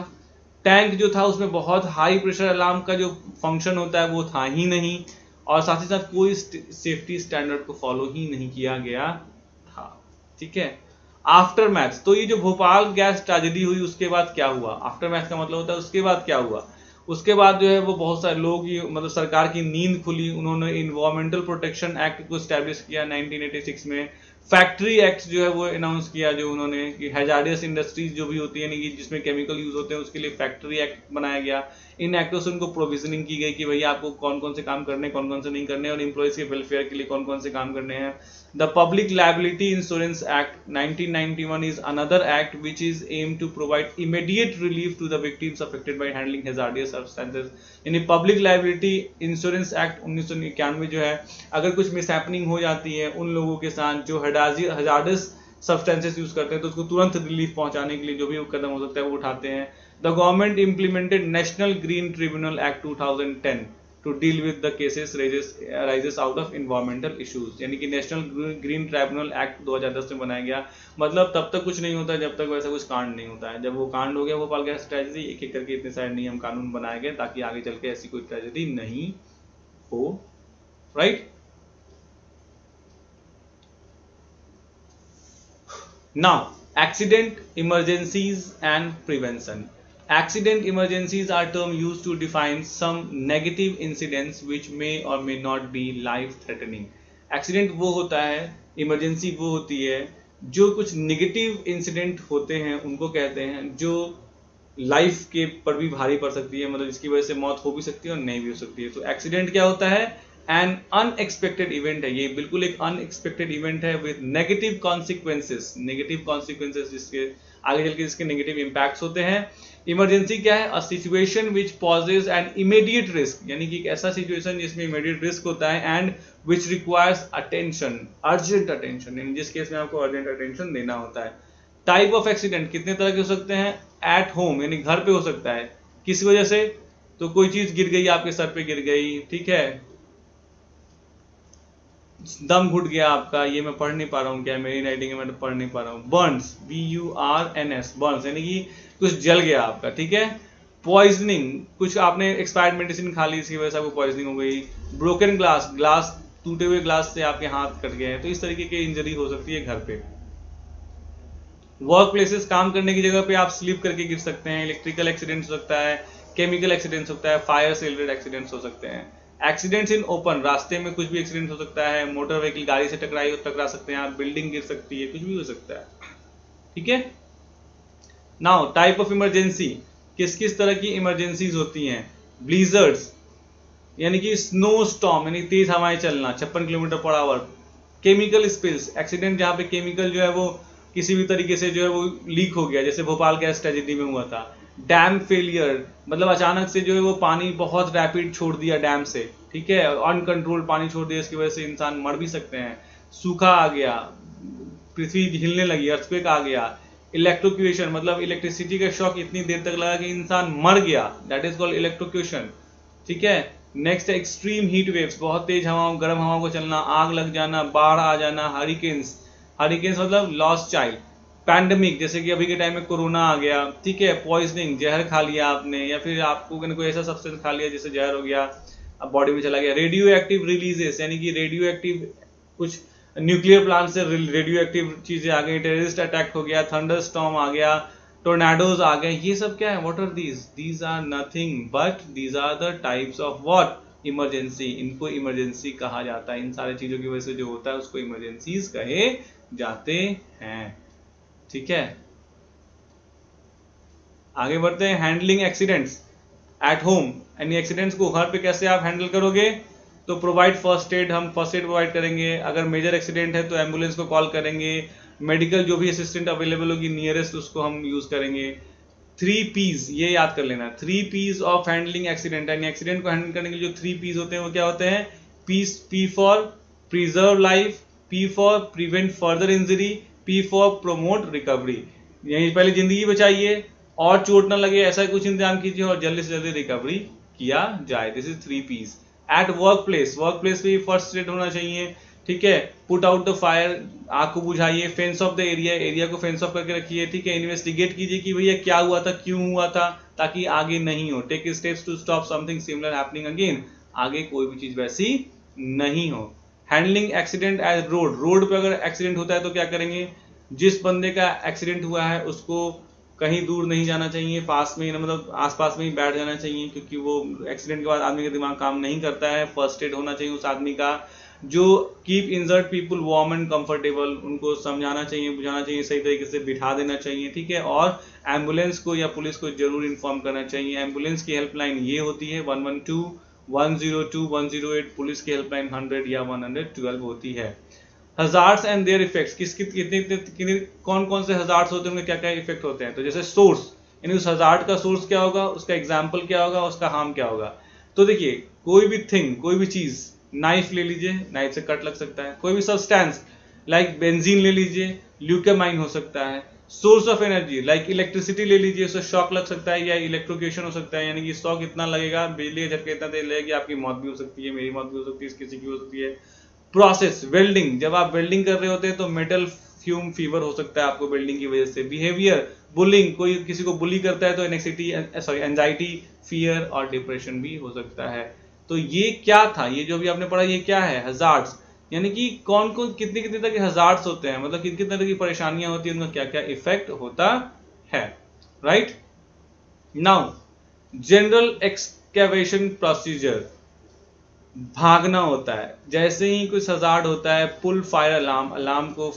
टैंक जो था उसमें बहुत हाई प्रेशर अलार्म का जो फंक्शन होता है वो था ही नहीं, और साथ ही साथ कोई सेफ्टी स्टैंडर्ड को फॉलो ही नहीं किया गया था, ठीक है। आफ्टर मैथ, तो ये जो भोपाल गैस ट्रेजेडी हुई उसके बाद क्या हुआ, आफ्टर मैथ का मतलब होता है उसके बाद क्या हुआ। उसके बाद जो है वो बहुत सारे लोग, मतलब सरकार की नींद खुली, उन्होंने इन्वायरमेंटल प्रोटेक्शन एक्ट को स्टैब्लिश किया 1986 में। फैक्ट्री एक्ट जो है वो अनाउंस किया, जो उन्होंने कि हैजार्डियस इंडस्ट्रीज जो भी होती है, यानी कि जिसमें केमिकल यूज होते हैं उसके लिए फैक्ट्री एक्ट बनाया गया। इन एक्टों से उनको प्रोविजनिंग की गई कि भैया आपको कौन कौन से काम करने, कौन कौन से नहीं करने, और एम्प्लॉयज के वेलफेयर के लिए कौन कौन से काम करने हैं। The Public Liability Insurance Act 1991 is another act which is aim to provide immediate relief to the victims affected by handling hazardous substances. यानी पब्लिक लायबिलिटी इंश्योरेंस एक्ट 1991 जो है, अगर कुछ मिसहैपनिंग हो जाती है उन लोगों के साथ जो हैजार्डियस सब्सटेंसेस यूज करते हैं, तो उसको तुरंत रिलीफ पहुंचाने के लिए जो भी कदम हो सकता है वो उठाते हैं। The government implemented National Green Tribunal Act 2010 to deal with the cases rises out of environmental issues. यानी कि नेशनल ग्रीन ट्रिब्यूनल एक्ट 2010 में बनाया गया। मतलब तब तक कुछ नहीं होता जब तक वैसा कुछ कांड नहीं होता है। जब वो कांड हो गया भोपाल गैस ट्रेजेडी, एक एक करके इतने सारे नियम कानून बनाए गए ताकि आगे चल के ऐसी कोई ट्रेजेडी नहीं हो। Right. Now, accident, emergencies and prevention. Accident emergencies are terms used to define some negative incidents which may or may not be life threatening. Accident वो होता है, emergency वो होती है, जो कुछ negative incident होते हैं उनको कहते हैं, जो लाइफ के पर भी भारी पड़ सकती है, मतलब जिसकी वजह से मौत हो भी सकती है और नहीं भी हो सकती है। तो एक्सीडेंट क्या होता है? एन अनएक्सपेक्टेड इवेंट है। ये बिल्कुल एक अनएक्सपेक्टेड इवेंट है with negative consequences, negative consequences जिसके आगे चल के जिसके नेगेटिव इंपैक्ट्स होते हैं। इमरजेंसी क्या है? A situation which poses an immediate risk, यानी कि एक ऐसा सिचुएशन जिसमें इमीडिएट रिस्क होता है, and which requires attention, urgent attention, यानी जिस केस में आपको अर्जेंट अटेंशन देना होता है। टाइप ऑफ एक्सीडेंट कितने तरह के हो सकते हैं? एट होम, यानी घर पे हो सकता है। किस वजह से? तो कोई चीज गिर गई, आपके सर पे गिर गई, ठीक है, दम घुट गया आपका, ये मैं पढ़ नहीं पा रहा हूँ, क्या मेरी राइटिंग है, मैं तो पढ़ नहीं पा रहा हूँ। बर्न्स, BURNS, बर्न्स, यानी कि कुछ जल गया आपका, ठीक है। पॉइजनिंग, कुछ आपने एक्सपायर्ड मेडिसिन खा ली, इसकी वजह से आपको पॉइजनिंग हो गई। ब्रोकन ग्लास, ग्लास टूटे हुए ग्लास से आपके हाथ कट गए हैं, तो इस तरीके की इंजरी हो सकती है घर पे। वर्क प्लेसेस, काम करने की जगह पे आप स्लिप करके गिर सकते हैं। इलेक्ट्रिकल एक्सीडेंट हो सकता है, केमिकल एक्सीडेंट हो सकता है, फायर से रिलेटेड एक्सीडेंट्स हो सकते हैं। एक्सीडेंट्स इन ओपन, रास्ते में कुछ भी एक्सीडेंट हो सकता है। मोटर व्हीकल, गाड़ी से टकरा सकते हैं आप, बिल्डिंग गिर सकती है, कुछ भी हो सकता है, ठीक है। नाउ टाइप ऑफ इमरजेंसी, किस किस तरह की इमरजेंसीज होती हैं? ब्लीजर्ड्स, यानी कि स्नो स्टॉर्म, यानी तेज हवाएं चलना 56 kilometre per hour. Chemical spills, accident जहां पे केमिकल जो है वो किसी भी तरीके से जो है वो लीक हो गया, जैसे भोपाल गैस ट्रेजेडी में हुआ था। डैम फेलियर, मतलब अचानक से जो है वो पानी बहुत रैपिड छोड़ दिया डैम से, ठीक है, अनकंट्रोल पानी छोड़ दिया, इसकी वजह से इंसान मर भी सकते हैं। सूखा आ गया, पृथ्वी हिलने लगी, अर्थक्वेक आ गया। इलेक्ट्रोक्यूशन, मतलब इलेक्ट्रिसिटी का शॉक इतनी देर तक लगा कि इंसान मर गया, दैट इज कॉल्ड इलेक्ट्रोक्यूशन, ठीक है। नेक्स्ट है एक्सट्रीम हीट वेव्स, बहुत तेज हवाओं, गर्म हवाओं को चलना, आग लग जाना, बाढ़ आ जाना। हरिकेन्स, हरिकेन्स मतलब लॉस्ट चाइल्ड। पैंडेमिक, जैसे कि अभी के टाइम में कोरोना आ गया, ठीक है। पॉइजनिंग, जहर खा लिया आपने, या फिर आपको कोई ऐसा सब्सटेंस खा लिया जिससे जहर हो गया, अब बॉडी में चला गया। रेडियो एक्टिव रिलीजेस, यानी कि रेडियो एक्टिव कुछ न्यूक्लियर प्लांट से रेडियो एक्टिव चीजें आ गई। टेररिस्ट अटैक हो गया, थंडर स्टॉर्म आ गया, टोर्नाडोज आ गए। ये सब क्या है? What are these are nothing but these are the types of what? Emergency. इनको इमरजेंसी कहा जाता है। इन सारी चीजों की वजह से जो होता है उसको इमरजेंसीज कहे जाते हैं, ठीक है। आगे बढ़ते हैं। हैंडलिंग एक्सीडेंट्स एट होम, यानी एक्सीडेंट्स को घर पे कैसे आप हैंडल करोगे? तो प्रोवाइड फर्स्ट एड, हम फर्स्ट एड प्रोवाइड करेंगे। अगर मेजर एक्सीडेंट है तो एम्बुलेंस को कॉल करेंगे। मेडिकल जो भी असिस्टेंट अवेलेबल होगी नियरेस्ट, उसको हम यूज करेंगे। 3 P's, ये याद कर लेना, 3 P's ऑफ हैंडलिंग एक्सीडेंट, यानी एक्सीडेंट को हैंडल करने के लिए जो 3 P's होते हैं वो क्या होते हैं? P for preserve life, P for prevent further injury, P for promote recovery. यही पहले जिंदगी बचाइए और चोट ना लगे, ऐसा कुछ इंतजाम कीजिए और जल्दी से जल्दी रिकवरी किया जाए। This is 3 P's। At work place, work place पे फर्स्ट एड होना चाहिए, ठीक है। पुट आउट द फायर, आग को बुझाइए। Fence of the area, area को फेंस ऑफ करके रखिए, ठीक है। इन्वेस्टिगेट कीजिए कि भैया क्या हुआ था, क्यों हुआ था, ताकि आगे नहीं हो। Take steps to stop something similar happening again, आगे कोई भी चीज वैसी नहीं हो। Handling accident as road, road पे अगर एक्सीडेंट होता है तो क्या करेंगे? जिस बंदे का एक्सीडेंट हुआ है उसको कहीं दूर नहीं जाना चाहिए, पास में मतलब आसपास में ही बैठ जाना चाहिए, क्योंकि वो एक्सीडेंट के बाद आदमी का दिमाग काम नहीं करता है। फर्स्ट एड होना चाहिए उस आदमी का। जो keep injured people warm and comfortable, उनको समझाना चाहिए, बुझाना चाहिए, सही तरीके से बिठा देना चाहिए, ठीक है। और एम्बुलेंस को या पुलिस को जरूर इन्फॉर्म करना चाहिए। एम्बुलेंस की हेल्पलाइन ये होती है 112, 102, 108, पुलिस की हेल्पलाइन 100 या 112 होती है। हजार्ड्स एंड देयर इफेक्ट्स, कितने कौन कौन से हजार्ड्स होते हैं, उनके क्या क्या इफेक्ट होते हैं। तो जैसे सोर्स, यानी उस हजार्ड का सोर्स क्या होगा, उसका एग्जाम्पल क्या होगा, उसका हार्म क्या होगा। तो देखिए कोई भी थिंग, कोई भी चीज, नाइफ ले लीजिए, नाइफ से कट लग सकता है। कोई भी सब्सटेंस लाइक बेंजीन ले लीजिए, ल्यूकेमाइन हो सकता है। Source of energy like electricity ले लीजिए, उससे शॉक लग सकता है या इलेक्ट्रोक्यूशन हो सकता है, यानी कि शॉक इतना लगेगा, बिजली का झटका इतना तेज लगेगा कि आपकी मौत भी हो सकती है, मेरी मौत भी हो सकती है, किसी की हो सकती है। प्रोसेस वेल्डिंग, जब आप वेल्डिंग कर रहे होते हैं तो मेटल फ्यूम फीवर हो सकता है आपको वेल्डिंग की वजह से। बिहेवियर, बुलिंग, कोई किसी को बुली करता है तो एंजाइटी, फियर और डिप्रेशन भी हो सकता है। तो ये क्या था, ये जो भी आपने पढ़ा, ये क्या है, हजार्ड्स, यानी कि कौन कौन कितने कितने तरह के हजार्ड्स होते हैं, मतलब कितने तरह की परेशानियां होती हैं, उनका क्या क्या इफेक्ट होता है, right. Now general excavation procedure, भागना होता है। जैसे ही कुछ हजार्ड होता है, पुल फायर अलार्म, अलार्म को,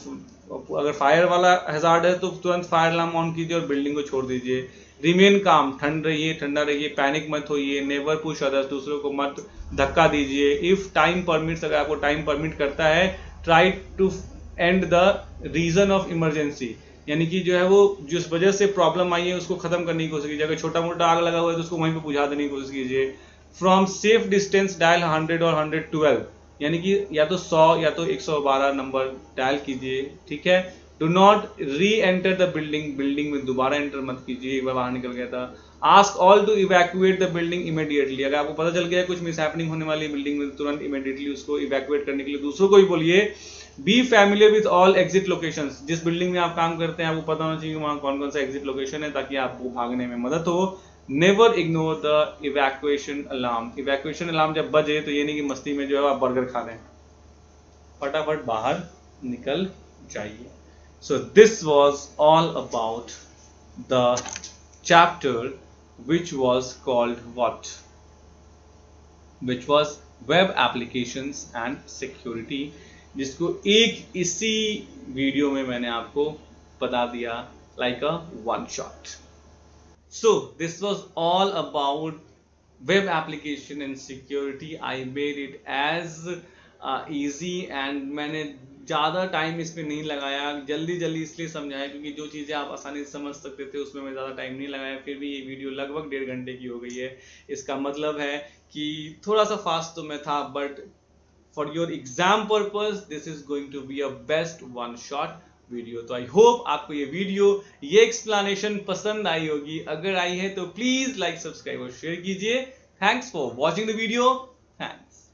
अगर फायर वाला हजार्ड है तो तुरंत फायर अलार्म ऑन कीजिए और बिल्डिंग को छोड़ दीजिए। रिमेन काम, ठंडा रहिए, पैनिक मत होइए। नेवर पुश अदर्स, दूसरों को मत धक्का दीजिए। इफ टाइम परमिट्स, अगर आपको टाइम परमिट करता है, try to end the reason of emergency, यानी कि जो है वो जिस वजह से प्रॉब्लम आई है उसको खत्म करने की कोशिश कीजिए। अगर छोटा मोटा आग लगा हुआ है तो उसको वहीं पे बुझा देने की कोशिश कीजिए। फ्रॉम सेफ डिस्टेंस डायल 100 और 112, यानी कि या तो 100 या तो 112 नंबर डायल कीजिए, ठीक है। डू नॉट री एंटर द बिल्डिंग, बिल्डिंग में दोबारा एंटर मत कीजिए, एक बार बाहर निकल गया था। Ask all to evacuate the building immediately, अगर आपको पता चल गया कुछ मिसहैपनिंग होने वाली बिल्डिंग में, तुरंत इमीडिएटली उसको इवैक्यूएट करने के लिए दूसरों को ही बोलिए। B familiar with all exit locations, जिस बिल्डिंग में आप काम करते हैं आपको पता होना चाहिए वहां कौन कौन सा एग्जिट लोकेशन है, ताकि आपको भागने में मदद हो। Never ignore the evacuation alarm, evacuation alarm जब बजे तो ये नहीं कि मस्ती में जो है आप बर्गर खा लें, फटाफट बाहर निकल जाइए। So this was all about the chapter which was called what, which was web applications and security, जिसको एक इसी वीडियो में मैंने आपको बता दिया like a one shot. So this was all about web application and security. I made it as easy and मैंने ज़्यादा टाइम इस पर नहीं लगाया, जल्दी इसलिए समझाया क्योंकि जो चीज़ें आप आसानी से समझ सकते थे उसमें मैं ज़्यादा टाइम नहीं लगाया। फिर भी ये वीडियो लगभग 1.5 घंटे की हो गई है। इसका मतलब है कि थोड़ा सा फास्ट तो मैं था, but for your exam purpose this is going to be a best one shot video. तो आई होप आपको ये वीडियो, ये एक्सप्लेनेशन पसंद आई होगी। अगर आई है तो प्लीज लाइक, सब्सक्राइब और शेयर कीजिए। Thanks for watching the video. Thanks.